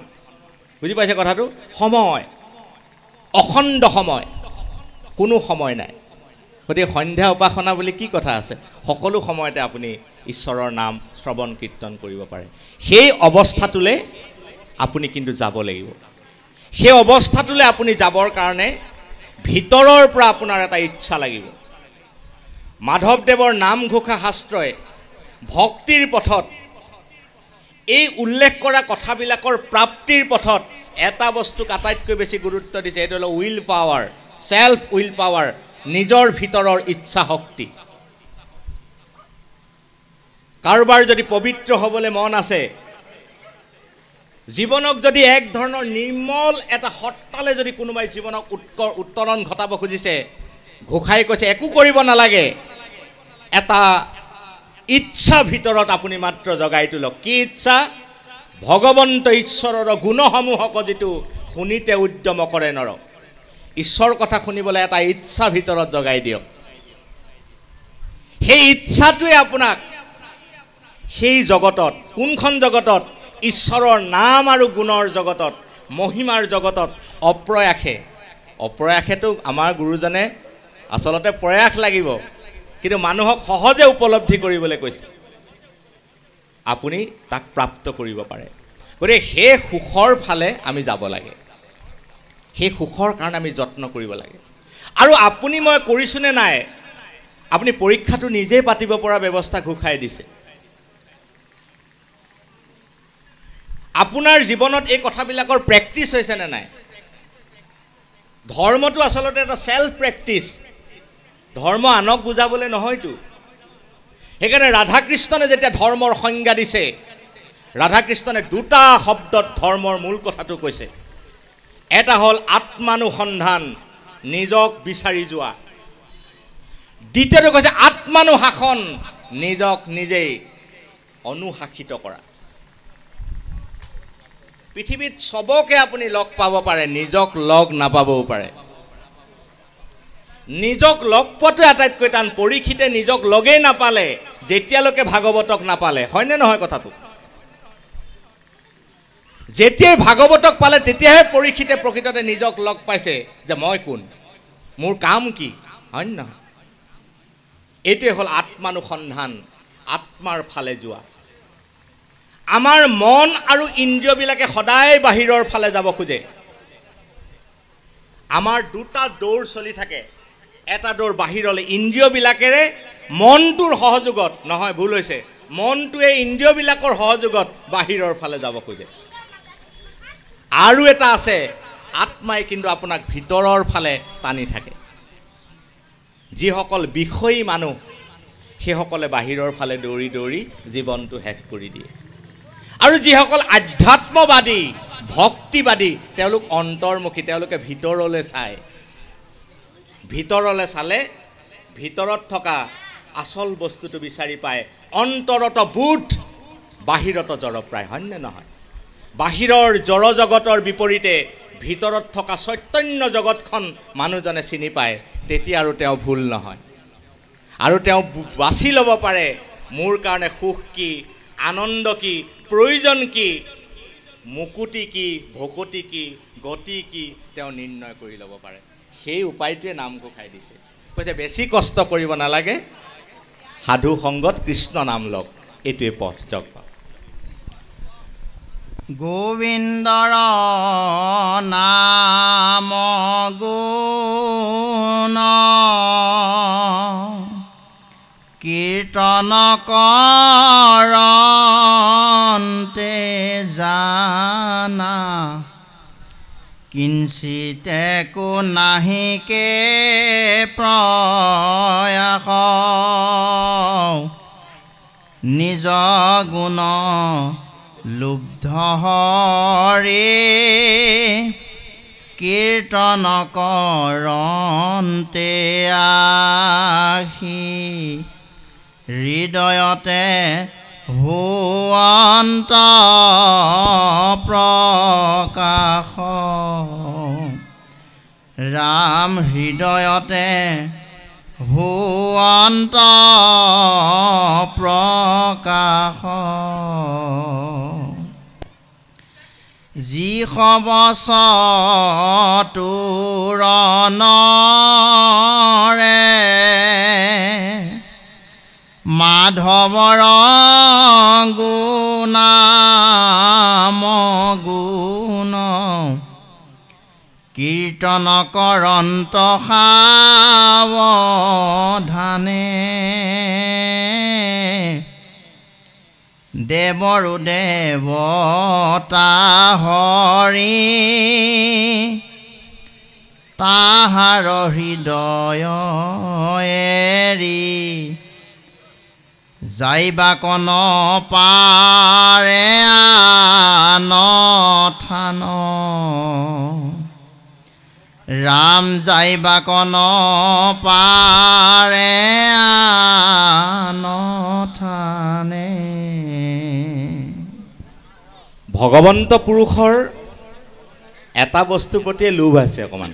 বুজি পাইছে কথাটো? সময় অখণ্ড সময়, কোনো সময় নাই। গতিকে সন্ধ্যা উপাসনা বুলি কি কথা আছে? সকলো সময়তে আপুনি ঈশ্বৰৰ নাম শ্ৰৱণ কীৰ্তন কৰিব পাৰে। সেই অৱস্থাটোলৈ আপুনি কিন্তু যাব লাগিব। সেই অৱস্থাটোলৈ আপুনি যাবৰ কাৰণে ভিতৰৰ পৰা আপোনাৰ এটা ইচ্ছা লাগিব। মাধৱদেৱৰ নামঘোষা শাস্ত্ৰই ভক্তিৰ পথত এই উল্লেখ কৰা কথাবিলাকৰ প্ৰাপ্তিৰ পথত এটা বস্তুক আটাইতকৈ বেছি গুৰুত্ব দিছে, এইটো হ'ল will power, self will power, নিজৰ ভিতৰৰ ইচ্ছা শক্তি। কাৰোবাৰ যদি পবিত্ৰ হ'বলৈ মন আছে, জীৱনক যদি এক ধৰণৰ নিৰ্মল এটা সত্তালে যদি কোনোবাই জীৱনক উত্তৰণ ঘটাব খুজিছে, ঘোষাই কৈছে একো কৰিব নালাগে, এটা ইচ্ছা ভিতৰত আপুনি মাত্ৰ জগাই তোলক। কি ইচ্ছা? ভগৱন্ত ঈশ্বৰৰ গুণসমূহক যিটো শুনিতে উদ্যম কৰে নৰ। ঈশ্বৰৰ কথা শুনিবলৈ এটা ইচ্ছা ভিতৰত জগাই দিয়ক। সেই ইচ্ছাটোৱে আপোনাক সেই জগতত, কোনখন জগতত? ঈশ্বৰৰ নাম আৰু গুণৰ জগতত, মহিমাৰ জগতত অপ্ৰয়াসেতো আমাৰ গুৰুজনে আচলতে প্ৰয়াস লাগিব, কিন্তু মানুহক সহজে উপলব্ধি কৰিবলৈ কৈছে। আপুনি তাক প্ৰাপ্ত কৰিব পাৰে। গতিকে সেই সুখৰ ফালে আমি যাব লাগে, সেই সুখৰ কাৰণে আমি যত্ন কৰিব লাগে। আৰু আপুনি মই কৰিছোঁনে নাই, আপুনি পৰীক্ষাটো নিজেই পাতিব পৰা ব্যৱস্থা ঘোষাই দিছে। আপোনাৰ জীৱনত এই কথাবিলাকৰ প্ৰেক্টিচ হৈছেনে নাই? ধৰ্মটো আচলতে এটা চেল্ফ প্ৰেক্টিচ, ধৰ্ম আনক বুজাবলৈ নহয়তো। সেইকাৰণে ৰাধাকৃষ্ণনে যেতিয়া ধৰ্মৰ সংজ্ঞা দিছে, ৰাধাকৃষ্ণনে দুটা শব্দত ধৰ্মৰ মূল কথাটো কৈছে। এটা হ'ল আত্মানুসন্ধান, নিজক বিচাৰি যোৱা। দ্বিতীয়টো কৈছে আত্মানুশাসন, নিজক নিজেই অনুশাসিত কৰা। পৃথিৱীত চবকে আপুনি লগ পাব পাৰে, নিজক লগ নাপাবও পাৰে। নিজক লগ পোৱাটো আটাইতকৈ টান। পৰীক্ষিতে নিজক লগেই নাপালে যেতিয়ালৈকে ভাগৱতক নাপালে, হয়নে নহয় কথাটো? যেতিয়াই ভাগৱতক পালে তেতিয়াহে পৰীক্ষিতে প্ৰকৃততে নিজক লগ পাইছে যে মই কোন, মোৰ কাম কি, হয় নহয়? এইটোৱে হ'ল আত্মানুসন্ধান, আত্মাৰ ফালে যোৱা। আমাৰ মন আৰু ইন্দ্ৰিয়বিলাকে সদায় বাহিৰৰ ফালে যাব খোজে। আমাৰ দুটা দৌৰ চলি থাকে, এটা দৌৰ বাহিৰলৈ ইন্দ্ৰিয়বিলাকেৰে, মনটোৰ সহযোগত নহয়, ভুল হৈছে, মনটোৱে ইন্দ্ৰিয়বিলাকৰ সহযোগত বাহিৰৰ ফালে যাব খোজে। আৰু এটা আছে, আত্মাই কিন্তু আপোনাক ভিতৰৰ ফালে টানি থাকে। যিসকল বিষয়ী মানুহ সেইসকলে বাহিৰৰ ফালে দৌৰি দৌৰি জীৱনটো শেষ কৰি দিয়ে। আৰু যিসকল আধ্যাত্মবাদী, ভক্তিবাদী, তেওঁলোক অন্তৰ্মুখী, তেওঁলোকে ভিতৰলৈ চায়। ভিতৰলৈ চালে ভিতৰত থকা আচল বস্তুটো বিচাৰি পায়। অন্তৰত বোধ, বাহিৰত জড়প্ৰায়, হয়নে নহয়? বাহিৰৰ জড় জগতৰ বিপৰীতে ভিতৰত থকা চৈতন্য জগতখন মানুহজনে চিনি পায়, তেতিয়া আৰু তেওঁ ভুল নহয়। আৰু তেওঁ বাছি ল'ব পাৰে মোৰ কাৰণে সুখ কি, আনন্দ কি, প্ৰয়োজন কি, মুকুতি কি, ভকতি কি, গতি কি তেওঁ নিৰ্ণয় কৰি ল'ব পাৰে। সেই উপায়টোৱে নামঘোষাই দিছে। কৈছে বেছি কষ্ট কৰিব নালাগে, সাধু সংগত কৃষ্ণ নাম লওক, এইটোৱে পথ। যাওক গোবিন্দৰ নাম গুণ কীৰ্তন কৰন্তে জানা কিঞ্চিতেকো নাহিকে প্ৰয়াস নিজ গুণ লুব্ধ হৰি কীৰ্তন কৰন্তে আহি হৃদয়তে হুৱন্ত প্ৰকাশ ৰাম হৃদয়তে হুৱন্ত প্ৰকাশ যি সবচতুৰণৰে মাধৱৰ গুণাম গুণ কীৰ্তন কৰন্ত সাৱধানে দেৱৰো দেৱতা হৰি তাহাৰ হৃদয় এৰি যাইবা কন পাৰে আন থান ৰাম যাইবা কন পাৰে আন থানে। ভগৱন্ত পুৰুষৰ এটা বস্তুৰ প্ৰতি লোভ আছে অকণমান,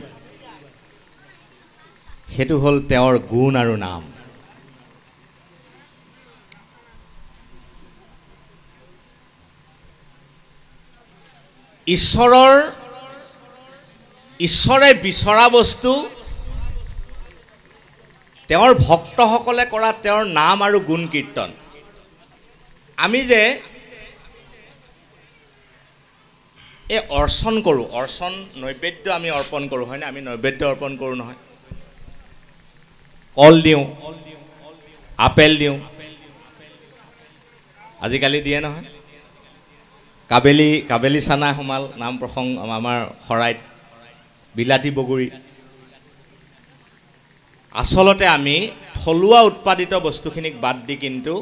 সেইটো হ'ল তেওঁৰ গুণ আৰু নাম। ঈশ্বৰে বিচৰা বস্তু তেওঁৰ ভক্তসকলে কৰা তেওঁৰ নাম আৰু গুণ কীৰ্তন। আমি যে এই অৰ্চন কৰোঁ, অৰ্চন নৈবেদ্য আমি অৰ্পণ কৰোঁ, হয়নে? আমি নৈবেদ্য অৰ্পণ কৰোঁ নহয়, কল দিওঁ, আপেল দিওঁ, আজিকালি দিয়ে নহয়, কাবেলি চানা সোমাল নাম প্ৰসংগ আমাৰ শৰাইত, বিলাতী বগৰী। আচলতে আমি থলুৱা উৎপাদিত বস্তুখিনিক বাদ দি কিন্তু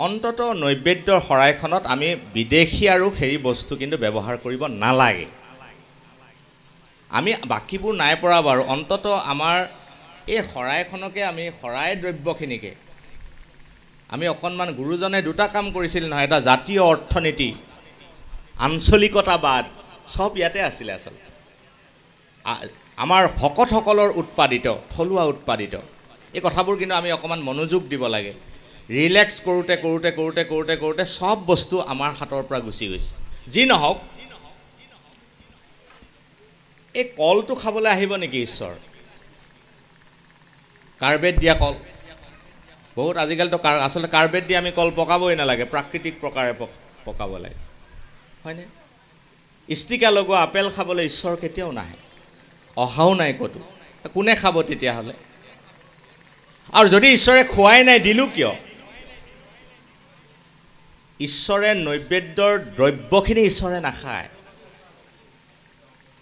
অন্তত নৈবেদ্যৰ শৰাইখনত আমি বিদেশী আৰু হেৰি বস্তু কিন্তু ব্যৱহাৰ কৰিব নালাগে। আমি বাকীবোৰ নাই পৰা বাৰু, অন্তত আমাৰ এই শৰাইখনকে আমি শৰাই দ্ৰব্যখিনিকে আমি অকণমান, গুৰুজনে দুটা কাম কৰিছিল নহয়, এটা জাতীয় অৰ্থনীতি, আঞ্চলিকতাবাদ, চব ইয়াতে আছিলে আচলতে। আমাৰ ভকতসকলৰ উৎপাদিত, থলুৱা উৎপাদিত এই কথাবোৰ কিন্তু আমি অকণমান মনোযোগ দিব লাগে। ৰিলেক্স কৰোঁতে কৰোঁতে কৰোঁতে কৰোঁতে কৰোঁতে চব বস্তু আমাৰ হাতৰ পৰা গুচি গৈছে। যি নহওক, এই কলটো খাবলৈ আহিব নেকি ঈশ্বৰ? কাৰ্বেট দিয়া কল বহুত, আজিকালিতো আচলতে কাৰ্বেট দি আমি কল পকাবই নালাগে, প্ৰাকৃতিক প্ৰকাৰে পকাব লাগে, হয়নে? ষ্টিকা লগোৱা আপেল খাবলৈ ঈশ্বৰ কেতিয়াও নাহে, অহাও নাই ক'তো। কোনে খাব তেতিয়াহ'লে? আৰু যদি ঈশ্বৰে খোৱাই নাই দিলোঁ কিয়? ঈশ্বৰে নৈবেদ্যৰ দ্ৰব্যখিনি ঈশ্বৰে নাখায়,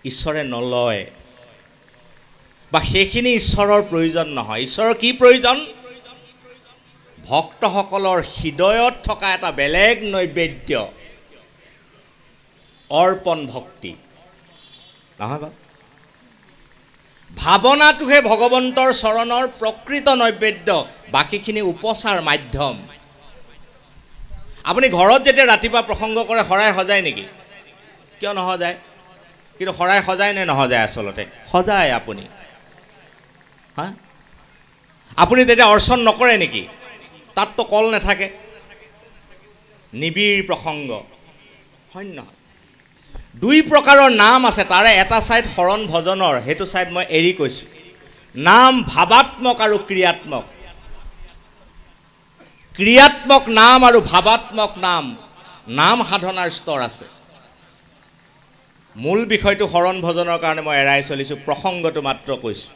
ঈশ্বৰে নলয়, বা সেইখিনি ঈশ্বৰৰ প্ৰয়োজন নহয়। ঈশ্বৰৰ কি প্ৰয়োজন? ভক্তসকলৰ হৃদয়ত থকা এটা বেলেগ নৈবেদ্য, অৰ্পণ ভক্তি নহয় বা? ভাৱনাটোহে ভগৱন্তৰ চৰণৰ প্ৰকৃত নৈবেদ্য, বাকীখিনি উপচাৰ মাধ্যম। আপুনি ঘৰত যেতিয়া ৰাতিপুৱা প্ৰসংগ কৰে শৰাই সজায় নেকি? কিয় নসজায়? কিন্তু শৰাই সজায় নে নসজায়? আচলতে সজায় আপুনি। হা, আপুনি তেতিয়া অৰ্চন নকৰে নেকি? তাততো কল নাথাকে, নিবিড় প্ৰসংগ হয় নহয় দুই প্ৰকাৰৰ নাম আছে তাৰে এটা সাইড হৰণ ভজনৰ হেতু সাইড মই এৰি কৈছো নাম ভাবাত্মক আৰু ক্ৰিয়াত্মক ক্ৰিয়াত্মক নাম আৰু ভাবাত্মক নাম সাধনাৰ স্তৰ আছে মূল বিষয়টো হৰণ ভজনৰ কাৰণে মই এৰাই চলিছো প্ৰসংগটো মাত্ৰ কৈছো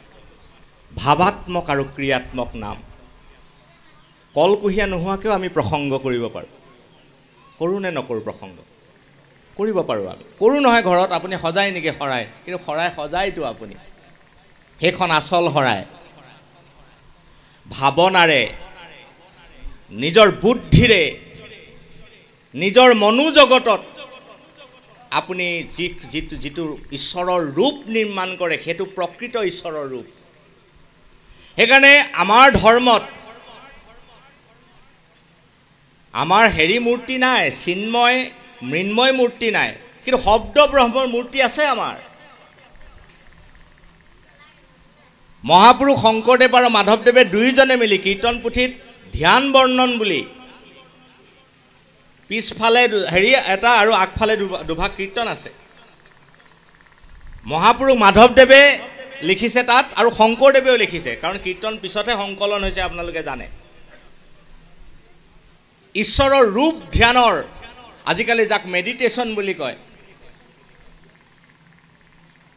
ভাবাত্মক আৰু ক্ৰিয়াত্মক নাম কলকুহিয়া নোহোৱাকেও আমি প্ৰসংগ কৰিব পাৰো কৰো নে নকৰো প্ৰসংগ কৰিব পাৰো আমি কৰো নহয় ঘৰত আপুনি সজাই নেকি হৰাই কিন্তু হৰাই সজাইতো আপুনি হেখন আসল হৰাই ভাৱনাৰে নিজৰ বুদ্ধিৰে নিজৰ মনোজগতত আপুনি যিটো ঈশ্বৰৰ ৰূপ নিৰ্মাণ কৰে সেইটো প্ৰকৃত ঈশ্বৰৰ ৰূপ সেইকাৰণে আমাৰ ধৰ্মত আমাৰ হেৰি মূৰ্তি নাই চিন্ময় মৃন্ময় মূৰ্তি নাই কিন্তু শব্দ ব্ৰহ্মৰ মূৰ্তি আছে আমাৰ মহাপুৰুষ শংকৰদেৱ আৰু মাধৱদেৱে দুইজনে মিলি কীৰ্তন পুথিত ধ্যান বৰ্ণন বুলি পিছফালে হেৰি এটা আৰু আগফালে দুভাগ কীৰ্তন আছে মহাপুৰুষ মাধৱদেৱে লিখিছে তাত আৰু শংকৰদেৱেও লিখিছে কাৰণ কীৰ্তন পিছতে সংকলন হৈছে আপোনালোকে জানে ঈশ্বৰৰ ৰূপ ধ্যানৰ আজিকালি যাক মেডিটেশ্যন বুলি কয়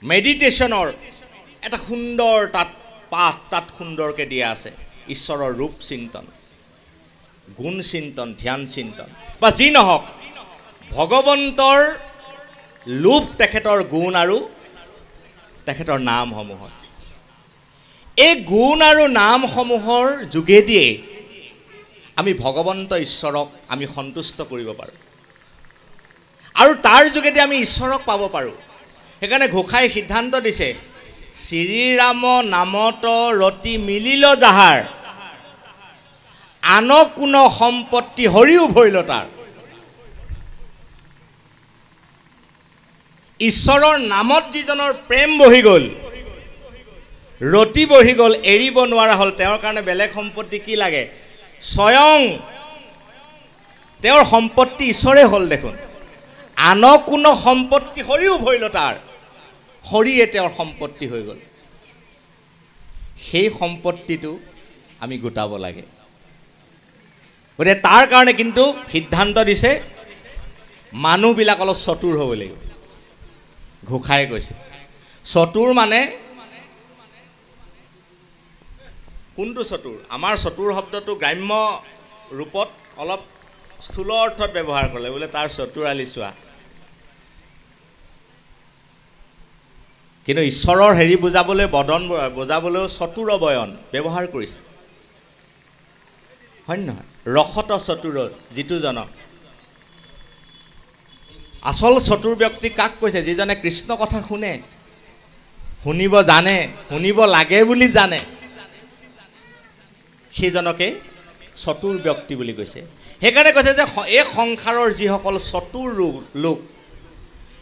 মেডিটেশ্যনৰ এটা সুন্দৰ তাত সুন্দৰকৈ দিয়া আছে ঈশ্বৰৰ ৰূপ চিন্তন গুণ চিন্তন ধ্যান চিন্তন বা যি নহওক ভগৱন্তৰ লোভ তেখেতৰ গুণ আৰু তেখেতৰ নামসমূহ এই গুণ আৰু নামসমূহৰ যোগেদিয়ে আমি ভগৱন্ত ঈশ্বৰক আমি সন্তুষ্ট কৰিব পাৰোঁ আৰু তাৰ যোগেদি আমি ঈশ্বৰক পাব পাৰোঁ সেইকাৰণে ঘোষাই সিদ্ধান্ত দিছে শ্ৰীৰাম নামত ৰতি মিলিল যাহাৰ আন কোনো সম্পত্তি হৰিও ভৰিল তাৰ ঈশ্বৰৰ নামত যিজনৰ প্ৰেম বহি গ'ল ৰতি বহি গ'ল এৰিব নোৱাৰা হ'ল তেওঁৰ কাৰণে বেলেগ সম্পত্তি কি লাগে স্বয়ং তেওঁৰ সম্পত্তি ঈশ্বৰে হ'ল দেখোন আন কোনো সম্পত্তি হৰিও ভৰিল তাৰ হৰিয়ে তেওঁৰ সম্পত্তি হৈ গ'ল সেই সম্পত্তিটো আমি গোটাব লাগে গতিকে তাৰ কাৰণে কিন্তু সিদ্ধান্ত দিছে মানুহবিলাক অলপ চতুৰ হ'ব লাগিব ঘোষাই কৈছে চতুৰ মানে কোনটো চতুৰ আমাৰ চতুৰ শব্দটো গ্ৰাম্য ৰূপত অলপ স্থূল অৰ্থত ব্যৱহাৰ কৰিলে বোলে তাৰ চতুৰালি চোৱা কিন্তু ঈশ্বৰৰ হেৰি বুজাবলৈ বুজাবলৈও চতুৰ বয়ন ব্যৱহাৰ কৰিছে হয় নহয় ৰসত চতুৰ যিটো জনক আচল চতুৰ ব্যক্তি কাক কৈছে যিজনে কৃষ্ণ কথা শুনে শুনিব জানে শুনিব লাগে বুলি জানে সেইজনকে চতুৰ ব্যক্তি বুলি কৈছে সেইকাৰণে কৈছে যে এই সংসাৰৰ যিসকল চতুৰ লোক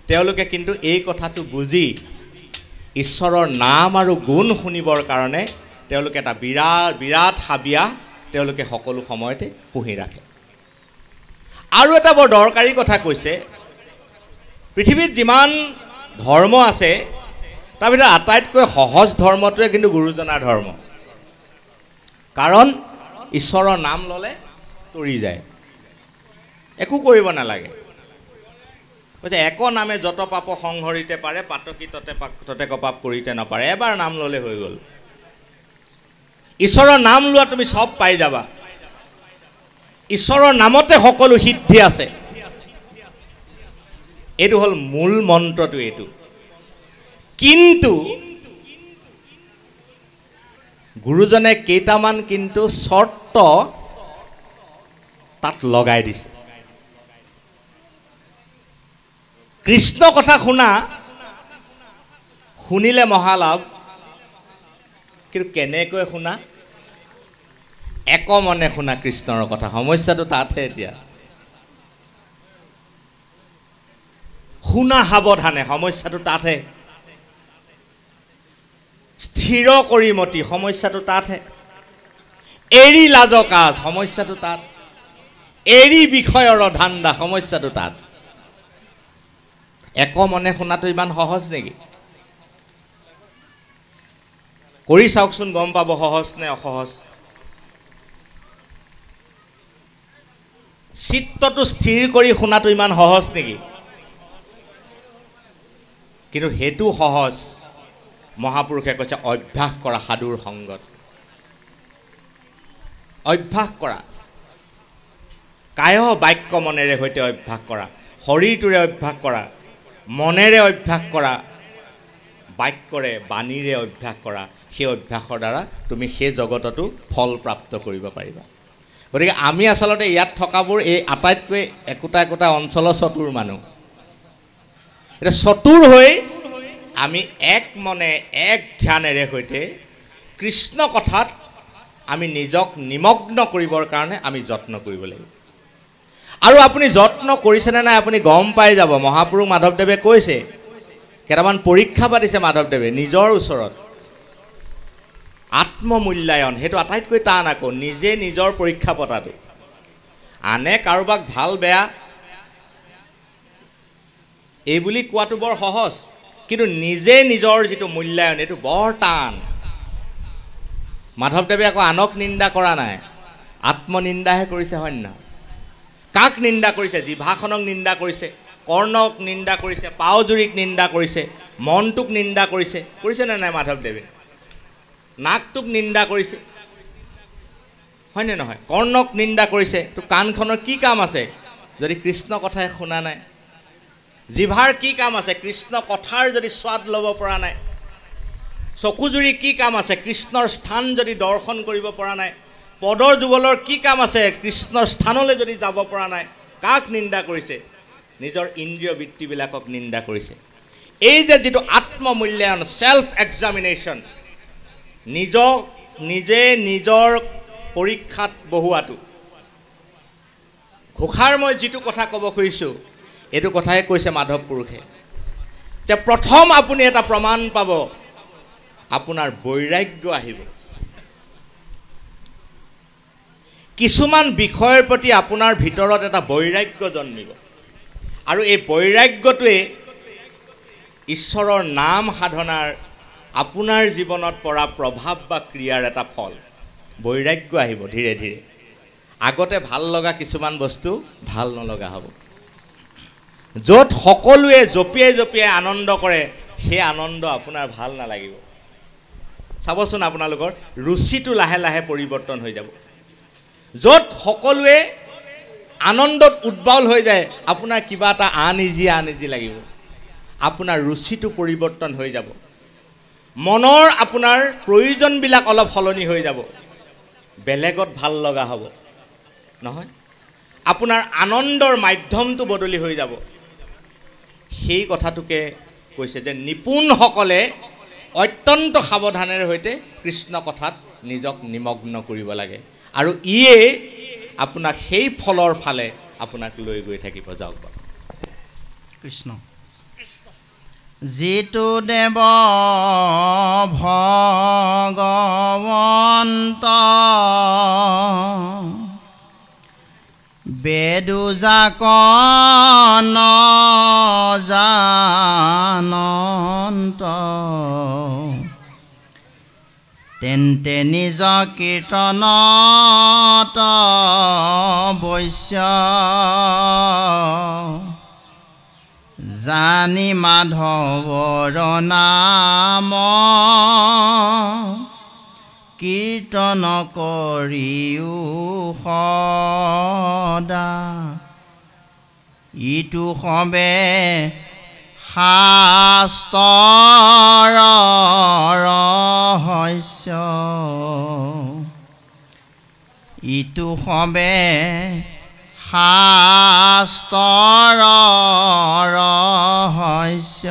তেওঁলোকে কিন্তু এই কথাটো বুজি ঈশ্বৰৰ নাম আৰু গুণ শুনিবৰ কাৰণে তেওঁলোকে এটা বিৰাট হাবিয়া তেওঁলোকে সকলো সময়তে পুহি ৰাখে আৰু এটা বৰ দৰকাৰী কথা কৈছে পৃথিৱীত যিমান ধৰ্ম আছে তাৰ ভিতৰত আটাইতকৈ সহজ ধৰ্মটোৱে কিন্তু গুৰুজনাৰ ধৰ্ম কাৰণ ঈশ্বৰৰ নাম ল'লে তৰি যায় একো কৰিব নালাগে কৈছে এক নামে যত পাপ সংহৰিতে পাৰে পাতকি ততে কপাপ কৰিতে নপাৰে এবাৰ নাম ল'লে হৈ গ'ল ঈশ্বৰৰ নাম লোৱা তুমি সব পাই যাবা ঈশ্বৰৰ নামতে সকলো সিদ্ধি আছে এইটো হ'ল মূল মন্ত্ৰটো এইটো কিন্তু গুৰুজনে কেইটামান কিন্তু শৰ্ত তাত লগাই দিছে কৃষ্ণ কথা শুনিলে মহালাভ কিন্তু কেনেকৈ শুনা এক মনে শুনা কৃষ্ণৰ কথা সমস্যাটো তাতহে এতিয়া শুনা সাৱধানে সমস্যাটো তাতহে স্থিৰ কৰি মতি সমস্যাটো তাতহে এৰি লাজ কাজ সমস্যাটো তাত এৰি বিষয়ৰ ধান্দা সমস্যাটো তাত একমনে শুনাটো ইমান সহজ নেকি কৰি চাওকচোন গম পাব সহজ নে অসহজ চিত্তটো স্থিৰ কৰি শুনাটো ইমান সহজ নেকি কিন্তু হেতু সহজ মহাপুৰুষে কৈছে অভ্যাস কৰা সাধুৰ সংগত অভ্যাস কৰা কায় বাক্য মনেৰে হৈতে অভ্যাস কৰা শৰীৰটোৰে অভ্যাস কৰা মনেৰে অভ্যাস কৰা বাক্যৰে বাণীৰে অভ্যাস কৰা সেই অভ্যাসৰ দ্বাৰা তুমি সেই জগতটো ফল প্ৰাপ্ত কৰিব পাৰিবা গতিকে আমি আসলতে ইয়াত থকাবোৰ এই আটাইতকৈ একোটা একোটা অঞ্চলৰ চতুৰ মানুহ এটা চতুৰ হৈ আমি এক মনে এক ধ্যানেৰে হৈতে কৃষ্ণ কথাত আমি নিজক নিমগ্ন কৰিবৰ কাৰণে আমি যত্ন কৰিব লাগিব আৰু আপুনি যত্ন কৰিছেনে নাই আপুনি গম পাই যাব মহাপুৰুষ মাধৱদেৱে কৈছে কেইটামান পৰীক্ষা পাতিছে মাধৱদেৱে নিজৰ ওচৰত আত্মমূল্যায়ন হেতু আটাইতকৈ টান আকৌ নিজে নিজৰ পৰীক্ষা পতাটো আনে কাৰোবাক ভাল বেয়া এই বুলি কোৱাটো বৰ সহজ কিন্তু নিজে নিজৰ যেটো মূল্যায়ন এটো বৰ টান মাধৱদেৱে আকৌ আনক নিন্দা কৰা নাই আত্মনিন্দাহে কৰিছে হয় না কাক নিন্দা কৰিছে জিভাখনক নিন্দা কৰিছে কৰ্ণক নিন্দা কৰিছে পাওজুৰিক নিন্দা কৰিছে মনটোক নিন্দা কৰিছে নে নাই মাধৱদেৱে নাকটোক নিন্দা কৰিছে হয় নে নহয় কৰ্ণক নিন্দা কৰিছে তো কাণখনৰ কি কাম আছে যদি কৃষ্ণ কথাই শুনা নাই জিভাৰ কি কাম আছে কৃষ্ণ কথাৰ যদি স্বাদ ল'ব পৰা নাই চকুজুৰি কি কাম আছে কৃষ্ণৰ স্থান যদি দৰ্শন কৰিব পৰা নাই পদৰ যুগলৰ কি কাম আছে কৃষ্ণৰ স্থানলৈ যদি যাব পৰা নাই কাক নিন্দা কৰিছে নিজৰ ইন্দ্ৰিয় বৃত্তিবিলাকক নিন্দা কৰিছে এই যে যেটো আত্মমূল্যায়ন সেলফ এক্সামিনেশন নিজে নিজৰ পৰীক্ষাত বহুৱাটো ঘোষাৰ মই যেটো কথা ক'ব খুজিছো এটো কথাই কৈছে মাধৱ পুৰুষে যে প্ৰথম আপুনি এটা প্ৰমাণ পাব আপোনাৰ বৈৰাগ্য আহিব কিছুমান বিষয়ৰ প্ৰতি আপোনাৰ ভিতৰত এটা বৈৰাগ্য জন্মিব আৰু এই বৈৰাগ্যটোৱে ঈশ্বৰৰ নাম সাধনাৰ আপোনাৰ জীৱনত পৰা প্ৰভাৱ বা ক্ৰিয়াৰ এটা ফল বৈৰাগ্য আহিব ধীৰে ধীৰে আগতে ভাল লগা কিছুমান বস্তু ভাল নলগা হ'ব য'ত সকলোৱে জপিয়াই আনন্দ কৰে সেই আনন্দ আপোনাৰ ভাল নালাগিব চাবচোন আপোনালোকৰ ৰুচিটো লাহে লাহে পৰিৱৰ্তন হৈ যাব য'ত সকলোৱে আনন্দত উদ্বাউল হৈ যায় আপোনাৰ কিবা এটা আনইজি লাগিব আপোনাৰ ৰুচিটো পৰিৱৰ্তন হৈ যাব মনৰ আপোনাৰ প্ৰয়োজনবিলাক অলপ সলনি হৈ যাব বেলেগত ভাল লগা হ'ব নহয় আপোনাৰ আনন্দৰ মাধ্যমটো বদলি হৈ যাব সেই কথাটোকে কৈছে যে নিপুণসকলে অত্যন্ত সাৱধানেৰে হৈতে কৃষ্ণ কথাত নিজক নিমগ্ন কৰিব লাগে আৰু ইয়ে আপোনাক সেই ফলৰ ফালে আপোনাক লৈ গৈ থাকিব যাওক কৃষ্ণ যিটো দেৱ ভগৱন্ত বেদুজাকন জানন্ত তেন্তে নিজ কীৰ্তনত বৈশ্য জানি মাধৱৰ নাম কীৰ্তন কৰিও সদা ইটো সবে শাস্ত্ৰৰ ৰহস্য ইটো সবে শাস্ত্ৰৰ ৰহস্য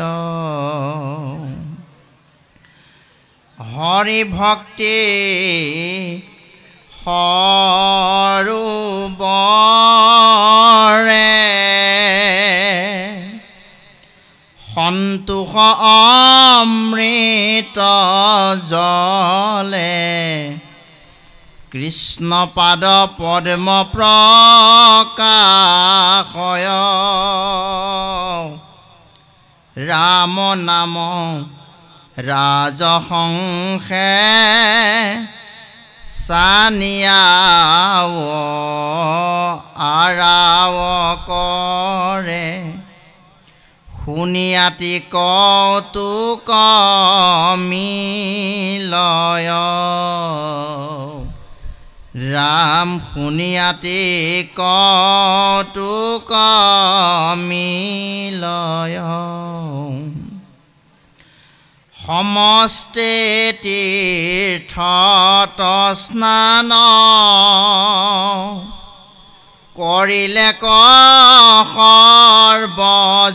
হৰি ভক্তি সৰোবৰে সন্তোষ অমৃত জলে কৃষ্ণ পাদ পদ্ম প্ৰকাশয় ৰাম নাম ৰাজহংসে সানিয়াও আৰাও কৰে শুনিয়াতি কৌতুক মিলয় ৰাম শুনিয়াতি কৌতুক মিলয় সমস্তে তীৰ্থত স্নান কৰিলে সৰ্বযজ্ঞ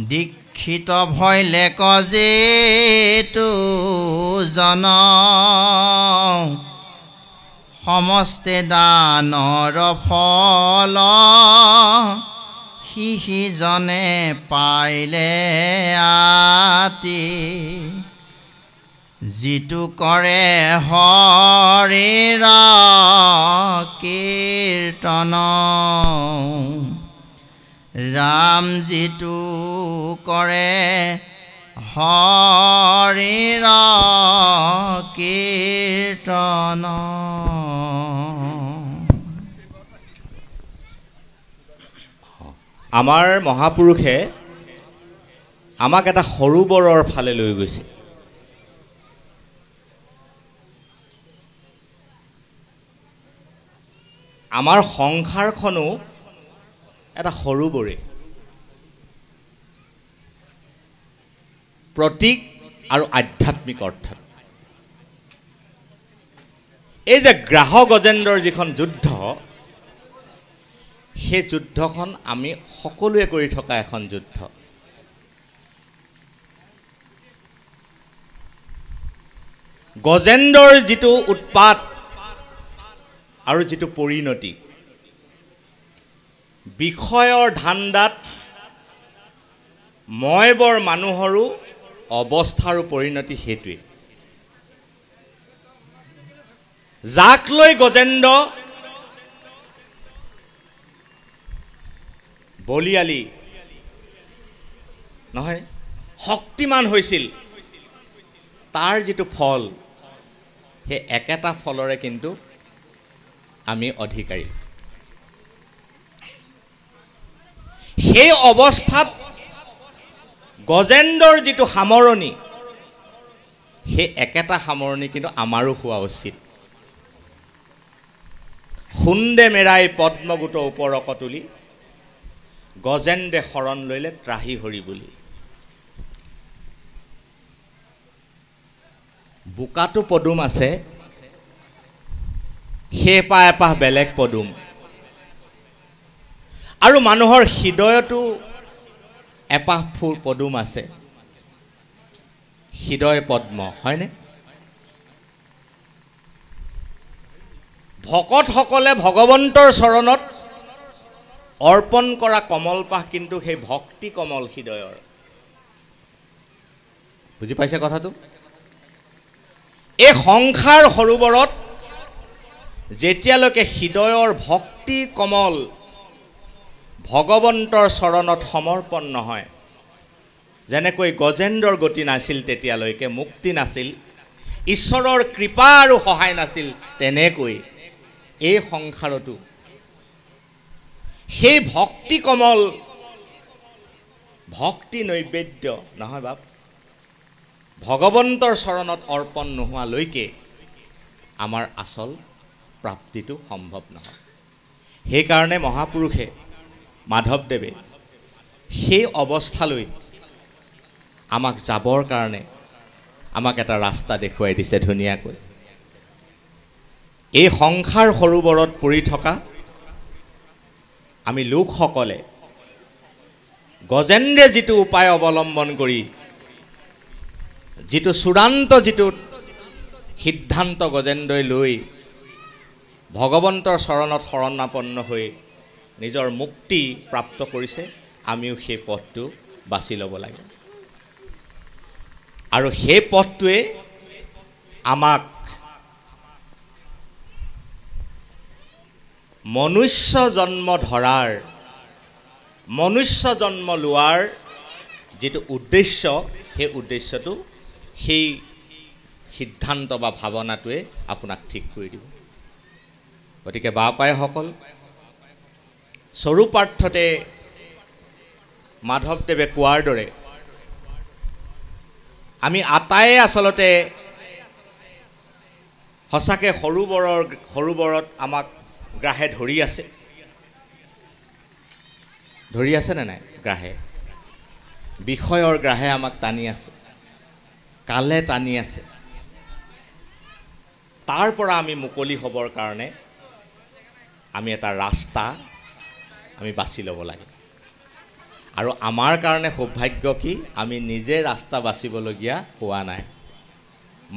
দীক্ষিত ভৈলে যেতু জন সমস্তে দানৰ ফল সিজনে পাইলে আতি যিটো কৰে হৰিৰ কীৰ্তন ৰাম যিটো কৰে হৰিৰ কীৰ্তন আমাৰ মহাপুৰুষে আমাক এটা সৰোবৰৰ ফালে লৈ গৈছে আমাৰ সংসাৰখনো এটা সৰোবৰে প্ৰতীক আৰু আধ্যাত্মিক অৰ্থত এই যে গ্ৰাহ গজেন্দ্ৰৰ যিখন যুদ্ধ সেই যুদ্ধখন আমি সকলোৱে কৰি থকা এখন যুদ্ধ গজেন্দ্ৰৰ যিটো উৎপাত আৰু যিটো পৰিণতি বিষয়ৰ ধান্দাত মই বৰ মানুহৰো অৱস্থাৰ পৰিণতি হেতুৱে যাক লৈ গজেন্দ্ৰ বলিয়ালি নহয় শক্তিমান হৈছিল তাৰ যিটো ফল সেই একেটা ফলৰে কিন্তু আমি অধিকাৰী সেই অৱস্থাত গজেন্দ্ৰৰ যিটো সামৰণি সেই একেটা সামৰণি কিন্তু আমাৰো হোৱা উচিত খুন্দে মেৰাই পদ্মগুট ওপৰক তুলি গজেন্দ্ৰে শৰণ লৈলে ত্ৰাহি হৰি বুলি বোকাটো পদুম আছে সেইপাহ এপাহ বেলেগ পদুম আৰু মানুহৰ হৃদয়তো এপাহ ফুল পদুম আছে হৃদয় পদ্ম হয়নে ভকতসকলে ভগৱন্তৰ চৰণত অৰ্পণ কৰা কমলপাহ কিন্তু সেই ভক্তি কমল হৃদয়ৰ বুজি পাইছে কথাটো এই সংসাৰ সৰোবৰত যেতিয়ালৈকে হৃদয়ৰ ভক্তি কমল ভগৱন্তৰ চৰণত সমৰ্পণ নহয় যেনেকৈ গজেন্দ্ৰৰ গতি নাছিল তেতিয়ালৈকে মুক্তি নাছিল ঈশ্বৰৰ কৃপা আৰু সহায় নাছিল তেনেকৈ এই সংসাৰতো সেই ভক্তি কমল ভক্তি নৈবেদ্য নহয় বাপ ভগৱন্তৰ চৰণত অৰ্পণ নোহোৱালৈকে আমাৰ আচল প্ৰাপ্তিটো সম্ভৱ নহয় সেইকাৰণে মহাপুৰুষে মাধৱদেৱে সেই অৱস্থালৈ আমাক যাবৰ কাৰণে আমাক এটা ৰাস্তা দেখুৱাই দিছে ধুনীয়াকৈ এই সংসাৰ সৰোবৰত পৰি থকা আমি লোকসকলে গজেন্দ্ৰে যিটো উপায় অৱলম্বন কৰি যিটো চূড়ান্ত যিটো সিদ্ধান্ত গজেন্দ্ৰই লৈ ভগৱন্তৰ চৰণত শৰণাপন্ন হৈ নিজৰ মুক্তি প্ৰাপ্ত কৰিছে আমিও সেই পথটো বাছি ল'ব লাগে আৰু সেই পথটোৱে আমাক মনুষ্য জন্ম ধৰাৰ মনুষ্য জন্ম লোৱাৰ যেটো উদ্দেশ্য সেই উদ্দেশ্যটো সেই সিদ্ধান্ত বা ভাৱনাটোৱে আপোনাক ঠিক কৰি দিব গতিকে বাপাইসকল স্বৰূপাৰ্থতে মাধৱদেৱে কোৱাৰ দৰে আমি আটায়ে আসলতে হসাকে সৰুবৰত আমাক গ্ৰাহে ধৰি আছে নে নাই গ্ৰাহে বিষয়ৰ গ্ৰাহে আমাক টানি আছে কালে টানি আছে তাৰ পৰা আমি মুকলি হ'বৰ কাৰণে আমি এটা ৰাস্তা আমি বাছি ল'ব লাগে আৰু আমাৰ কাৰণে সৌভাগ্য কি আমি নিজে ৰাস্তা বাছিবলগীয়া হোৱা নাই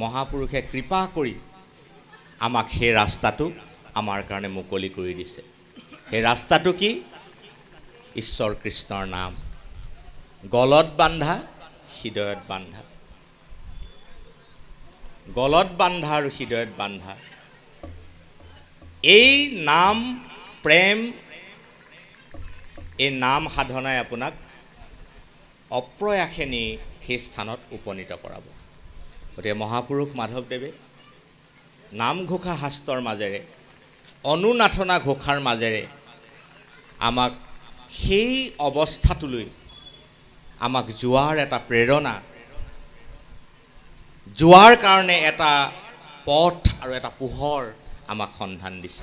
মহাপুৰুষে কৃপা কৰি আমাক সেই ৰাস্তাটো আমাৰ কাৰণে মুকলি কৰি দিছে সেই ৰাস্তাটো কি ঈশ্বৰ কৃষ্ণৰ নাম গলত বান্ধা হৃদয়ত বান্ধা গলত বান্ধা আৰু হৃদয়ত বান্ধা এই নাম প্ৰেম এই নাম সাধনাই আপোনাক অপ্ৰয়াসে নি সেই স্থানত উপনীত কৰাব গতিকে মহাপুৰুষ মাধৱদেৱে নামঘোষা শাস্ত্ৰৰ মাজেৰে অনুনাথনা ঘোষাৰ মাজেৰে আমাক সেই অৱস্থাটোলৈ আমাক যোৱাৰ এটা প্ৰেৰণা যোৱাৰ কাৰণে এটা পথ আৰু এটা পোহৰ আমাক সন্ধান দিছে